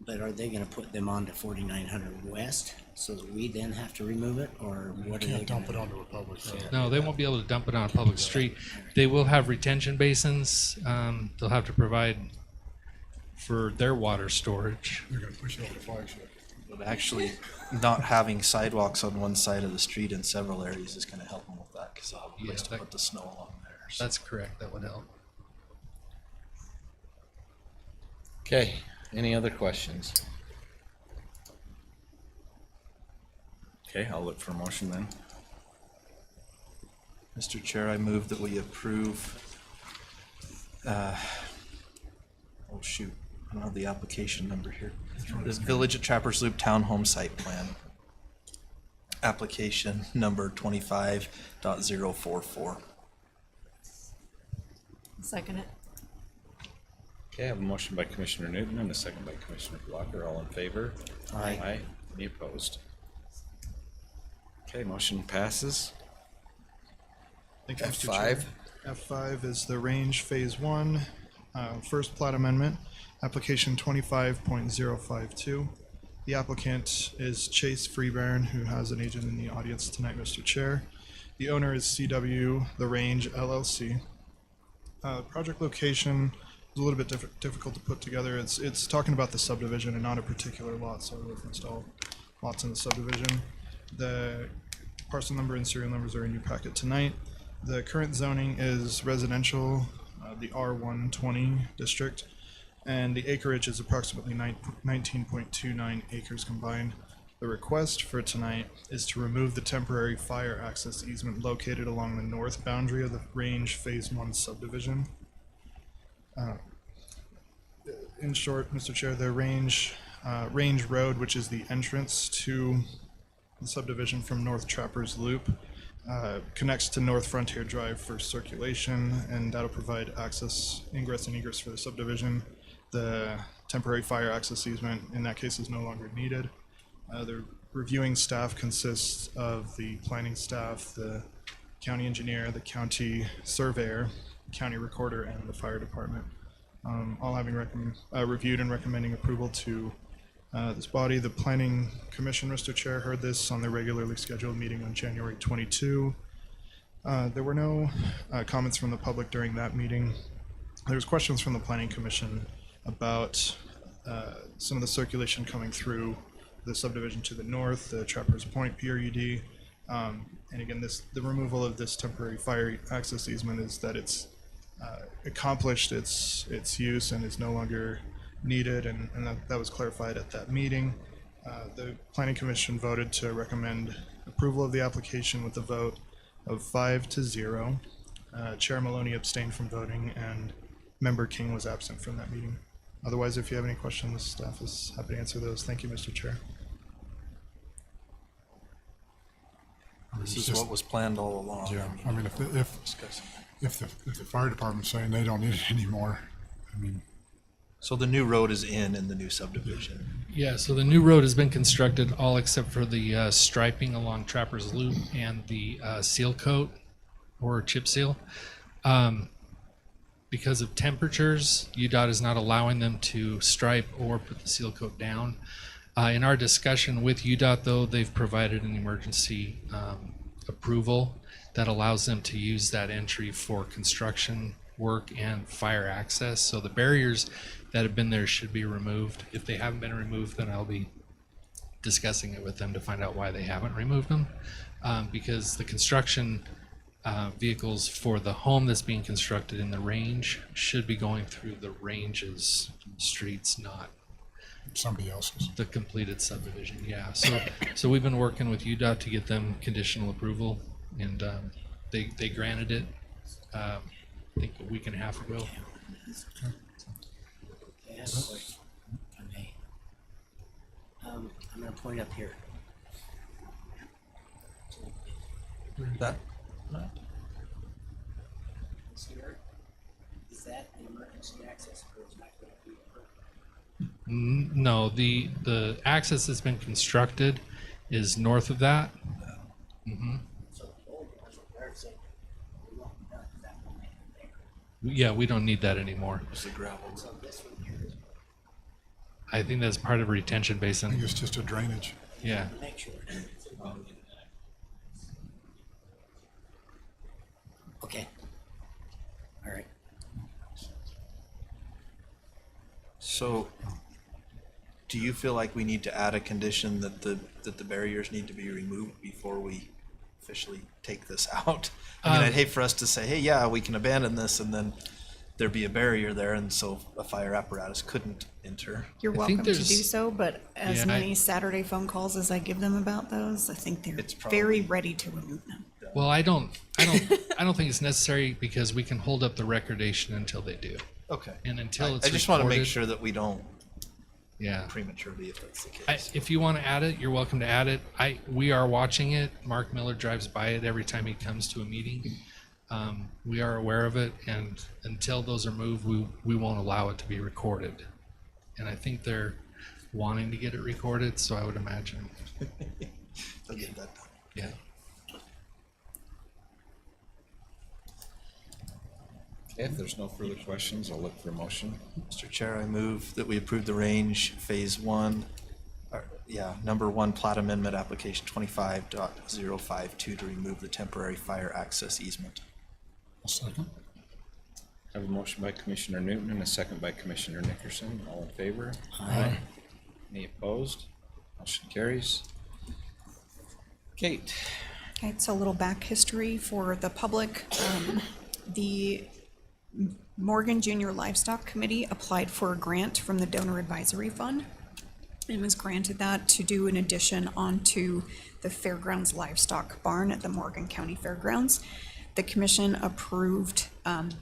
F: But are they gonna put them onto 4900 West so that we then have to remove it, or what are they?
A: Can't dump it onto a public road.
R: No, they won't be able to dump it on a public street. They will have retention basins. They'll have to provide for their water storage.
A: They're gonna push it over to Flagship.
E: But actually, not having sidewalks on one side of the street in several areas is gonna help them with that, because they'll have a place to put the snow along there. So.
R: That's correct. That would help.
H: Okay, any other questions? Okay, I'll look for a motion then.
E: Mr. Chair, I move that we approve, oh shoot, I don't have the application number here. This Village at Trappers Loop Townhome Site Plan. Application number 25.044.
D: Second it.
H: Okay, I have a motion by Commissioner Newton and a second by Commissioner Blocker. All in favor?
F: Aye.
H: Aye. Any opposed? Okay, motion passes.
Q: Thank you, Mr.
H: F5.
Q: Chair. F5 is the Range Phase 1, first plat amendment, application 25.052. The applicant is Chase Freebairn, who has an agent in the audience tonight, Mr. Chair. The owner is CW The Range LLC. Project location is a little bit difficult to put together. It's talking about the subdivision and not a particular lot, so I referenced all lots in the subdivision. The parcel number and serial numbers are in your packet tonight. The current zoning is residential, the R120 district, and the acreage is approximately 19.29 acres combined. The request for tonight is to remove the temporary fire access easement located along the north boundary of the Range Phase 1 subdivision. In short, Mr. Chair, the Range Road, which is the entrance to the subdivision from North Trappers Loop, connects to North Frontier Drive for circulation, and that'll provide access, ingress and egress for the subdivision. The temporary fire access easement in that case is no longer needed. The reviewing staff consists of the planning staff, the county engineer, the county surveyor, county recorder, and the fire department. All having reviewed and recommending approval to This body, the Planning Commission, Mr. Chair, heard this on their regularly scheduled meeting on January 22. There were no comments from the public during that meeting. There was questions from the Planning Commission about some of the circulation coming through the subdivision to the north, the Trappers Point PRUD. And again, the removal of this temporary fire access easement is that it's accomplished its use and is no longer needed, and that was clarified at that meeting. The Planning Commission voted to recommend approval of the application with a vote of 5-0. Chair Maloney abstained from voting, and Member King was absent from that meeting. Otherwise, if you have any questions, staff is happy to answer those. Thank you, Mr. Chair.
E: This is what was planned all along.
A: Yeah, I mean, if the fire department's saying they don't need it anymore, I mean.
E: So the new road is in the new subdivision.
R: Yeah, so the new road has been constructed, all except for the striping along Trappers Loop and the seal coat or chip seal. Because of temperatures, UDOT is not allowing them to stripe or put the seal coat down. In our discussion with UDOT, though, they've provided an emergency approval that allows them to use that entry for construction work and fire access. So the barriers that have been there should be removed. If they haven't been removed, then I'll be discussing it with them to find out why they haven't removed them. Because the construction vehicles for the home that's being constructed in the range should be going through the range's streets, not
A: somebody else's.
R: The completed subdivision, yeah. So we've been working with UDOT to get them conditional approval, and they granted it, I think a week and a half ago.
F: I have a question, if I may. I'm gonna point up here.
E: That?
F: Is that an emergency access or is that going to be
R: No, the access that's been constructed is north of that. Mm-hmm.
F: So the old ones are there, so we won't be done with that one there.
R: Yeah, we don't need that anymore.
E: It's the gravel.
F: So this one here is
R: I think that's part of a retention basin.
A: I think it's just a drainage.
R: Yeah.
F: make sure. Okay. All right.
E: So, do you feel like we need to add a condition that the barriers need to be removed before we officially take this out? I mean, I'd hate for us to say, hey, yeah, we can abandon this, and then there'd be a barrier there, and so a fire apparatus couldn't enter.
B: You're
R: I think
B: welcome to do
R: there's-
B: so, but as
R: Yeah,
B: many Saturday phone calls as I give them about those, I think they're
E: It's probably-
B: very ready to remove them.
R: Well, I don't think it's necessary because we can hold up the recordation until they do.
E: Okay.
R: And until it's
E: I just want to make
R: recorded-
E: sure that we don't
R: Yeah.
E: prematurely, if that's the case.
R: If you want to add it, you're welcome to add it. We are watching it. Mark Miller drives by it every time he comes to a meeting. We are aware of it, and until those are moved, we won't allow it to be recorded. And I think they're wanting to get it recorded, so I would imagine.
E: They'll get that done.
R: Yeah.
H: Okay, if there's no further questions, I'll look for a motion.
E: Mr. Chair, I move that we approve the range phase one, number one plat amendment application 25.052 to remove the temporary fire access easement.
A: I'll second.
H: I have a motion by Commissioner Newton and a second by Commissioner Nickerson. All in favor?
F: Aye.
H: Any opposed? Motion carries. Kate.
B: Okay, so a little back history for the public. The Morgan Junior Livestock Committee applied for a grant from the Donor Advisory Fund and was granted that to do an addition onto the Fairgrounds Livestock Barn at the Morgan County Fairgrounds. The commission approved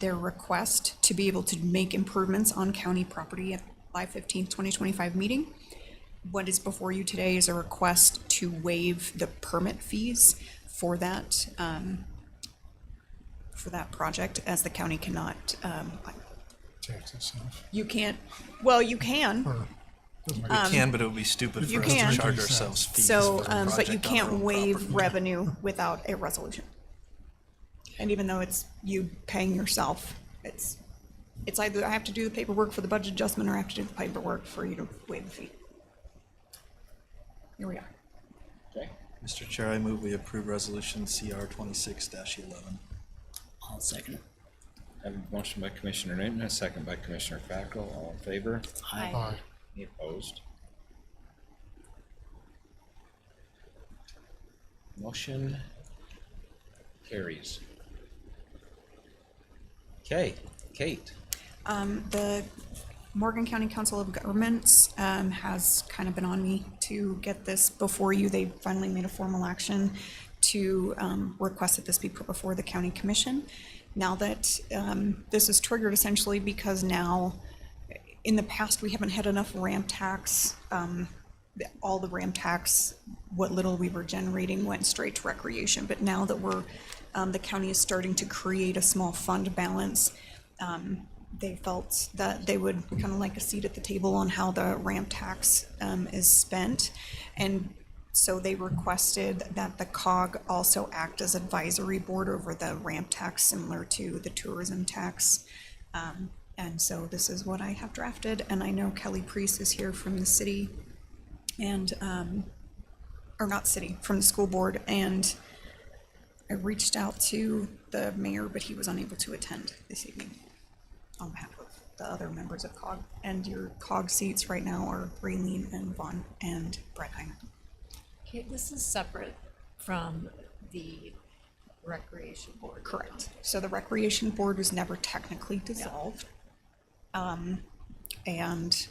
B: their request to be able to make improvements on county property at July 15th, 2025 meeting. What is before you today is a request to waive the permit fees for that project, as the county cannot,
A: Tax itself.
B: you can't, well, you can.
A: Or doesn't
E: We
A: matter.
E: can, but it would be stupid
B: You
E: for us
B: can.
E: to charge ourselves fees
B: So,
E: for a
B: but you
E: project on our
B: can't
E: own
B: waive
E: property.
B: revenue without a resolution. And even though it's you paying yourself, it's either I have to do the paperwork for the budget adjustment or I have to do the paperwork for you to waive the fee. here we are.
F: Okay.
E: Mr. Chair, I move we approve resolution CR 26-11.
F: I'll second it.
H: I have a motion by Commissioner Newton, a second by Commissioner Fackrell. All in favor?
F: Aye.
A: Aye.
H: Any opposed? Motion carries. Okay, Kate.
B: The Morgan County Council of Governments has kind of been on me to get this before you. They finally made a formal action to request that this be put before the county commission. Now that this is triggered essentially because now, in the past, we haven't had enough ramp tax. All the ramp tax, what little we were generating went straight to recreation. But now that the county is starting to create a small fund balance, they felt that they would kind of like a seat at the table on how the ramp tax is spent. And so they requested that the COG also act as advisory board over the ramp tax, similar to the tourism tax. And so this is what I have drafted. And I know Kelly Priest is here from the city and, or not city, from the school board. And I reached out to the mayor, but he was unable to attend this evening on behalf of the other members of COG. And your COG seats right now are Raylene and Vaughn and Brett Hyman.
D: Okay, this is separate from the recreation board.
B: Correct. So the recreation board was never technically dissolved. And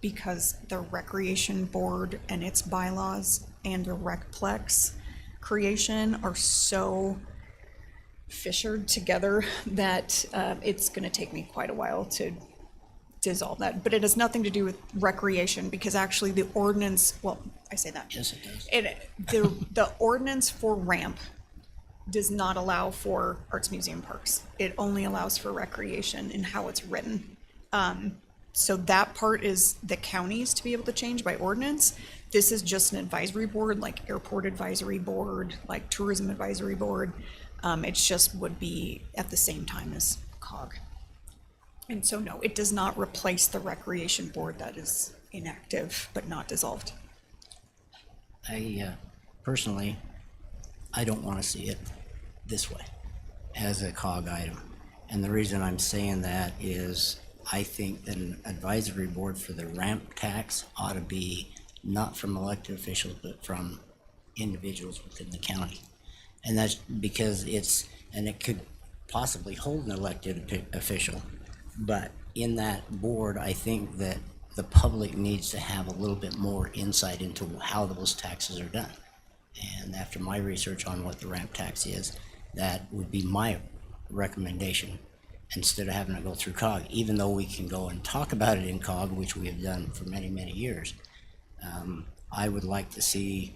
B: because the recreation board and its bylaws and the recplex creation are so fissured together that it's going to take me quite a while to dissolve that. But it has nothing to do with recreation, because actually the ordinance, well, I say that.
F: Yes, it does.
B: The ordinance for ramp does not allow for arts, museum, parks. It only allows for recreation in how it's written. So that part is the counties to be able to change by ordinance. This is just an advisory board, like airport advisory board, like tourism advisory board. It just would be at the same time as COG. And so no, it does not replace the recreation board that is inactive but not dissolved.
F: I personally, I don't want to see it this way as a COG item. And the reason I'm saying that is I think that an advisory board for the ramp tax ought to be not from elected officials, but from individuals within the county. And that's because it could possibly hold an elected official. But in that board, I think that the public needs to have a little bit more insight into how those taxes are done. And after my research on what the ramp tax is, that would be my recommendation, instead of having to go through COG, even though we can go and talk about it in COG, which we have done for many, many years. I would like to see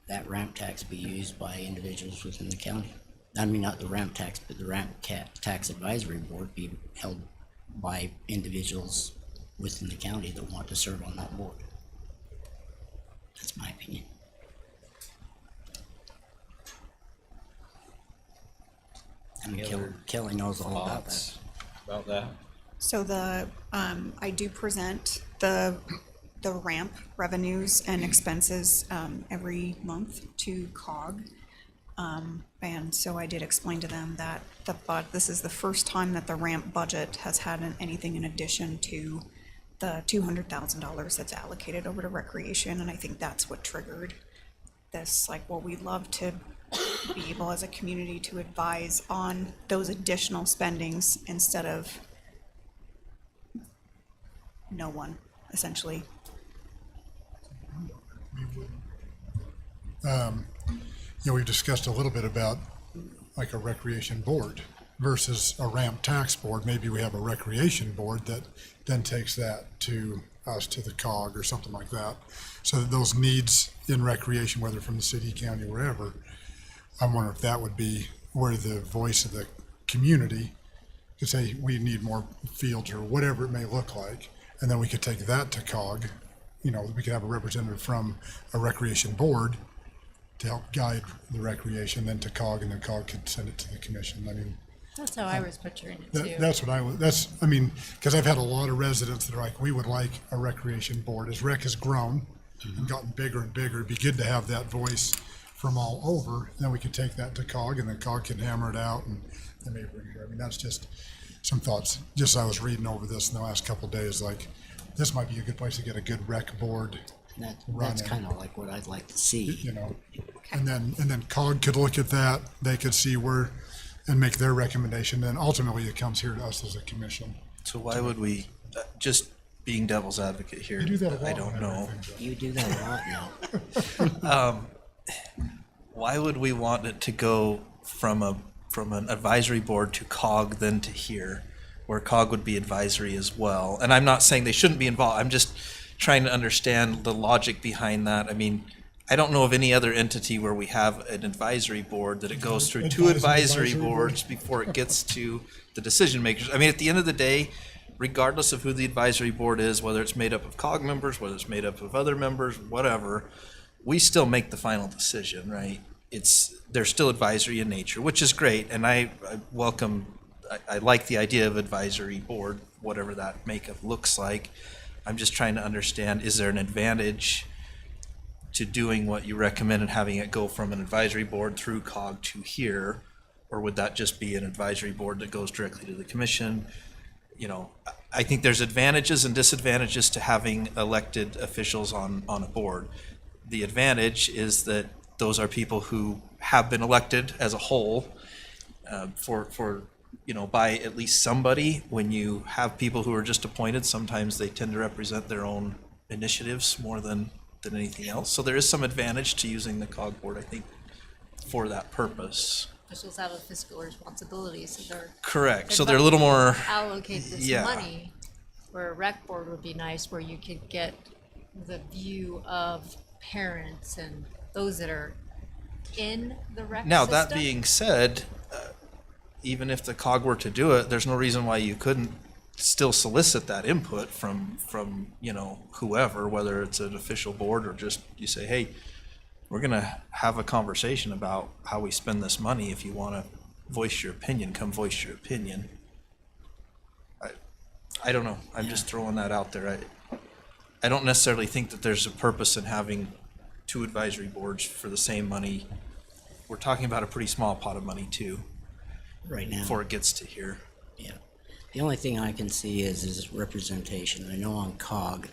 F: that ramp tax be used by individuals within the county. I mean, not the ramp tax, but the ramp tax advisory board be held by individuals within the county that want to serve on that board. That's my opinion. I mean, Kelly knows all about that.
H: About that?
B: So I do present the ramp revenues and expenses every month to COG. And so I did explain to them that this is the first time that the ramp budget has had anything in addition to the $200,000 that's allocated over to recreation. And I think that's what triggered this, like, well, we'd love to be able as a community to advise on those additional spendings instead of no one, essentially.
A: We've discussed a little bit about like a recreation board versus a ramp tax board. Maybe we have a recreation board that then takes that to us, to the COG or something like that. So that those needs in recreation, whether from the city, county, wherever, I'm wondering if that would be where the voice of the community could say, we need more fields or whatever it may look like. And then we could take that to COG. We could have a representative from a recreation board to help guide the recreation, then to COG, and then COG could send it to the commission. I mean,
D: That's how I was picturing it too.
A: that's what because I've had a lot of residents that are like, we would like a recreation board. As rec has grown, and gotten bigger and bigger. It'd be good to have that voice from all over. Then we could take that to COG, and then COG can hammer it out, and maybe bring it here. I mean, that's just some thoughts. Just I was reading over this in the last couple of days, like this might be a good place to get a good rec board.
F: That's kind of like what I'd like to see.
A: You know, and then COG could look at that. They could see where and make their recommendation. Then ultimately, it comes here to us as a commission.
E: So why would we, just being devil's advocate here,
A: You do that a lot
E: I don't
A: whenever
E: know.
F: You do that a lot now.
E: Why would we want it to go from an advisory board to COG then to here, where COG would be advisory as well? And I'm not saying they shouldn't be involved. I'm just trying to understand the logic behind that. I mean, I don't know of any other entity where we have an advisory board that it goes through two advisory boards before it gets to the decision makers. I mean, at the end of the day, regardless of who the advisory board is, whether it's made up of COG members, whether it's made up of other members, whatever, we still make the final decision, right? They're still advisory in nature, which is great, and I like the idea of advisory board, whatever that makeup looks like. I'm just trying to understand, is there an advantage to doing what you recommend and having it go from an advisory board through COG to here? Or would that just be an advisory board that goes directly to the commission? You know, I think there's advantages and disadvantages to having elected officials on a board. The advantage is that those are people who have been elected as a whole by at least somebody. When you have people who are just appointed, sometimes they tend to represent their own initiatives more than anything else. So there is some advantage to using the COG board, I think, for that purpose.
D: Officials have a fiscal responsibility, so they're.
E: Correct. So they're a little more.
D: Allocate this
E: yeah.
D: money, where a rec board would be nice, where you could get the view of parents and those that are in the rec
E: Now,
D: system.
E: that being said, even if the COG were to do it, there's no reason why you couldn't still solicit that input from whoever, whether it's an official board or just you say, hey, we're going to have a conversation about how we spend this money. If you want to voice your opinion, come voice your opinion. I don't know. I'm just throwing that out there. I don't necessarily think that there's a purpose in having two advisory boards for the same money. We're talking about a pretty small pot of money too.
F: Right now.
E: Before it gets to here.
F: Yeah. The only thing I can see is representation. I know on COG,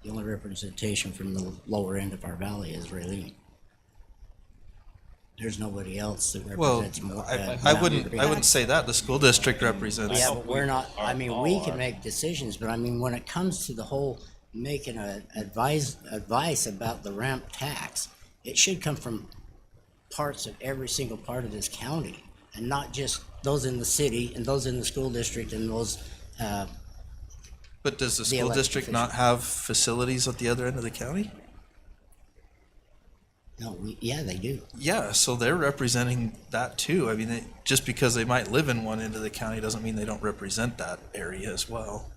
F: the only representation from the lower end of our valley is Raylene. There's nobody else that represents more.
E: I wouldn't say that. The school district represents.
F: Yeah, but we're not, I mean, we can make decisions, but I mean, when it comes to the whole making advice about the ramp tax, it should come from parts of every single part of this county, and not just those in the city and those in the school district and those.
E: But does the school district not have facilities at the other end of the county?
F: No, yeah, they do.
E: Yeah, so they're representing that too. I mean, just because they might live in one end of the county doesn't mean they don't represent that area as well.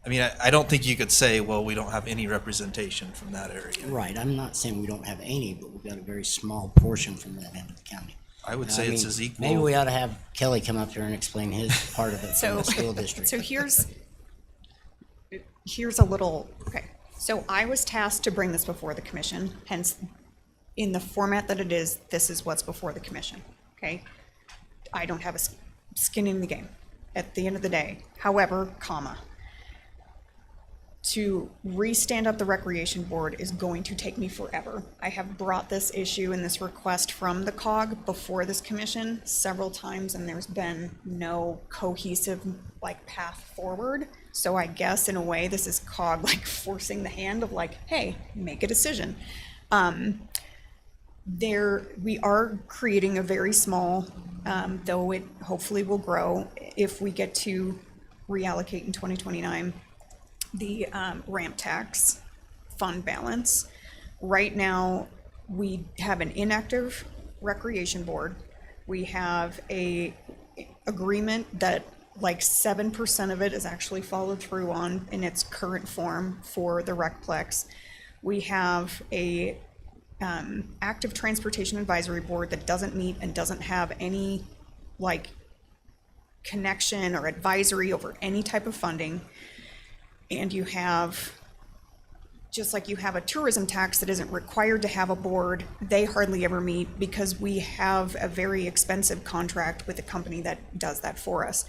E: I mean, I don't think you could say, well, we don't have any representation from that area.
F: Right, I'm not saying we don't have any, but we've got a very small portion from that end of the county.
E: I would say it's as equal.
F: Maybe we ought to have Kelly come up here and explain his part of it from the school district.
B: So here's a little, okay. So I was tasked to bring this before the commission, hence in the format that it is, this is what's before the commission, okay? I don't have a skin in the game at the end of the day. However, to re-stand up the recreation board is going to take me forever. I have brought this issue and this request from the COG before this commission several times, and there's been no cohesive path forward. So I guess in a way this is COG forcing the hand of hey, make a decision. We are creating a very small, though it hopefully will grow if we get to reallocate in 2029, the ramp tax fund balance. Right now, we have an inactive recreation board. We have a agreement that 7% of it is actually followed through on in its current form for the Recplex. We have a active transportation advisory board that doesn't meet and doesn't have any connection or advisory over any type of funding. And you have just like you have a tourism tax that isn't required to have a board, they hardly ever meet because we have a very expensive contract with a company that does that for us.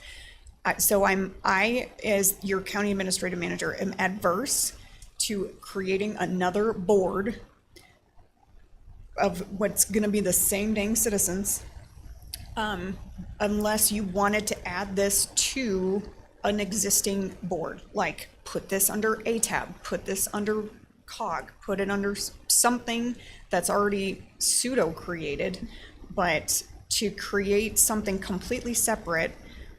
B: So I, as your county administrative manager, am adverse to creating another board of what's going to be the same dang citizens, unless you wanted to add this to an existing board, like put this under ATAB, put this under COG, put it under something that's already pseudo created, but to create something completely separate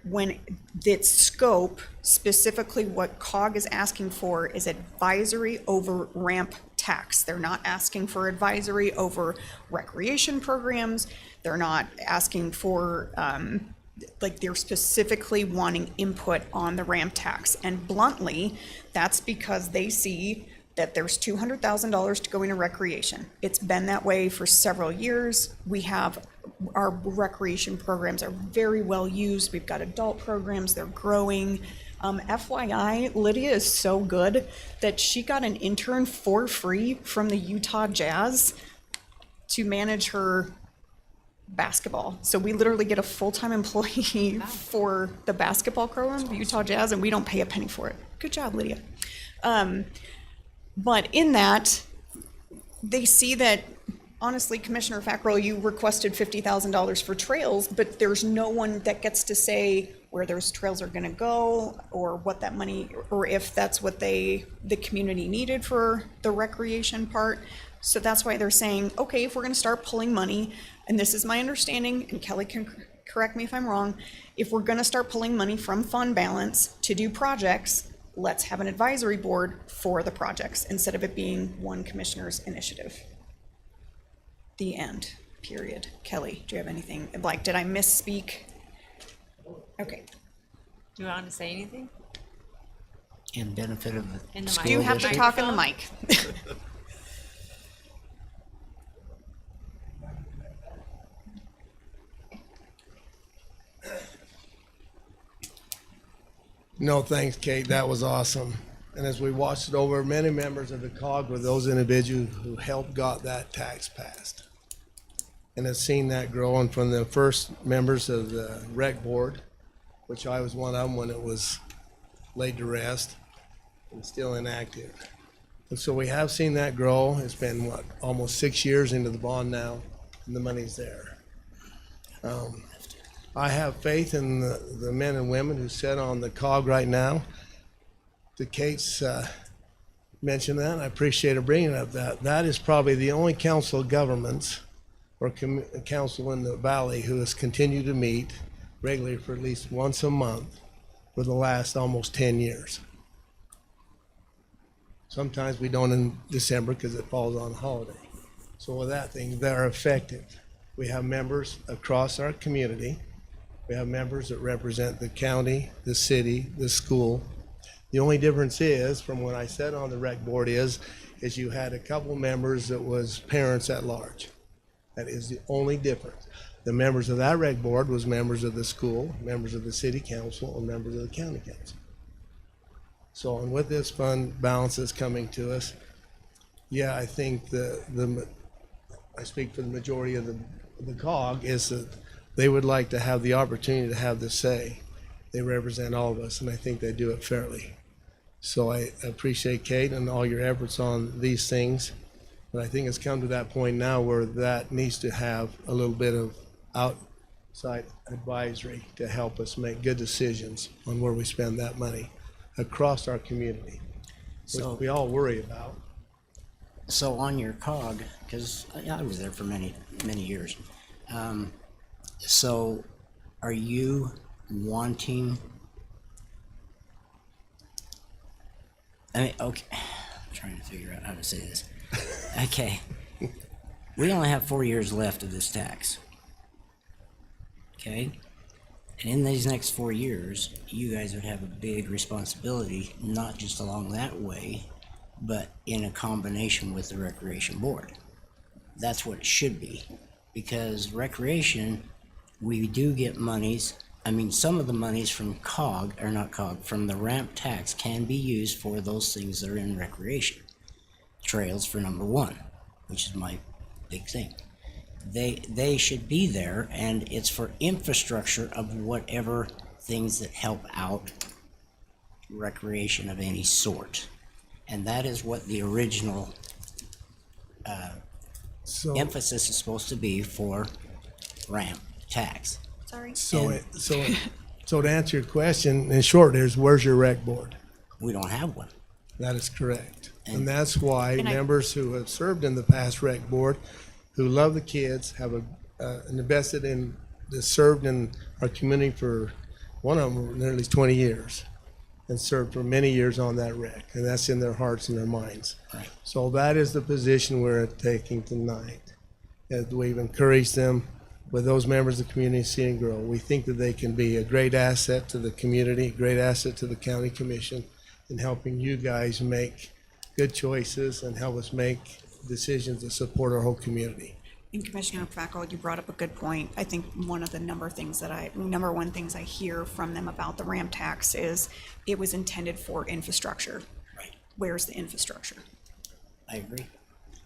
B: when its scope, specifically what COG is asking for, is advisory over ramp tax. They're not asking for advisory over recreation programs. They're not asking for, like, they're specifically wanting input on the ramp tax. And bluntly, that's because they see that there's $200,000 to go into recreation. It's been that way for several years. We have, our recreation programs are very well used. We've got adult programs, they're growing. FYI, Lydia is so good that she got an intern for free from the Utah Jazz to manage her basketball. So we literally get a full-time employee for the basketball program, the Utah Jazz, and we don't pay a penny for it. Good job, Lydia. But in that, they see that, honestly, Commissioner Fackrell, you requested $50,000 for trails, but there's no one that gets to say where those trails are going to go, or what that money, or if that's what the community needed for the recreation part. So that's why they're saying, okay, if we're going to start pulling money, and this is my understanding, and Kelly can correct me if I'm wrong, if we're going to start pulling money from fund balance to do projects, let's have an advisory board for the projects instead of it being one commissioner's initiative. The end, period. Kelly, do you have anything? Like, did I misspeak? Okay.
D: Do you want to say anything?
F: In benefit of
D: In
F: the
D: the
F: school
B: You have to
F: district.
B: talk in the mic.
S: No, thanks, Kate. That was awesome. And as we watched it over, many members of the COG were those individuals who helped got that tax passed. And have seen that growing from the first members of the rec board, which I was one of them when it was laid to rest and still inactive. And so we have seen that grow. It's been, what, almost 6 years into the bond now, and the money's there. I have faith in the men and women who sit on the COG right now. To Kate's mentioned that, and I appreciate her bringing up that. That is probably the only council of governments or council in the valley who has continued to meet regularly for at least once a month for the last almost 10 years. Sometimes we don't in December because it falls on a holiday. So with that thing, they're effective. We have members across our community. We have members that represent the county, the city, the school. The only difference is, from what I said on the rec board is you had a couple members that was parents at large. That is the only difference. The members of that rec board was members of the school, members of the city council, and members of the county council. So, and with this fund balance that's coming to us, yeah, I think I speak for the majority of the COG, is that they would like to have the opportunity to have the say. They represent all of us, and I think they do it fairly. So I appreciate Kate and all your efforts on these things. But I think it's come to that point now where that needs to have a little bit of outside advisory to help us make good decisions on where we spend that money across our community, which we all worry about.
F: So on your COG, because I was there for many years, so are you wanting, I mean, okay, I'm trying to figure out how to say this. Okay, we only have 4 years left of this tax. Okay, and in these next 4 years, you guys would have a big responsibility, not just along that way, but in a combination with the recreation board. That's what it should be, because recreation, we do get monies. I mean, some of the monies from COG, or not COG, from the ramp tax can be used for those things that are in recreation. trails for number one, which is my big thing. They should be there, and it's for infrastructure of whatever things that help out recreation of any sort. And that is what the original emphasis is supposed to be for ramp tax.
B: Sorry.
S: So to answer your question, in short, where's your rec board?
F: We don't have one.
S: That is correct. And that's why
B: And I-
S: members who have served in the past rec board, who love the kids, have invested in, served in our community for, one of them nearly 20 years, and served for many years on that rec, and that's in their hearts and their minds.
F: Right.
S: So that is the position we're taking tonight. And we've encouraged them with those members of the community see and grow. We think that they can be a great asset to the community, a great asset to the county commission in helping you guys make good choices and help us make decisions that support our whole community.
B: And Commissioner Fackel, you brought up a good point. I think one of the number one things I hear from them about the ramp tax is it was intended for infrastructure.
F: Right.
B: Where's the infrastructure?
F: I agree.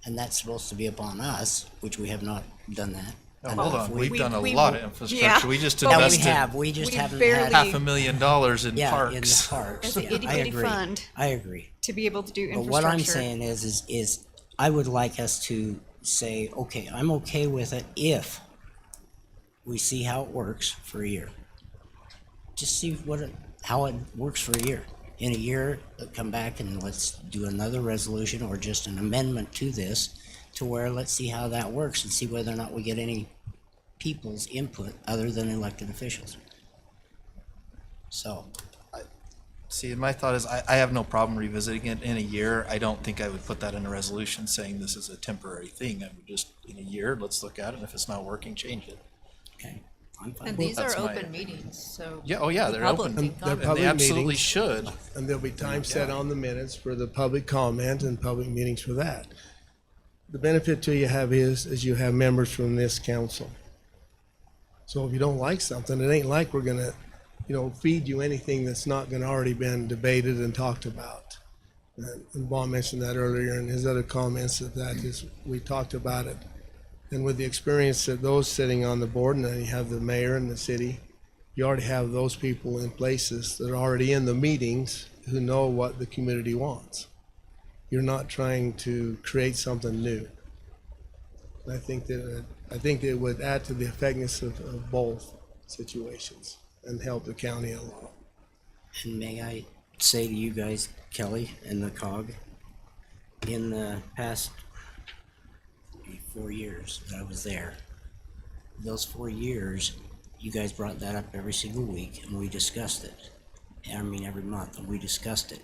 F: And that's supposed to be upon us, which we have not done that.
E: No,
F: And
E: hold
F: if
E: on,
F: we-
E: we've done a
B: we-
E: lot of infrastructure.
B: yeah,
E: We just
B: but we
E: invested
F: have. We just
B: we
F: haven't
B: barely-
F: had
E: $500,000 in
F: in
E: parks.
F: the parks.
B: As an
F: Yeah,
B: itty
F: I
B: bitty
F: agree.
B: fund.
F: I agree.
B: To be able to do
F: But
B: infrastructure.
F: what I'm saying is I would like us to say, okay, I'm okay with it if we see how it works for a year. Just see how it works for a year. In a year, come back and let's do another resolution or just an amendment to this to where let's see how that works and see whether or not we get any people's input other than elected officials. So,
E: See, my thought is I have no problem revisiting it in a year. I don't think I would put that in a resolution saying this is a temporary thing. I would just, in a year, let's look at it. If it's not working, change it.
F: okay, I'm fine.
D: And these are
E: That's my
D: open
E: opinion.
D: meetings, so.
E: Yeah, oh yeah,
D: the
E: they're
D: public
E: open.
D: can
S: They're
E: And
S: public
E: they absolutely
S: meetings.
E: should.
S: And there'll be time set on the minutes for the public comment and public meetings for that. The benefit to you have is you have members from this council. So if you don't like something, it ain't like we're gonna, feed you anything that's not gonna already been debated and talked about. And Bob mentioned that earlier in his other comments we talked about it. And with the experience of those sitting on the board, and then you have the mayor and the city, you already have those people in places that are already in the meetings who know what the community wants. You're not trying to create something new. And I think that it would add to the effectiveness of both situations and help the county a lot.
F: And may I say to you guys, Kelly and the COG, in the past 4 years that I was there, those 4 years, you guys brought that up every single week and we discussed it. I mean, every month, and we discussed it.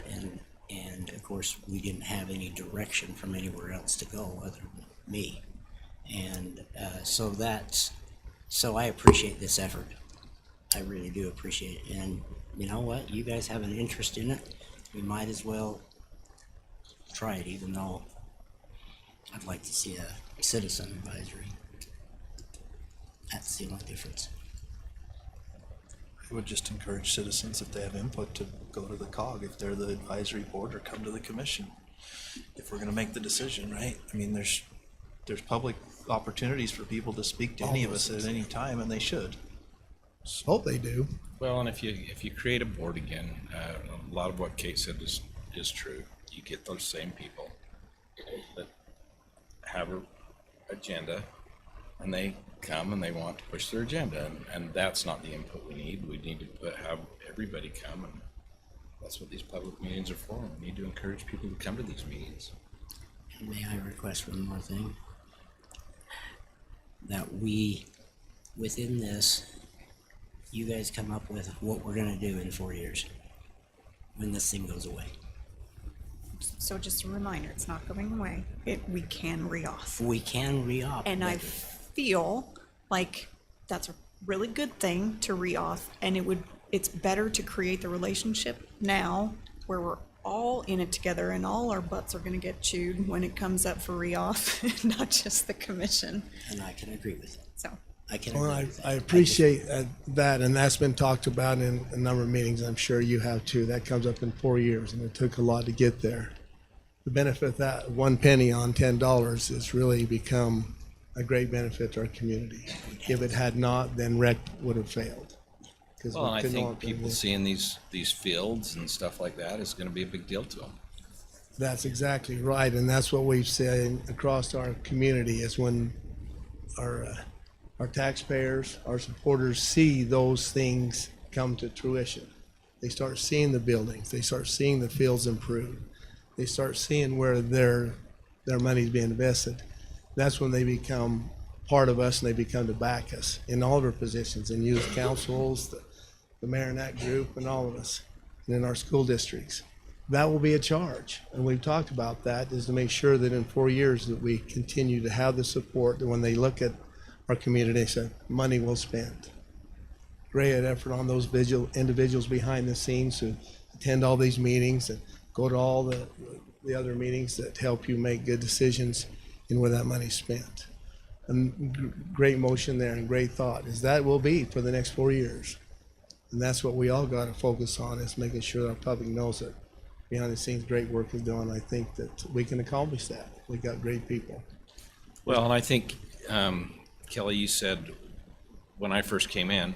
F: And of course, we didn't have any direction from anywhere else to go other than me. And so I appreciate this effort. I really do appreciate it. And you know what? You guys have an interest in it. We might as well try it, even though I'd like to see a citizen advisory. That's the only difference.
E: I would just encourage citizens, if they have input, to go to the COG if they're the advisory board, or come to the commission if we're gonna make the decision, right? I mean, there's public opportunities for people to speak to any of us at any time, and they should.
S: Hope they do.
H: Well, and if you create a board again, a lot of what Kate said is true. You get those same people that have an agenda, and they come and they want to push their agenda, and that's not the input we need. We need to have everybody come, and that's what these public meetings are for. We need to encourage people to come to these meetings.
F: May I request one more thing? That we, within this, you guys come up with what we're gonna do in 4 years when this thing goes away.
B: So just a reminder, it's not going away. We can re-off.
F: We can re-op.
B: And I feel like that's a really good thing to re-off, and it's better to create the relationship now where we're all in it together and all our butts are gonna get chewed when it comes up for re-off, not just the commission.
F: And I can agree with it.
B: So.
F: I can
S: Well,
F: agree with that.
S: I appreciate that, and that's been talked about in a number of meetings. I'm sure you have too. That comes up in 4 years, and it took a lot to get there. the benefit of that 1 penny on $10 has really become a great benefit to our community. If it had not, then rec would have failed. 'Cause
H: Well,
S: we
H: and I
S: couldn't
H: think
S: all do
H: people
S: this.
H: seeing these fields and stuff like that is gonna be a big deal to them.
S: That's exactly right, and that's what we've said across our community is when our taxpayers, our supporters see those things come to fruition. They start seeing the buildings, they start seeing the fields improve, they start seeing where their money's being invested. That's when they become part of us and they become to back us in all of our positions, in youth councils, the Marinette group, and all of us, and in our school districts. That will be a charge, and we've talked about that, is to make sure that in 4 years that we continue to have the support, that when they look at our community, they say, money well spent. Great effort on those individuals behind the scenes who attend all these meetings and go to all the other meetings that help you make good decisions in where that money's spent. And great motion there and great thought is that will be for the next 4 years. And that's what we all got to focus on, is making sure our public knows that behind the scenes great work is done. I think that we can accomplish that. We got great people.
H: Well, and I think, Kelly, you said when I first came in,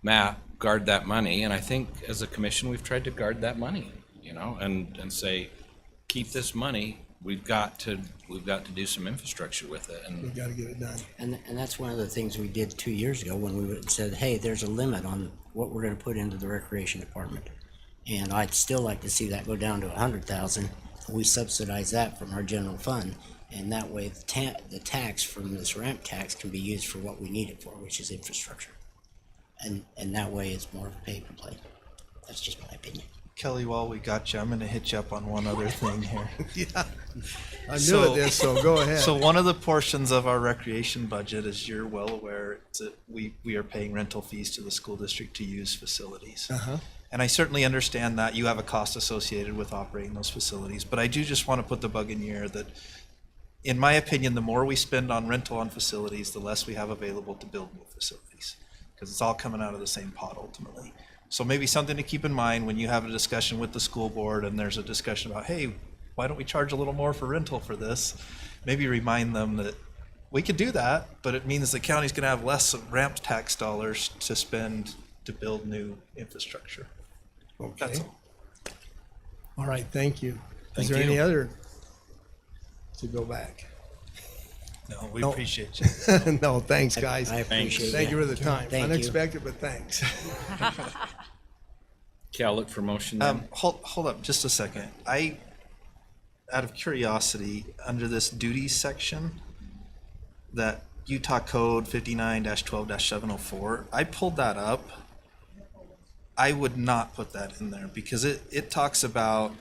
H: Matt, guard that money. And I think as a commission, we've tried to guard that money, you know, and say, keep this money. We've got to do some infrastructure with it. And
S: We've got to get it done.
F: And that's one of the things we did 2 years ago when we said, hey, there's a limit on what we're going to put into the recreation department. And I'd still like to see that go down to 100,000. We subsidize that from our general fund. And that way the tax from this ramp tax can be used for what we need it for, which is infrastructure. And that way it's more of a pay for play. That's just my opinion.
E: Kelly, while we got you, I'm going to hit you up on one other thing here.
S: Yeah, I'm new at this, so go ahead.
E: So one of the portions of our recreation budget, as you're well aware, is that we are paying rental fees to the school district to use facilities.
S: Uh-huh.
E: And I certainly understand that you have a cost associated with operating those facilities, but I do just want to put the bug in your ear that, in my opinion, the more we spend on rental on facilities, the less we have available to build new facilities, because it's all coming out of the same pot ultimately. So maybe something to keep in mind when you have a discussion with the school board and there's a discussion about, hey, why don't we charge a little more for rental for this? Maybe remind them that we could do that, but it means the county's going to have less ramp tax dollars to spend to build new infrastructure.
S: Okay.
E: That's all.
S: All right, thank you.
E: Thank
S: Is there
E: you.
S: any other to go back?
E: No, we
S: No.
E: appreciate you.
S: No, thanks, guys.
F: I appreciate
S: Thank you for the time.
F: Thank you.
S: Unexpected, but thanks.
H: Okay, I'll look for motion then.
E: Hold up just a second. Out of curiosity, under this duties section, that Utah Code 59-12-704, I pulled that up. I would not put that in there because it talks about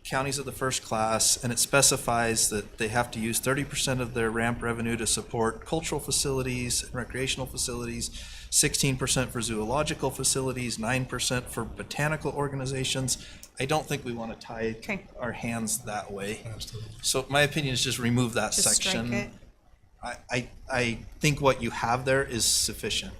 E: counties of the first class, and it specifies that they have to use 30% of their ramp revenue to support cultural facilities and recreational facilities, 16% for zoological facilities, 9% for botanical organizations. I don't think we want to tie our hands that way. So my opinion is just remove that
B: Just strike
E: section.
B: it.
E: I think what you have there is sufficient,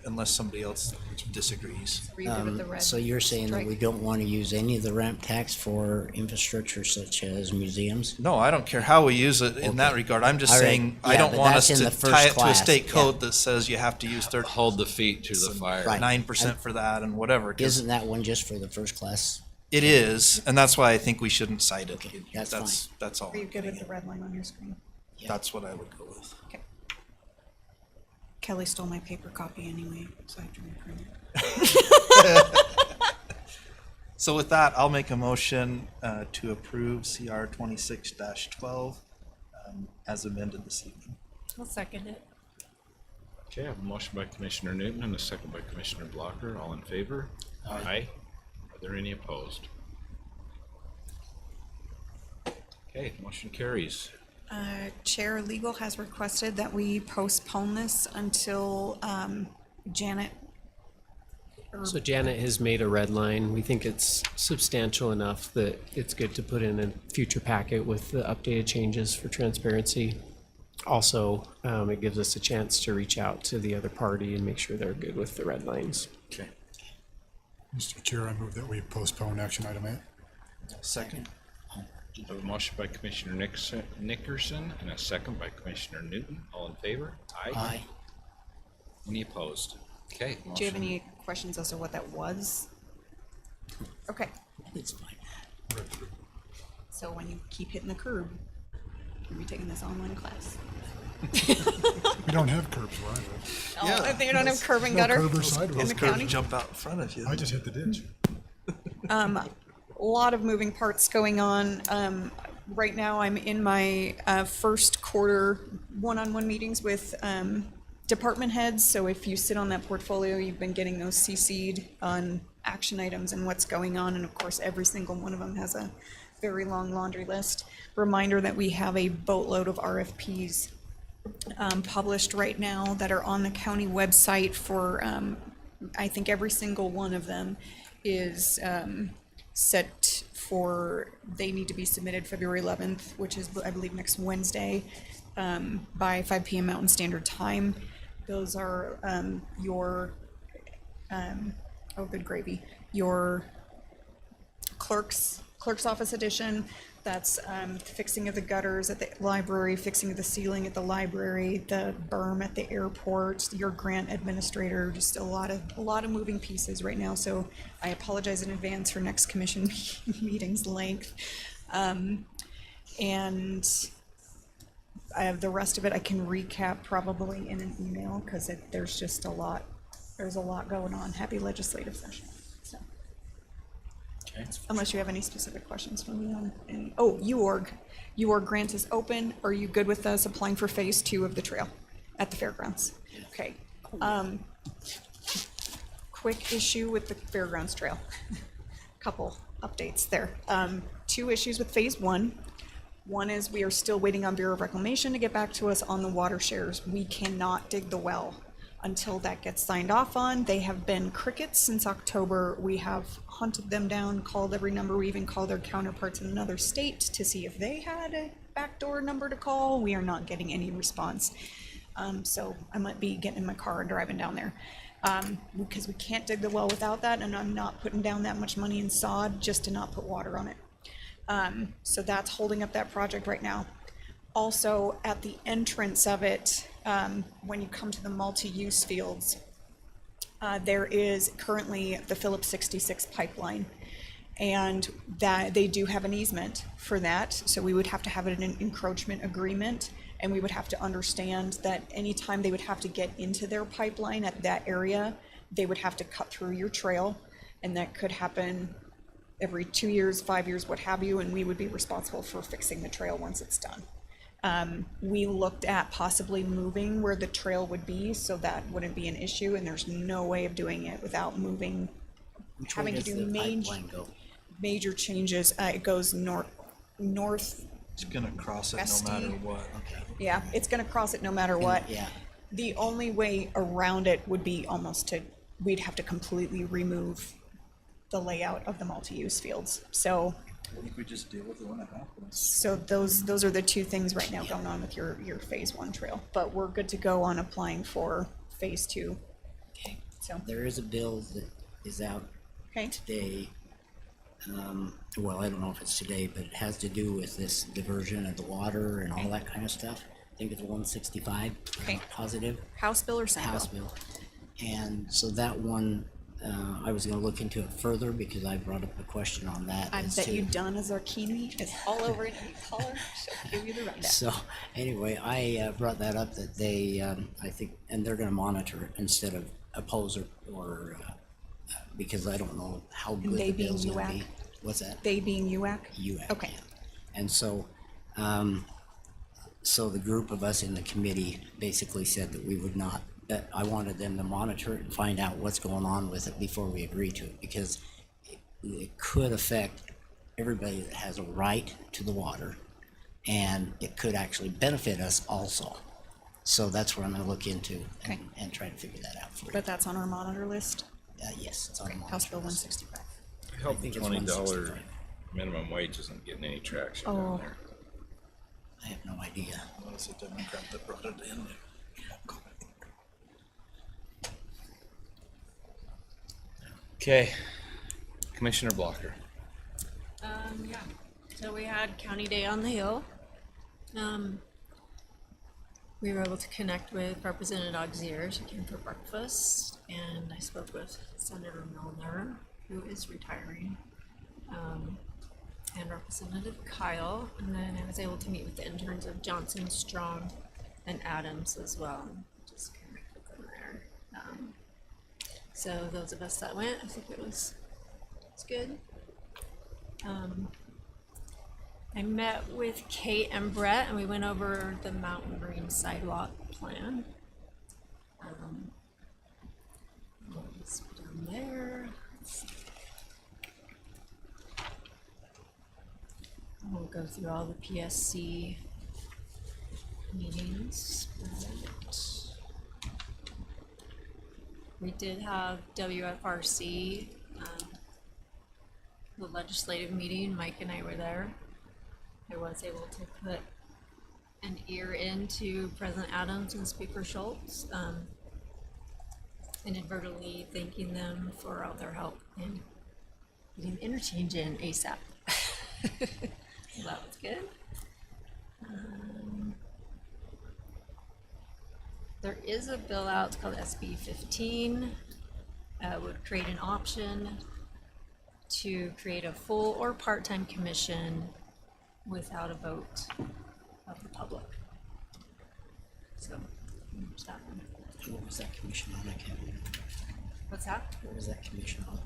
E: unless somebody else disagrees.
B: Read the red.
F: So you're saying that
B: strike.
F: we don't want to use any of the ramp tax for infrastructure such as museums?
E: No, I don't care how we use it in that regard. I'm just
F: All right.
E: saying, I
F: Yeah,
E: don't
F: but
E: want
F: that's
E: us
F: in
E: to
F: the first
E: tie it to a
F: class,
E: state
F: yeah.
E: code that says you have to use 30.
H: Hold the feet to the fire.
F: Right.
E: 9% for that and whatever. 'cause
F: Isn't that one just for the first class?
E: It is, and that's why I think we shouldn't cite it.
F: that's
E: That's all.
B: Are you
E: I'm
B: good with
E: getting
B: the red line on your screen?
E: at. That's what I would go with.
B: Kelly stole my paper copy anyway, so I have to reprint it.
E: So with that, I'll make a motion to approve CR 26-12 as amended this evening.
D: I'll second it.
H: Okay, I have a motion by Commissioner Newton and a second by Commissioner Blocker. All in favor? Aye. Are there any opposed? Okay, motion carries.
B: Chair Legal has requested that we postpone this until Janet.
K: So Janet has made a red line. We think it's substantial enough that it's good to put in a future packet with the updated changes for transparency. Also, it gives us a chance to reach out to the other party and make sure they're good with the red lines.
H: Okay.
A: Mr. Chair, I move that we postpone action item 8.
E: Second.
H: I have a motion by Commissioner Nickerson and a second by Commissioner Newton. All in favor?
F: Aye.
H: Any opposed? Okay.
B: Do you have
H: motion-
B: any questions as to what that was? Okay,
F: It's fine.
B: so when you keep hitting the curb, you'll be taking this online class.
A: We don't have curbs where I live.
B: Oh, if they don't have curb and
A: No
B: gutter
A: curb or
B: in
A: sidewalk.
B: the county?
E: Jump out in front of you.
A: I just hit the ditch.
B: A lot of moving parts going on. Right now, I'm in my first quarter one-on-one meetings with department heads. So if you sit on that portfolio, you've been getting those CC'd on action items and what's going on. And of course, every single one of them has a very long laundry list. Reminder that we have a boatload of RFPs published right now that are on the county website for, I think every single one of them is set for, they need to be submitted February 11th, which is, I believe, next Wednesday, by 5 p.m. Mountain Standard Time. Those are your, oh, good gravy, your clerk's office edition. That's fixing of the gutters at the library, fixing of the ceiling at the library, the berm at the airport, your grant administrator, just a lot of moving pieces right now. So I apologize in advance for next commission meeting's length. And I have the rest of it I can recap probably in an email because there's just a lot going on. Happy legislative session. So.
H: Okay.
B: Unless you have any specific questions for me on any, oh, UORG grant is open. Are you good with us applying for phase 2 of the trail at the fairgrounds? Okay. Quick issue with the fairgrounds trail. Couple updates there. 2 issues with phase 1. One is we are still waiting on Bureau of Reclamation to get back to us on the water shares. We cannot dig the well until that gets signed off on. They have been crickets since October. We have hunted them down, called every number. We even called their counterparts in another state to see if they had a backdoor number to call. We are not getting any response. So I might be getting in my car and driving down there. Because we can't dig the well without that, and I'm not putting down that much money in sod just to not put water on it. So that's holding up that project right now. Also, at the entrance of it, when you come to the multi-use fields, there is currently the Phillips 66 pipeline, and that they do have an easement for that. So we would have to have an encroachment agreement, and we would have to understand that anytime they would have to get into their pipeline at that area, they would have to cut through your trail, and that could happen every 2 years, 5 years, what have you, and we would be responsible for fixing the trail once it's done. We looked at possibly moving where the trail would be, so that wouldn't be an issue, and there's no way of doing it without moving,
F: Which way
B: having to
F: does
B: do
F: the pipeline go?
B: major changes. It goes north.
E: It's gonna cross it no
B: Westy.
E: matter what.
B: Yeah, it's gonna cross it no matter what.
F: Yeah.
B: The only way around it would be we'd have to completely remove the layout of the multi-use fields. So
E: I think we just deal with it when it happens.
B: So those are the 2 things right now going on with your phase 1 trail, but we're good to go on applying for phase 2.
F: Okay.
B: So
F: There is a bill that is out today. Well, I don't know if it's today, but it has to do with this diversion of the water and all that kind of stuff. I think it's 165. Positive.
B: House bill or Senate
F: House bill. And so that one, I was going to look into it further because I brought up a question on that.
B: I
F: as
B: bet
F: to-
B: you Donna Zarkini is all over it. You call her, she'll give you the rundown.
F: So anyway, I brought that up that they, I think, and they're going to monitor it instead of oppose or because I don't know how good
B: They
F: the
B: being
F: bill's going to
B: UAC?
F: be. What's that?
B: They being UAC?
F: UAC.
B: Okay.
F: Yeah. And so, so the group of us in the committee basically said that we would not. That I wanted them to monitor it and find out what's going on with it before we agree to it, because it could affect everybody that has a right to the water, and it could actually benefit us also. So that's what I'm going to look into and try to figure that out for you.
B: But that's on our monitor list.
F: Yes, it's on the
B: House Bill
F: monitor list.
B: 165.
H: I hope
F: I think
H: the
F: it's
H: $20
F: $165.
H: minimum wage isn't getting any traction
B: Oh.
H: down there.
F: I have no idea.
E: Well, it's a Democrat that brought it in.
H: Okay, Commissioner Blocker.
D: Yeah. So we had County Day on the Hill. We were able to connect with Representative Auxier. She came for breakfast, and I spoke with Senator Milner, who is retiring, and Representative Kyle. And then I was able to meet with the interns of Johnson, Strong, and Adams as well. Just connect with them there. So those of us that went, I think it was good. I met with Kate and Brett, and we went over the Mountain Green sidewalk plan. What was down there? We'll go through all the PSC meetings. We did have WFRC, the legislative meeting. Mike and I were there. I was able to put an ear into President Adams and Speaker Schultz, inadvertently thanking them for all their help in getting the interchange in ASAP. So that was good. There is a bill out, it's called SB 15. Would create an option to create a full or part-time commission without a vote of the public. So, there's that one.
F: What was that commission on? I can't remember.
D: What's that?
F: What was that commission on?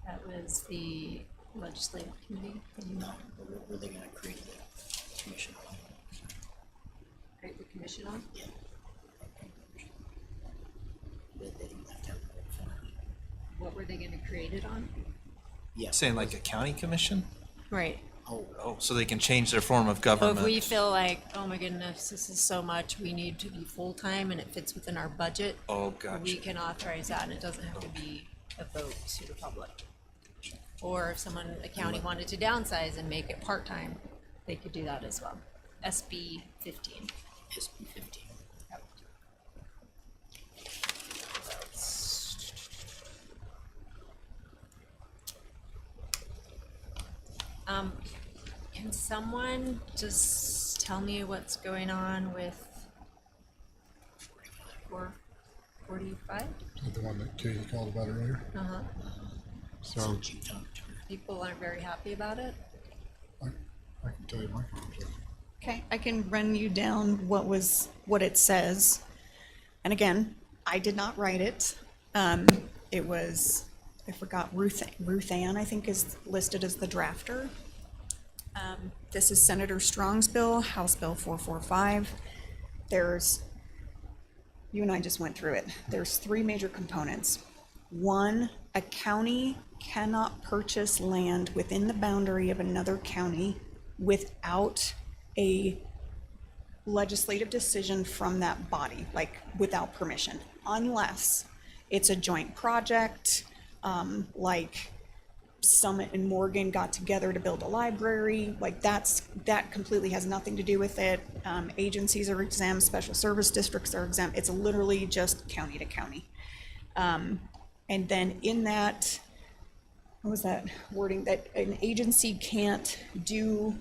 D: That was the legislative committee.
F: No, what were they gonna create the commission on?
D: Create the commission on?
F: Yeah. They didn't have to have a vote for it.
D: What were they gonna create it on?
F: Yeah.
E: Saying like a county commission?
D: Right.
E: Oh, so they can change their form of
D: So
E: government.
D: if we feel like, oh my goodness, this is so much, we need to be full-time and it fits within our budget.
E: Oh, gotcha.
D: We can authorize that and it doesn't have to be a vote to the public. Or if someone, a county wanted to downsize and make it part-time, they could do that as well. SB 15.
F: SB 15.
D: Yep. Can someone just tell me what's going on with 445?
A: Is that the one that Katie called about earlier?
D: Uh-huh.
A: So
D: People aren't very happy about it.
A: I can tell you my conversation.
B: Okay, I can run you down what it says. And again, I did not write it. It was, I forgot, Ruth Ann, I think, is listed as the drafter. This is Senator Strong's bill, House Bill 445. You and I just went through it. There's three major components. One, a county cannot purchase land within the boundary of another county without a legislative decision from that body, like without permission, unless it's a joint project, like Summit and Morgan got together to build a library. Like that completely has nothing to do with it. Agencies are exempt, special service districts are exempt. It's literally just county to county. And then in that, what was that wording? That an agency they can't deed,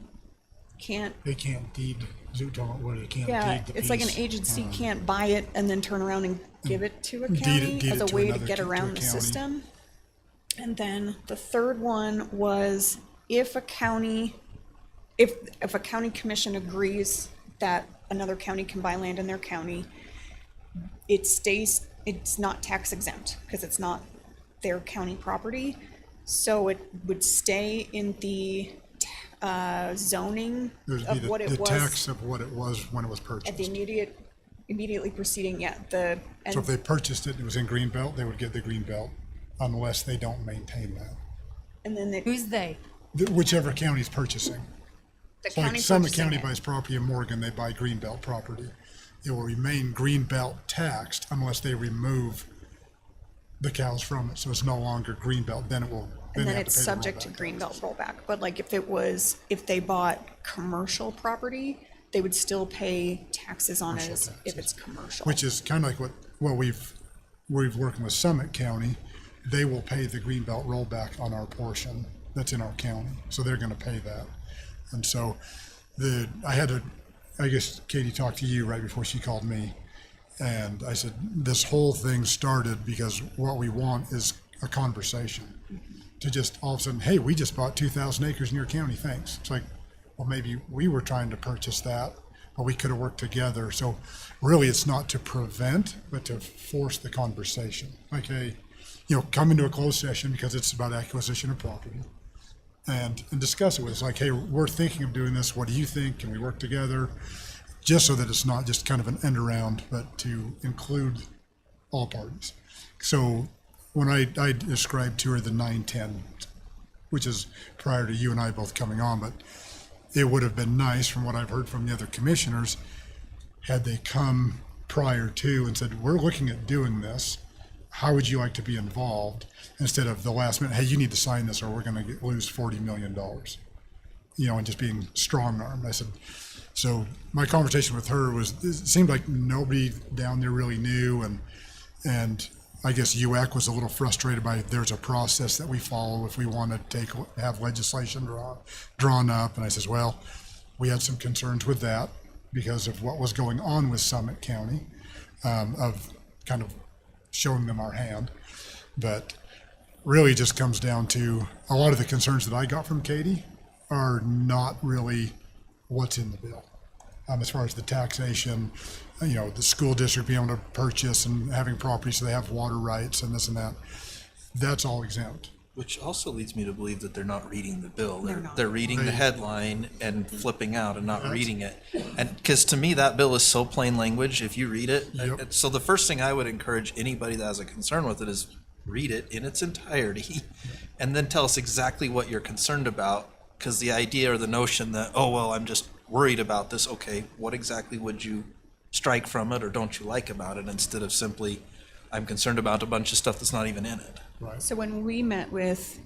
B: what it can't yeah, deed the it's like an
A: piece.
B: agency can't buy it and then turn around and give it to a county
A: deed
B: as
A: it
B: a
A: to
B: way to
A: another
B: get
A: to a
B: around the
A: county.
B: system. And then the third one was if a county commission agrees that another county can buy land in their county, it's not tax exempt because it's not their county property. So it would stay in the zoning
A: There'd
B: of
A: be
B: what it
A: the
B: was
A: tax of what it was when it was
B: at
A: purchased.
B: the immediately preceding, yeah.
A: So if they purchased it and it was in Greenbelt, they would get the Greenbelt unless they don't maintain that.
B: And then
D: who's they?
A: Whichever county's purchasing.
B: The
A: So like
B: county
A: Summit
B: purchasing
A: County
B: it.
A: buys property in Morgan, they buy Greenbelt property. It will remain Greenbelt taxed unless they remove the cows from it, so it's no longer Greenbelt, then it will.
B: And
A: they
B: then
A: have
B: it's
A: pay the
B: subject to
A: rollback.
B: Greenbelt rollback. But like if they bought commercial property, they would still pay taxes on it as if it's commercial.
A: Which is kind of like we've working with Summit County, they will pay the Greenbelt rollback on our portion that's in our county, so they're gonna pay that. And so I guess Katie talked to you right before she called me. And I said, this whole thing started because what we want is a conversation. To just all of a sudden, hey, we just bought 2,000 acres in your county, thanks. It's like, well, maybe we were trying to purchase that, but we could have worked together. So really, it's not to prevent, but to force the conversation. Like, hey, come into a closed session because it's about acquisition of property, and discuss it with us. Like, hey, we're thinking of doing this. What do you think? Can we work together? Just so that it's not just kind of an end around, but to include all parties. So when I described to her the 9-10, which is prior to you and I both coming on, but it would have been nice from what I've heard from the other commissioners, had they come prior to and said, we're looking at doing this. How would you like to be involved? Instead of the last minute, hey, you need to sign this or we're going to lose $40 million, and just being strong armed. I said, so my conversation with her was, it seemed like nobody down there really knew. And I guess UAC was a little frustrated by there's a process that we follow if we want to have legislation drawn up. And I says, well, we had some concerns with that because of what was going on with Summit County, of kind of showing them our hand. But really just comes down to a lot of the concerns that I got from Katie are not really what's in the bill. As far as the taxation, the school district being able to purchase and having property so they have water rights and this and that, that's all exempt.
E: Which also leads me to believe that they're not reading the bill. They're reading the headline and flipping out and not reading it. And because to me, that bill is so plain language, if you read it.
A: Yep.
E: So the first thing I would encourage anybody that has a concern with it is read it in its entirety and then tell us exactly what you're concerned about. Because the idea or the notion that, oh, well, I'm just worried about this. Okay, what exactly would you strike from it or don't you like about it, instead of simply, I'm concerned about a bunch of stuff that's not even in it.
A: Right.
B: So when we met with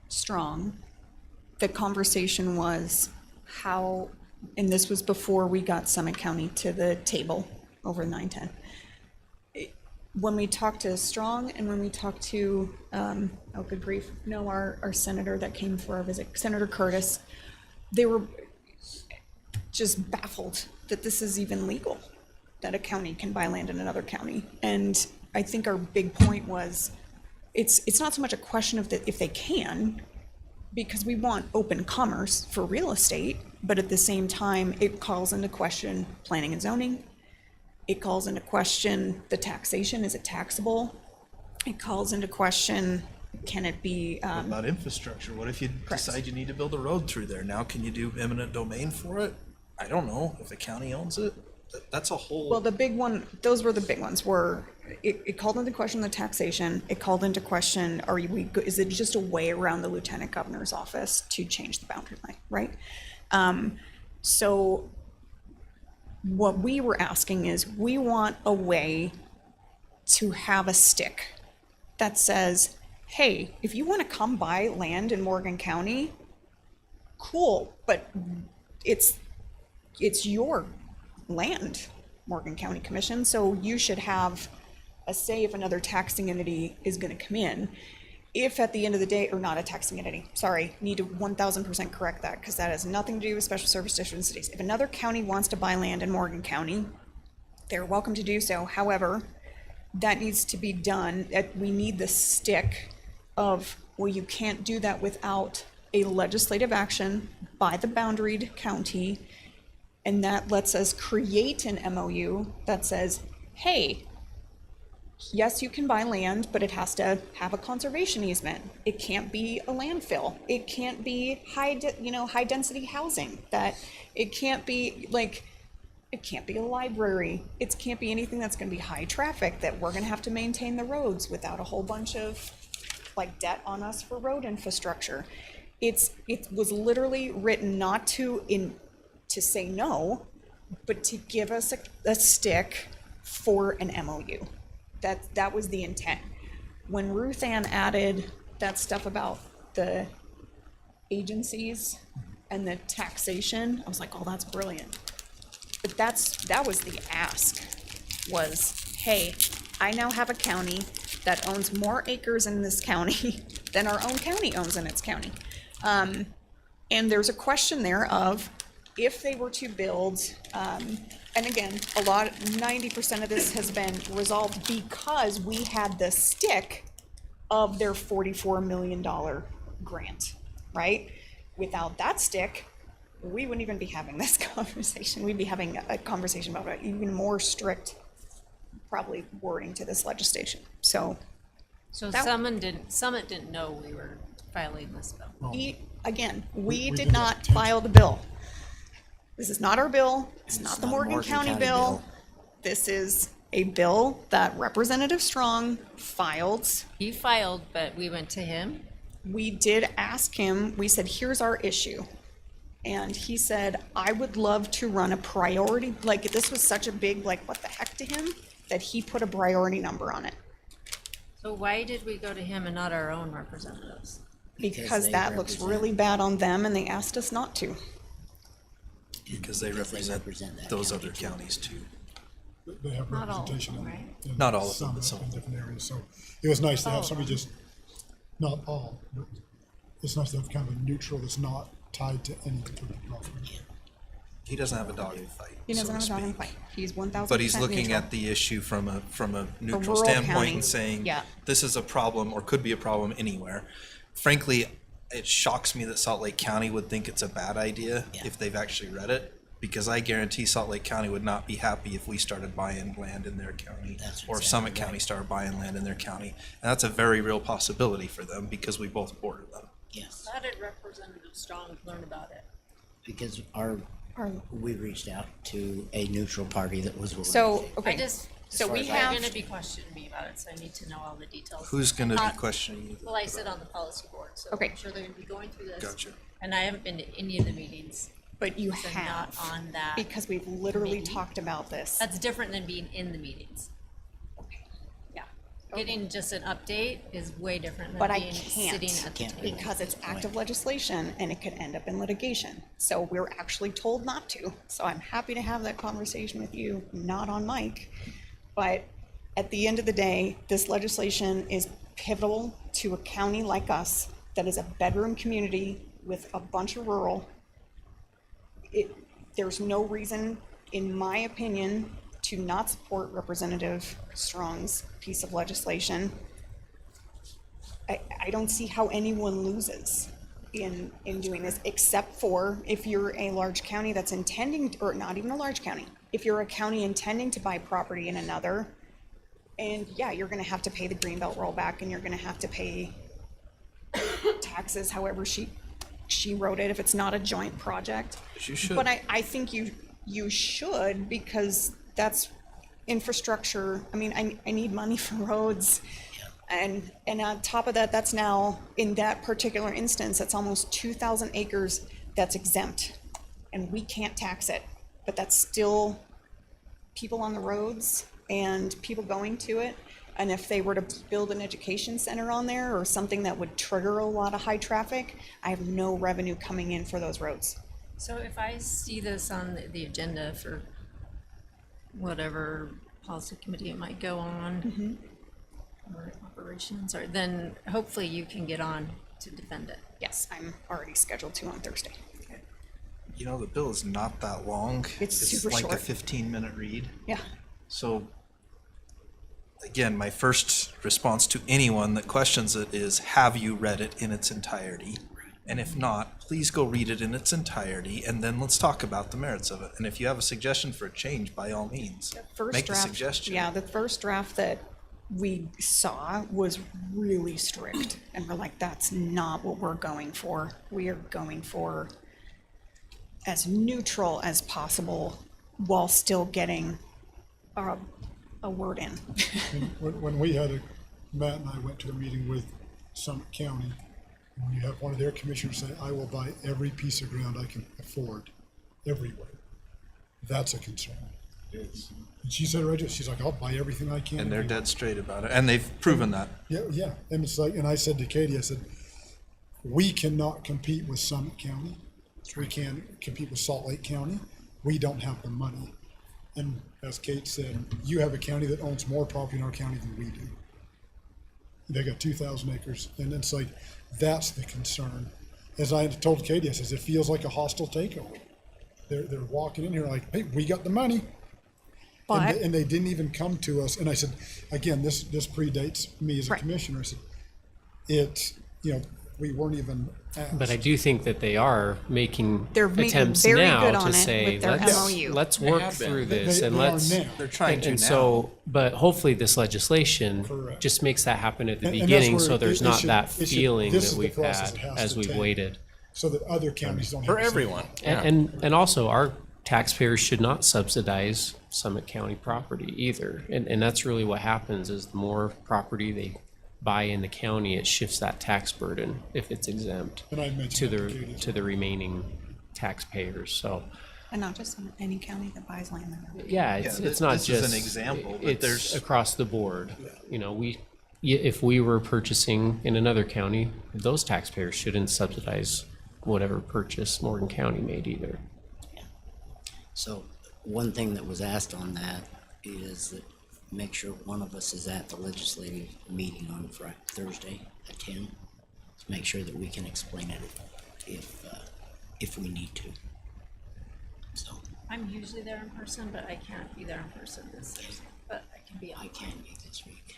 B: Strong, the conversation was how, and this was before we got Summit County to the table over 9-10. When we talked to Strong and when we talked to, oh good grief, no, our senator that came for our visit, Senator Curtis, they were just baffled that this is even legal, that a county can buy land in another county. And I think our big point was, it's not so much a question of if they can, because we want open commerce for real estate, but at the same time, it calls into question planning and zoning. It calls into question the taxation. Is it taxable? It calls into question, can it be?
E: What about infrastructure? What if you decide you need to build a road through there? Now, can you do eminent domain for it? I don't know. If the county owns it, that's a whole.
B: Well, the big one, those were the big ones, were it called into question the taxation. It called into question, is it just a way around the lieutenant governor's office to change the boundary line, right? So what we were asking is, we want a way to have a stick that says, hey, if you want to come buy land in Morgan County, cool, but it's your land, Morgan County Commission, so you should have a say if another taxing entity is going to come in. If at the end of the day, or not a taxing entity, sorry, need to 1000% correct that, because that has nothing to do with special service districts and cities. If another county wants to buy land in Morgan County, they're welcome to do so. However, that needs to be done. We need the stick of, well, you can't do that without a legislative action by the boundaried county, and that lets us create an MOU that says, hey, yes, you can buy land, but it has to have a conservation easement. It can't be a landfill. It can't be high density housing. That it can't be it can't be a library. It can't be anything that's going to be high traffic, that we're going to have to maintain the roads without a whole bunch of debt on us for road infrastructure. It was literally written not to say no, but to give us a stick for an MOU. That was the intent. When Ruth Ann added that stuff about the agencies and the taxation, I was like, oh, that's brilliant. But that was the ask, was, hey, I now have a county that owns more acres in this county than our own county owns in its county. And there's a question there of if they were to build, and again, 90% of this has been resolved because we had the stick of their $44 million grant, right? Without that stick, we wouldn't even be having this conversation. We'd be having a conversation about even more strict, probably wording to this legislation. So that-
D: Summit didn't know we were filing this bill.
B: We did not file the bill. This is not our bill. It's not the Morgan County bill. This is a bill that Representative Strong filed.
D: He filed, but we went to him.
B: We did ask him, we said, here's our issue. And he said, I would love to run a priority, like this was such a big, like, what the heck to him, that he put a priority number on it.
D: So why did we go to him and not our own representatives?
B: Because that looks really bad on them and they asked us not to.
E: Because they represent those other counties too.
A: They have
D: Not all of
A: representation
D: them,
A: in-
D: right?
A: in
E: Not all of them,
A: some
E: but some.
A: in different areas, so it was nice to
D: All
A: have
D: of
A: somebody
D: them.
A: just, not all, but it's nice to have kind of a neutral that's not tied to any particular property.
E: He doesn't have a dog in the fight.
B: He doesn't
E: so to
B: have a dog in
E: speak.
B: the fight. He's 1,000%
E: But he's looking
B: neutral.
E: at the issue from a neutral
B: rural
E: standpoint
B: county.
E: and saying,
B: Yeah.
E: this is a problem or could be a problem anywhere. Frankly, it shocks me that Salt Lake County would think it's a bad idea if they've actually read it. Because I guarantee Salt Lake County would not be happy if we started buying land in their county. Or if Summit County started buying land in their county. And that's a very real possibility for them because we both border them.
F: Yes,
D: How did Representative Strong learn about it?
F: because we reached out to a neutral party that was willing.
B: So, okay.
D: So
B: we
D: They're
B: have,
D: gonna be questioning me about it, so I need to know all the details.
E: Who's gonna be
D: Not-
E: questioning you?
D: Well, I sit on the policy board, so
B: Okay.
D: I'm sure they're gonna be going through this.
E: Gotcha.
D: And I haven't been to any of the meetings.
B: but you
D: So
B: have,
D: not on that
B: because we've literally
D: committee.
B: talked about this.
D: That's different than being in the meetings. Yeah. Getting just an update is way different
B: But
D: than
B: I
D: being
B: can't,
D: sitting at the table.
B: because it's active legislation and it could end up in litigation. So we're actually told not to. So I'm happy to have that conversation with you, not on mic. But at the end of the day, this legislation is pivotal to a county like us that is a bedroom community with a bunch of rural. There's no reason, in my opinion, to not support Representative Strong's piece of legislation. I don't see how anyone loses in doing this, except for if you're a large county that's intending, or not even a large county, if you're a county intending to buy property in another, and yeah, you're gonna have to pay the Greenbelt rollback, and you're gonna have to pay taxes, however she wrote it, if it's not a joint project.
E: You should.
B: But I think you should, because that's infrastructure. I mean, I need money for roads. And on top of that, that's now, in that particular instance, that's almost 2,000 acres that's exempt. And we can't tax it, but that's still people on the roads and people going to it. And if they were to build an education center on there or something that would trigger a lot of high traffic, I have no revenue coming in for those roads.
D: So if I see this on the agenda for whatever policy committee it might go on, or operations, or then hopefully you can get on to defend it.
B: Yes, I'm already scheduled to on Thursday.
E: You know, the bill is not that long.
B: It's super
E: like
B: short.
E: a 15-minute read.
B: Yeah.
E: So, again, my first response to anyone that questions it is, have you read it in its entirety? And if not, please go read it in its entirety, and then let's talk about the merits of it. And if you have a suggestion for a change, by all means,
B: First
E: make the
B: draft,
E: suggestion.
B: yeah, the first draft that we saw was really strict, and we're like, that's not what we're going for. We are going for as neutral as possible while still getting a word in.
A: When we had Matt and I went to a meeting with Summit County, when you have one of their commissioners say, I will buy every piece of ground I can afford everywhere, that's a concern. And she said, right, she's like, I'll buy everything I can.
E: And they're dead straight about it, and they've proven that.
A: Yeah, and it's like, and I said to Katie, I said, we cannot compete with Summit County. We can't compete with Salt Lake County. We don't have the money. And as Kate said, you have a county that owns more property in our county than we do. They got 2,000 acres, and it's like, that's the concern. as I told Katie, I says, it feels like a hostile takeover. They're walking in here like, hey, we got the money.
B: But
A: And they didn't even come to us. And I said, again, this predates me as a
B: Right.
A: commissioner. I said, we weren't even asked.
K: But I do think that they are making
B: They're making
K: attempts
B: very
K: now
B: good on
K: to
B: it
K: say,
B: with their MOU.
K: let's
E: They
K: work
E: have been.
K: through this
A: They
K: and
A: are
K: let's.
A: now.
E: They're trying to
K: and
E: now.
K: so, but hopefully this legislation
A: Correct.
K: just makes that happen at the
A: And that's
K: beginning,
A: where
K: so there's
A: it
K: not
A: should-
K: that
A: it should-
K: feeling
A: this
K: that
A: is the
K: we've
A: process
K: had
A: it has
K: as
A: to
K: we've
A: take.
K: waited.
A: So that other counties don't have
E: For
A: the same-
E: everyone.
K: And also our taxpayers should not subsidize Summit County property either. And that's really what happens is the more property they buy in the county, it shifts that tax burden if it's exempt
A: And I mentioned
K: to
A: that to
K: the
A: Katie as
K: to the remaining taxpayers. So
B: and not just in any county that buys land.
K: yeah, it's not
E: this
K: just
E: is an example, but
K: It's
E: there's-
K: across the board. You know, if we were purchasing in another county, those taxpayers shouldn't subsidize whatever purchase Morgan County made either.
F: So one thing that was asked on that is that make sure one of us is at the legislative meeting on Thursday at 10. To make sure that we can explain it if we need to. So
D: I'm usually there in person, but I can't be there in person this Thursday, but I can be on.
F: I can be this week.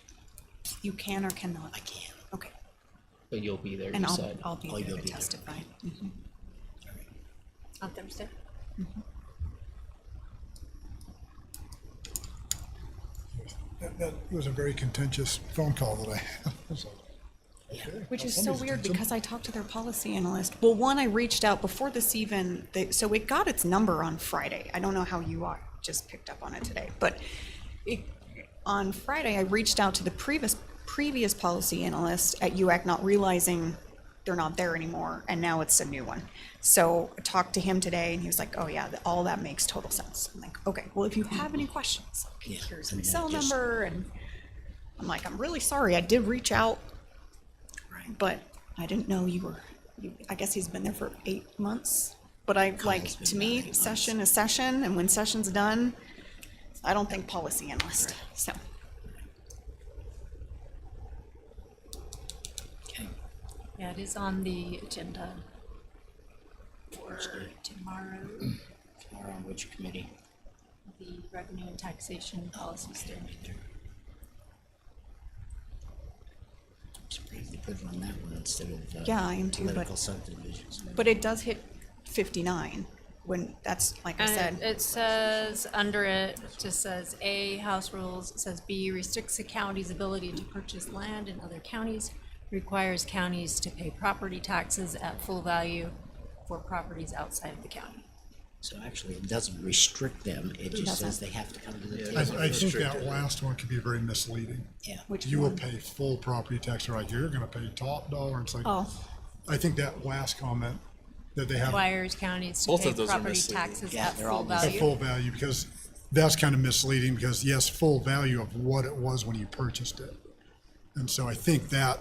B: You can or cannot?
F: I can.
B: Okay.
K: But you'll be there,
B: And
K: you
B: I'll
K: said.
B: be
F: Oh,
B: there
F: you'll
B: to
F: be there.
B: testify. Mhm.
D: On Thursday?
A: That was a very contentious phone call that I had. I was like, okay,
B: Which
A: well,
B: is so
A: somebody's
B: weird
A: attention.
B: because I talked to their policy analyst. Well, one, I reached out before this even, so it got its number on Friday. I don't know how you are, just picked up on it today, but on Friday, I reached out to the previous policy analyst at UAC, not realizing they're not there anymore, and now it's a new one. So I talked to him today, and he was like, "Oh yeah, all that makes total sense." I'm like, "Okay, well if you have any questions,
F: Yeah,
B: here's
F: and
B: my
F: then
B: cell
F: just-
B: number," and I'm like, "I'm really sorry, I did reach out, but I didn't know you were." I guess he's been there for 8 months, but I like
F: it's been
B: to
F: about
B: me,
F: 8 months.
B: session is session, and when session's done, I don't think policy analyst. So.
F: Okay.
D: Yeah, it is on the agenda for tomorrow,
F: Tomorrow on which committee?
D: the Revenue and Taxation Policy Steering Committee.
F: Surprised they put it on that one instead of
B: Yeah, I am too, but-
F: political subdivisions.
B: But it does hit 59 when that's, like I said.
D: And it says, under it just says A, House Rules, it says B, restricts the county's ability to purchase land in other counties, requires counties to pay property taxes at full value for properties outside of the county.
F: So actually, it doesn't restrict them, it just says they have to come to the table.
A: I think that last one could be very misleading.
F: Yeah.
B: Which
A: You will
B: one?
A: pay full property tax right here. You're gonna pay top dollar. It's like,
B: Oh,
A: I think that last comment that they have
D: Requires counties to
E: Both
D: pay
E: of those are
D: property
E: misleading.
D: taxes
F: Yeah,
D: at
F: they're all
D: full
A: at
D: value.
A: full value, because that's kind of misleading, because yes, full value of what it was when you purchased it. And so I think that,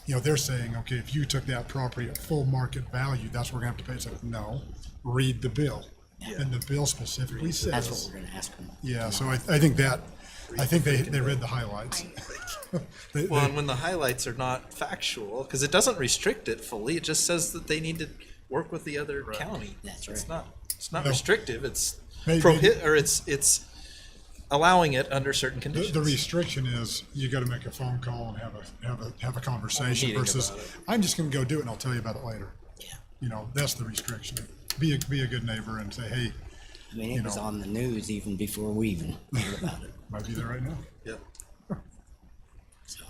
A: they're saying, okay, if you took that property at full market value, that's what we're gonna have to pay. It's like, no, read the bill. And the bill specifically says.
F: That's what we're gonna ask them.
A: Yeah, so I think they read the highlights. They-
E: Well,
A: they-
E: and when the highlights are not factual, because it doesn't restrict it fully, it just says that they need to work with the other county.
F: That's
E: It's
F: right.
E: not
A: No.
E: restrictive, it's
A: Maybe-
E: it's allowing it under certain
A: The,
E: conditions.
A: the restriction is you got to make a phone call and have a conversation
E: Meeting
A: versus
E: about it.
A: I'm just going to go do it and I'll tell you about it later.
F: Yeah.
A: That's the restriction. Be a good neighbor and say, hey,
F: I mean, it was on the news even before we even heard about it.
A: might be there right now.
E: Yeah.
F: So,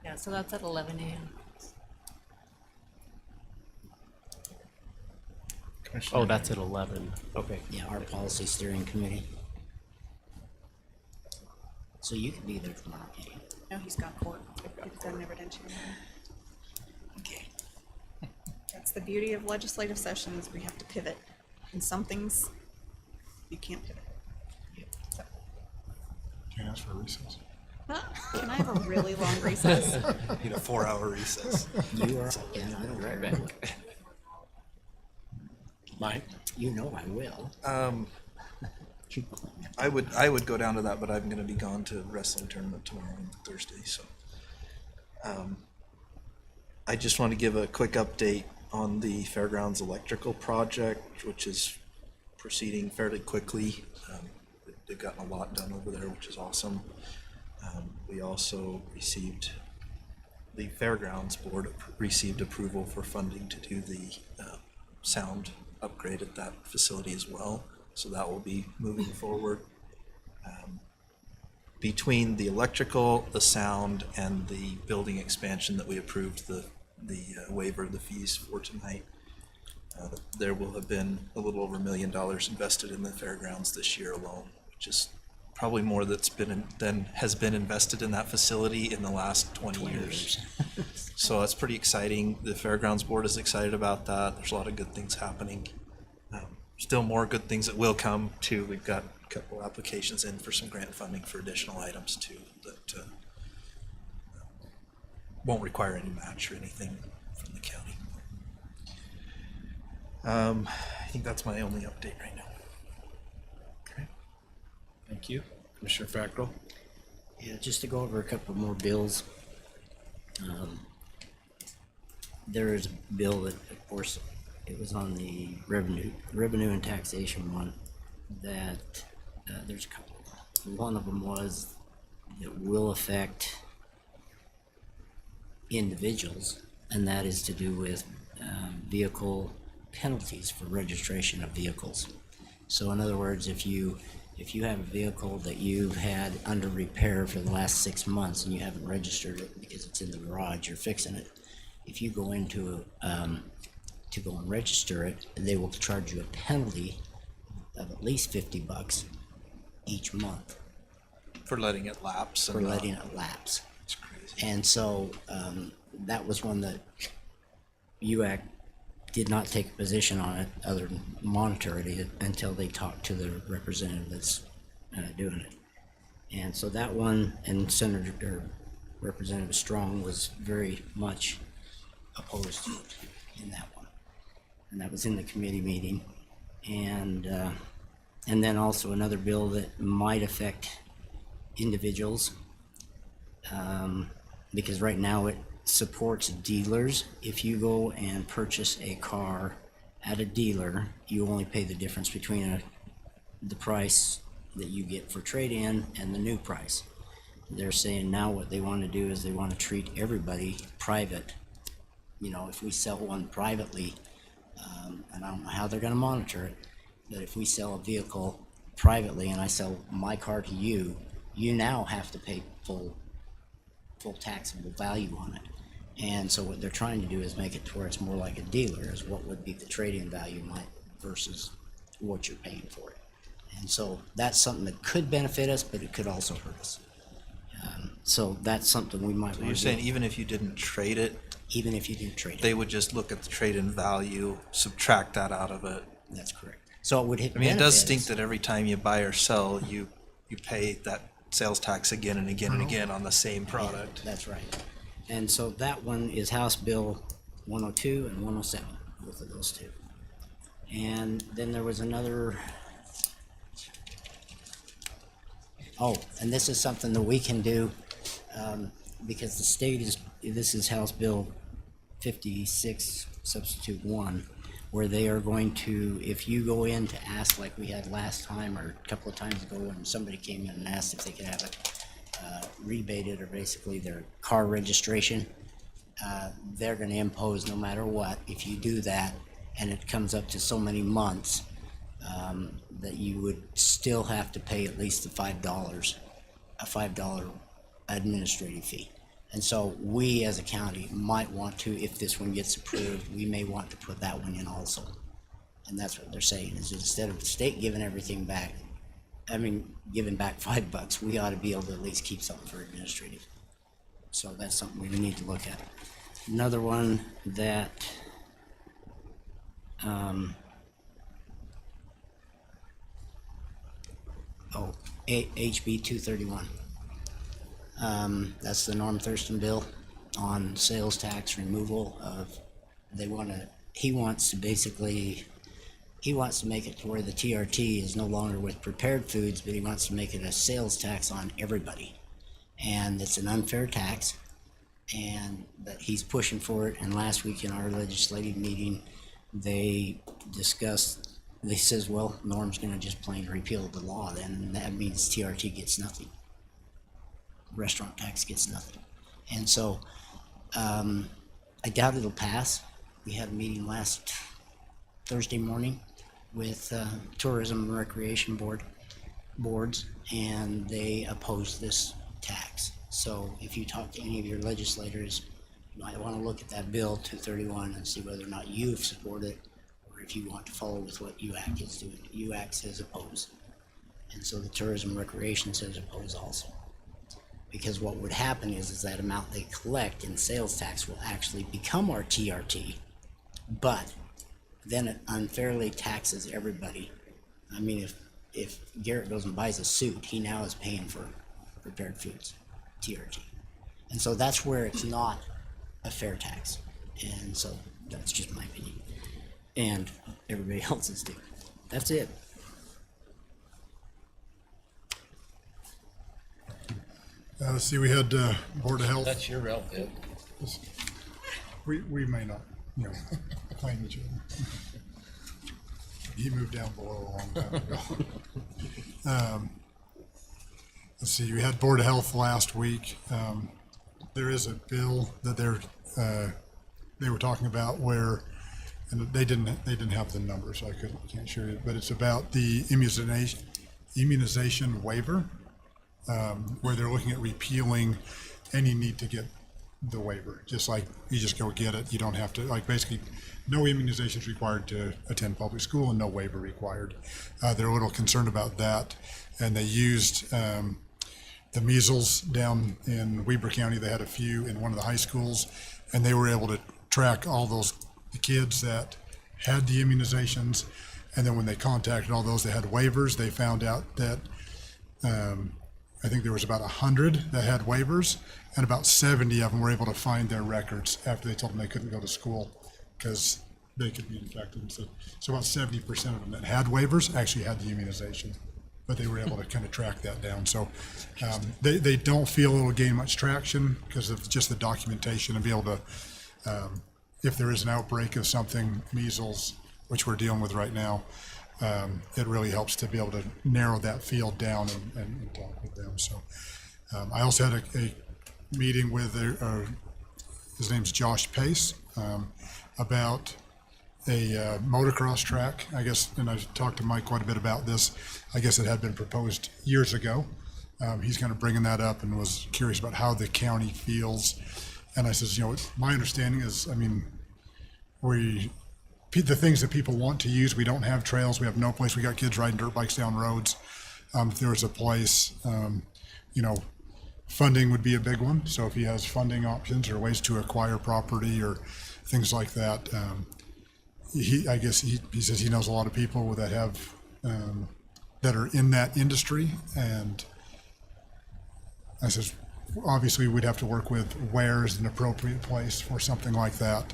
D: Yeah, so that's at 11 a.m.
K: Oh, that's at 11. Okay.
F: yeah, our policy steering committee. So you could be there tomorrow, Katie.
B: no, he's got court. It's an evidentiary.
F: Okay.
B: That's the beauty of legislative sessions. We have to pivot. And some things you can't pivot. So,
A: Can't ask for a recess.
B: can I have a really long recess?
E: Need a 4-hour recess.
F: You are, yeah, I don't right back.
E: Mike?
F: You know I will.
E: I would go down to that, but I'm going to be gone to wrestling tournament tomorrow and Thursday. So, I just want to give a quick update. on the fairgrounds electrical project, which is proceeding fairly quickly. They've gotten a lot done over there, which is awesome. We also received, the fairgrounds board received approval for funding to do the sound upgrade at that facility as well. So that will be moving forward. Between the electrical, the sound, and the building expansion that we approved the waiver of the fees for tonight, there will have been a little over $1 million invested in the fairgrounds this year alone, which is probably more than has been invested in that facility in the last 20 years. So that's pretty exciting. The fairgrounds board is excited about that. There's a lot of good things happening. Still more good things that will come too. We've got a couple applications in for some grant funding for additional items too that won't require any match or anything from the county. I think that's my only update right now.
T: Thank you. Commissioner Fackrell?
F: Yeah, just to go over a couple more bills. There is a bill that, of course, it was on the revenue and taxation one that there's a couple. One of them was that will affect individuals, and that is to do with vehicle penalties for registration of vehicles. So in other words, if you have a vehicle that you've had under repair for the last 6 months and you haven't registered it because it's in the garage, you're fixing it. If you go into to go and register it, they will charge you a penalty of at least $50 each month
E: For letting it lapse.
F: for letting it lapse.
E: It's crazy.
F: And so that was one that UAC did not take a position on it other than monitor it until they talked to the representative that's doing it. And so that one, and Representative Strong was very much opposed to it in that one. And that was in the committee meeting. And then also another bill that might affect individuals, because right now it supports dealers. If you go and purchase a car at a dealer, you only pay the difference between the price that you get for trade-in and the new price. They're saying now what they want to do is they want to treat everybody private. You know, if we sell one privately, and I don't know how they're going to monitor it, but if we sell a vehicle privately and I sell my car to you, you now have to pay full taxable value on it. And so what they're trying to do is make it to where it's more like a dealer, is what would be the trade-in value versus what you're paying for it. And so that's something that could benefit us, but it could also hurt us. So that's something we might want to do.
E: You're saying even if you didn't trade it?
F: Even if you didn't trade it.
E: They would just look at the trade-in value, subtract that out of it.
F: That's correct. So it would hit.
E: I mean, it does
F: benefit
E: stink
F: us.
E: that every time you buy or sell, you pay that sales tax again and again and
F: Uh-huh.
E: again on the same product.
F: That's right. And so that one is House Bill 102 and 107, both of those two. And then there was another. Oh, and this is something that we can do, because the state this is House Bill 56, Substitute 1, where they are going to, if you go in to ask like we had last time or a couple of times ago when somebody came in and asked if they could have it rebated, or basically their car registration, they're going to impose no matter what. If you do that and it comes up to so many months, that you would still have to pay at least the a $5 administrative fee. And so we as a county might want to, if this one gets approved, we may want to put that one in also. And that's what they're saying, is instead of the state giving everything back, giving back $5, we ought to be able to at least keep something for administrative. So that's something we need to look at. Another one that, HB 231. That's the Norm Thurston bill on sales tax removal of, he wants to make it to where the TRT is no longer with prepared foods, but he wants to make it a sales tax on everybody. And it's an unfair tax. and that he's pushing for it. And last week in our legislative meeting, they discussed, they says, well, Norm's gonna just plain repeal the law, then that means TRT gets nothing. Restaurant tax gets nothing. And so, I doubt it'll pass. We had a meeting last Thursday morning with Tourism and Recreation boards, and they opposed this tax. So if you talk to any of your legislators, you might want to look at that bill 231 and see whether or not you support it, or if you want to follow with what UAC is doing. UAC says oppose, and so the Tourism and Recreation says oppose also. Because what would happen is that amount they collect in sales tax will actually become our TRT, but then it unfairly taxes everybody. I mean, if Garrett goes and buys a suit, he now is paying for prepared foods, TRT. And so that's where it's not a fair tax. And so that's just my opinion. And everybody else's too. That's it.
A: Let's see, we had Board of Health.
H: That's your relative.
A: We may not, claim each other. He moved down below a long time ago. Let's see, we had Board of Health last week. There is a bill that they were talking about where, and they didn't have the number, so I can't show you, but it's about the immunization waiver. Where they're looking at repealing any need to get the waiver. Just like you just go get it, you don't have to, like basically no immunization is required to attend public school and no waiver required. They're a little concerned about that, and they used the measles down in Weber County. They had a few in one of the high schools, and they were able to track all the kids that had the immunizations, and then when they contacted all those that had waivers, they found out that I think there was about 100 that had waivers, and about 70 of them were able to find their records after they told them they couldn't go to school because they could be infected. So about 70% of them that had waivers actually had the immunization, but they were able to kind of track that down. So they don't feel it will gain much traction because of just the documentation and be able to, if there is an outbreak of something, measles, which we're dealing with right now, it really helps to be able to narrow that field down and talk with them. So I also had a meeting with his name's Josh Pace about a motocross track, I guess, and I've talked to Mike quite a bit about this. I guess it had been proposed years ago. He's kind of bringing that up and was curious about how the county feels. And I says, my understanding is, I mean, the things that people want to use, we don't have trails, we have no place. We got kids riding dirt bikes down roads. If there was a place, funding would be a big one. So if he has funding options or ways to acquire property or things like that, I guess he says he knows a lot of people that have that are in that industry. And I says, obviously we'd have to work with where is an appropriate place for something like that.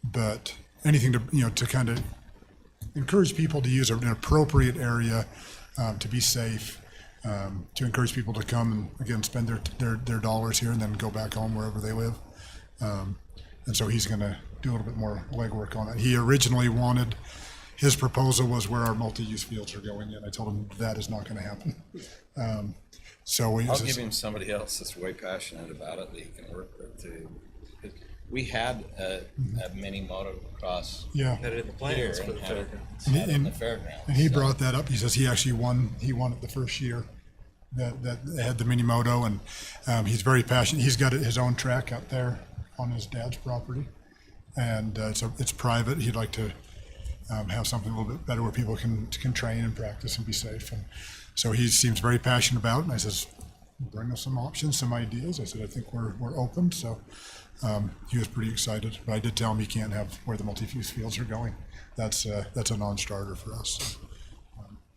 A: But anything to kind of encourage people to use an appropriate area to be safe, to encourage people to come and again spend their dollars here and then go back home wherever they live. And so he's going to do a little bit more legwork on it. He originally wanted, his proposal was where our multi-use fields are going in. I told him that is not going to happen. So
H: I'll give him somebody else that's way passionate about it that he can work with too. We had a mini motocross
A: Yeah.
H: here in the fairgrounds.
A: And he brought that up. He says he actually won it the first year that had the mini moto, and he's very passionate. He's got his own track out there on his dad's property, and it's private. He'd like to have something a little bit better where people can train and practice and be safe. And so he seems very passionate about it. And I says, bring us some options, some ideas. I said, I think we're open. So he was pretty excited. But I did tell him he can't have where the multi-use fields are going. That's a non-starter for us.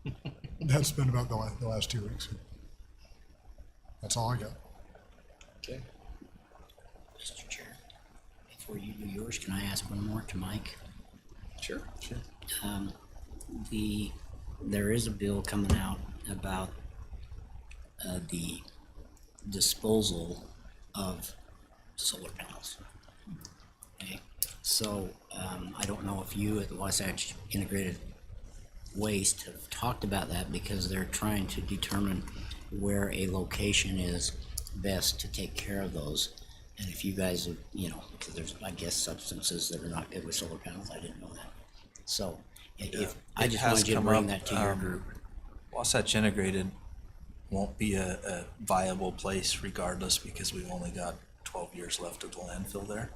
A: So, that's been about the last 2 weeks. That's all I got.
F: Okay. Mr. Chair, before you do yours, can I ask one more to Mike?
H: Sure.
F: There is a bill coming out about the disposal of solar panels. Okay, so I don't know if you at the Wasatch Integrated Waste have talked about that, because they're trying to determine where a location is best to take care of those. And if you guys have, you know, because there's, I guess, substances that are not good with solar panels, I didn't know that. So if I
E: It
F: just
E: has
F: wanted you to
E: come
F: bring
E: up,
F: that to your group.
E: Wasatch Integrated won't be a viable place regardless, because we've only got 12 years left of the landfill there.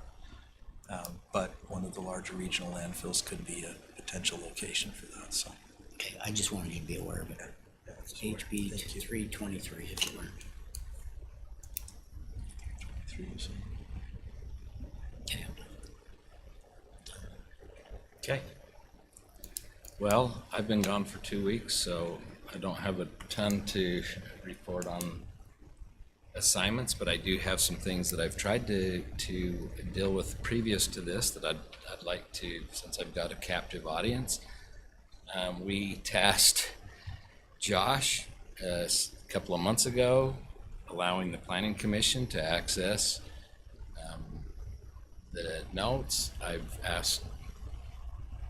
E: But one of the larger regional landfills could be a potential location for that, so.
F: Okay, I just wanted you to be aware of it. HB 323, if you were. Okay.
H: Okay. Well, I've been gone for 2 weeks, so I don't have a ton to report on assignments, but I do have some things that I've tried to deal with previous to this that I'd like to, since I've got a captive audience. We tasked Josh a couple of months ago, allowing the Planning Commission to access the notes. I've asked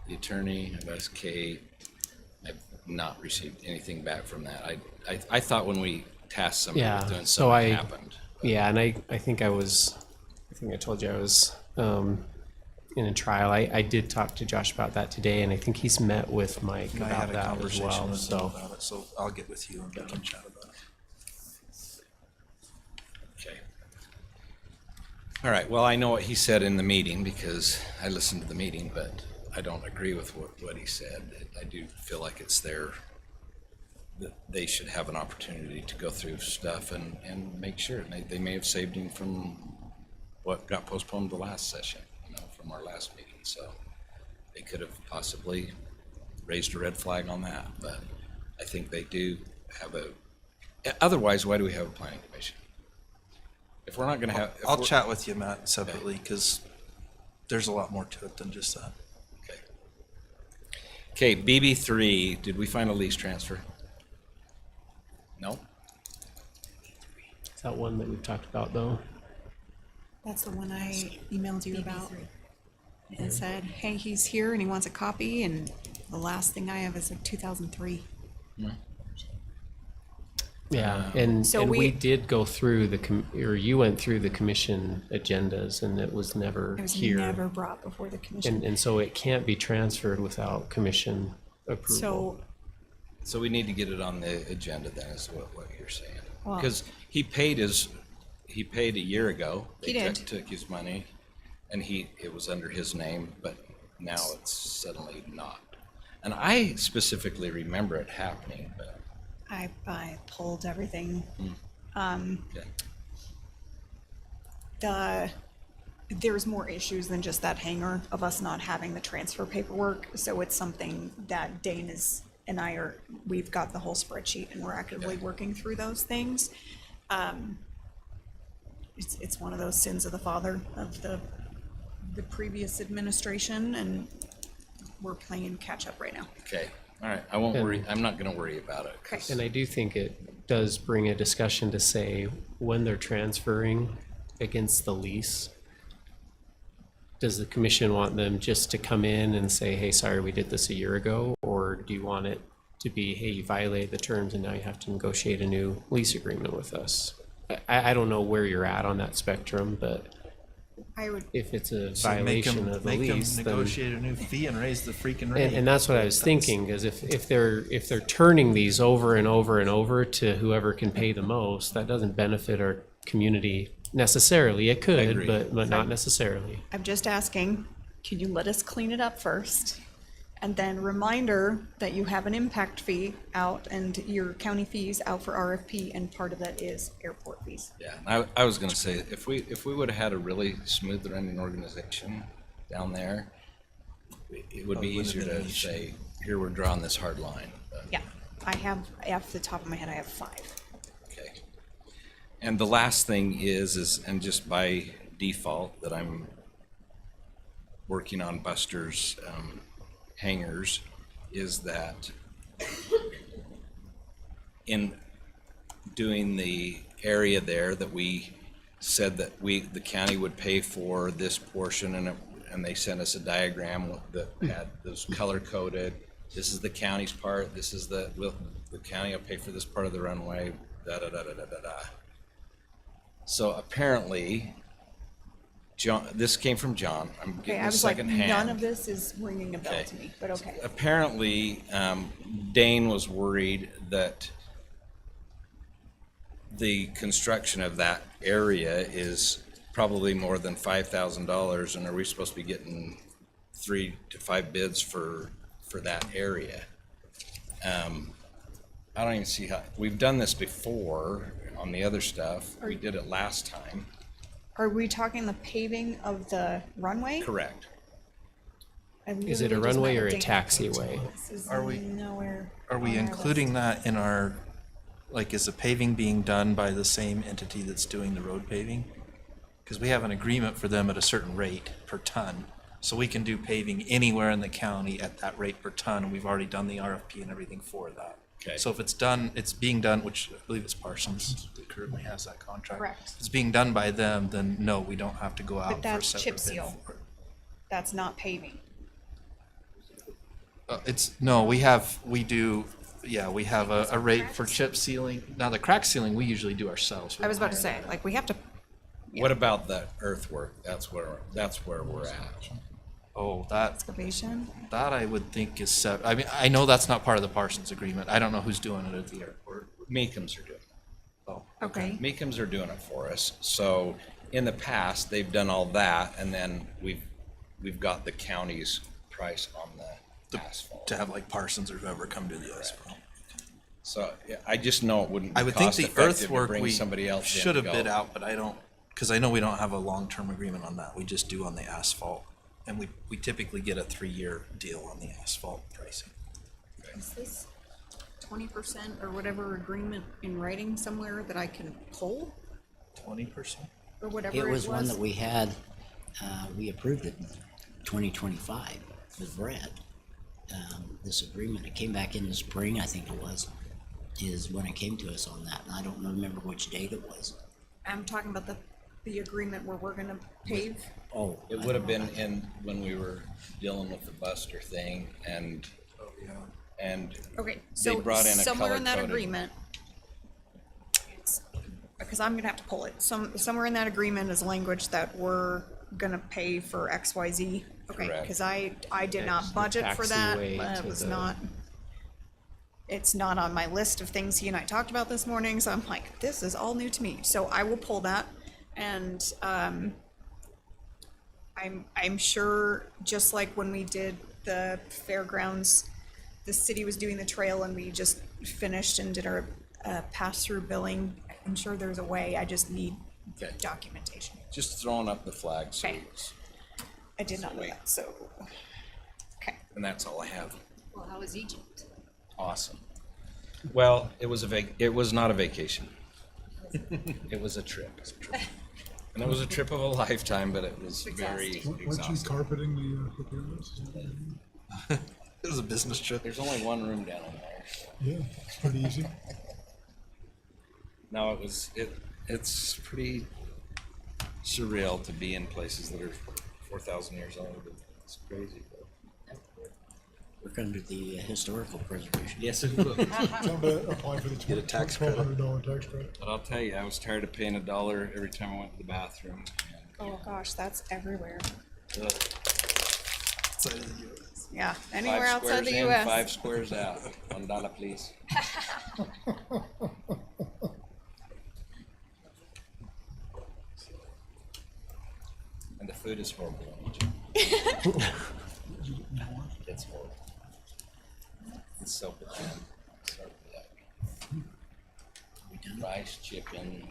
H: the attorney, I've asked Kate. I've not received anything back from that. I thought when we tasked somebody with doing something, it happened.
K: Yeah, and I think I told you I was in a trial. I did talk to Josh about that today, and I think he's met with Mike
E: I
K: about
E: had a
K: that as
E: conversation
K: well.
E: with him
K: So
E: about it, so I'll get with you and we can chat about it.
H: Okay. All right, well, I know what he said in the meeting because I listened to the meeting, but I don't agree with what he said. I do feel like it's that they should have an opportunity to go through stuff and make sure. They may have saved him from what got postponed the last session, from our last meeting. So they could have possibly raised a red flag on that, but I think they do have otherwise, why do we have a planning commission? If we're not gonna have.
E: I'll chat with you, Matt, separately, because there's a lot more to it than just that.
H: Okay, BB3, did we find a lease transfer? No?
K: is that one that we've talked about though?
B: That's the one I emailed you about. And said, hey, he's here and he wants a copy, and the last thing I have is a 2003.
K: Yeah, and
B: So
K: we
B: we-
K: did go through or you went through the commission agendas, and it was never
B: It was
K: here.
B: never brought before the commission.
K: And so it can't be transferred without commission approval.
B: So,
H: So we need to get it on the agenda then, is what you're saying.
B: Well-
H: Because he paid a year ago.
B: He
H: They
B: did.
H: took his money, and it was under his name, but now it's suddenly not. And I specifically remember it happening, but.
B: I pulled everything.
H: Okay.
B: There's more issues than just that hanger of us not having the transfer paperwork. So it's something that Dane we've got the whole spreadsheet and we're actively working through those things. It's one of those sins of the father of the previous administration, and we're playing catch up right now.
H: Okay, all right, I won't worry, I'm not gonna worry about it. 'Cause
K: And I do think it does bring a discussion to say when they're transferring against the lease, does the commission want them just to come in and say, hey, sorry, we did this a year ago? Or do you want it to be, hey, you violated the terms and now you have to negotiate a new lease agreement with us? I don't know where you're at on that spectrum, but
B: I would.
K: if it's a
E: So make
K: violation
E: 'em-
K: of the
E: make 'em
K: lease, then.
E: negotiate a new fee and raise the freaking rate.
K: And that's what I was thinking, is if they're turning these over and over and over to whoever can pay the most, that doesn't benefit our community necessarily. It could,
H: agree.
K: but not necessarily.
B: I'm just asking, can you let us clean it up first? And then reminder that you have an impact fee out and your county fees out for RFP, and part of that is airport fees.
H: Yeah, I was gonna say, if we would've had a really smooth running organization down there, it would be
E: Oh, it would've
H: easier
E: been an
H: to
E: issue.
H: say, here, we're drawing this hard line. But-
B: Yeah, I have, off the top of my head, I have 5.
H: Okay. And the last thing is, and just by default, that I'm working on Buster's hangars, is that in doing the area there that we said that the county would pay for this portion, and they sent us a diagram that had those color coded. This is the county's part. This is the county will pay for this part of the runway. Da da da da da da da. So apparently, John. This came from John. I'm
B: Okay,
H: getting
B: I
H: a
B: was like,
H: second hand.
B: none of this is ringing a bell
H: Okay.
B: to me, but okay.
H: Apparently, Dane was worried that the construction of that area is probably more than $5,000, and are we supposed to be getting 3 to 5 bids for that area? I don't even see how, we've done this before on the other stuff. We did it last time.
B: Are we talking the paving of the runway?
H: Correct.
B: I
K: Is it a
B: literally just
K: runway
B: met
K: or
B: with
K: a
B: Dana.
K: taxiway?
B: This is
E: Are we-
B: nowhere
E: Are we
B: on our
E: including that in our, like, is the paving being done by the same entity that's doing the road paving? Because we have an agreement for them at a certain rate per ton. So we can do paving anywhere in the county at that rate per ton, and we've already done the RFP and everything for that.
H: Okay.
E: So if it's done, it's being done, which I believe it's Parsons that currently has that contract.
B: Correct.
E: If it's being done by them, then no, we don't have to go out
B: But
E: for a
B: that's
E: separate
B: chip
E: bid
B: seal.
E: for it.
B: That's not paving.
E: We do, yeah, we have a rate for chip sealing. Now, the crack sealing, we usually do ourselves. We
B: I was
E: don't
B: about to
E: hire
B: say, like, we have to,
H: What about the earthwork? That's where we're at.
E: Oh, that
B: excavation.
E: I would think is I mean, I know that's not part of the Parsons agreement. I don't know who's doing it at the airport.
H: Meekums are doing it.
E: Oh,
B: Okay.
H: Meekums are doing it for us. So in the past, they've done all that, and then we've got the county's price on the asphalt.
E: to have like Parsons or whoever come do the asphalt.
H: So yeah, I just know it wouldn't be
E: I would think the
H: cost-effective to
E: earthwork
H: bring
E: we
H: somebody else in
E: should
H: to
E: have bid
H: go.
E: out, but I don't, because I know we don't have a long-term agreement on that. We just do on the asphalt. And we typically get a 3-year deal on the asphalt pricing.
B: Is this 20% or whatever agreement in writing somewhere that I can pull
E: 20%?
B: or whatever
F: It was one that we had, we approved it in 2025 with Brad. This agreement, it came back in the spring, I think it was, is when it came to us on that. And I don't remember which date it was.
B: I'm talking about the agreement where we're gonna pave.
F: Oh.
H: It would have been in when we were dealing with the Buster thing, and
B: Okay,
H: they
B: so
H: brought in a
B: somewhere in that
H: color-coded-
B: agreement, because I'm gonna have to pull it, somewhere in that agreement is language that we're gonna pay for XYZ. Okay,
H: Correct.
B: because I did not
K: Tax-
B: budget for that,
K: taxiway
B: it
K: to
B: was
K: the-
B: not, it's not on my list of things he and I talked about this morning, so I'm like, this is all new to me, so I will pull that, and, I'm sure, just like when we did the fairgrounds, the city was doing the trail and we just finished and did our pass-through billing. I'm sure there's a way, I just need
H: Okay.
B: documentation.
H: Just throwing up the flag, so
B: Okay. I did not know that, so, okay.
H: and that's all I have.
D: Well, how was Egypt?
H: Awesome. Well, it was it was not a vacation. It was a trip. And it was a trip of a lifetime, but it was very
A: Weren't you
H: exhausting.
A: carpeting the cameras?
E: It was a business trip.
H: There's only one room down in there.
A: Yeah, it's pretty easy.
H: No, it's pretty surreal to be in places that are 4,000 years old. It's crazy.
F: Work under the historical preservation.
H: Yes, it will.
A: Tell them to apply for the
H: Get a tax credit.
A: $1,200 tax credit.
H: But I'll tell you, I was tired of paying $1 every time I went to the bathroom.
B: Oh gosh, that's everywhere.
H: And,
E: Outside of the US.
B: Yeah, anywhere
H: 5
B: outside the
H: squares in,
B: US.
H: 5 squares out. $1, please. And the food is horrible in Egypt. It's horrible. It's so bad. So bad. Rice, chicken.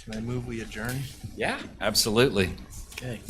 E: Can I move we adjourn?
H: Yeah, absolutely.
F: Okay.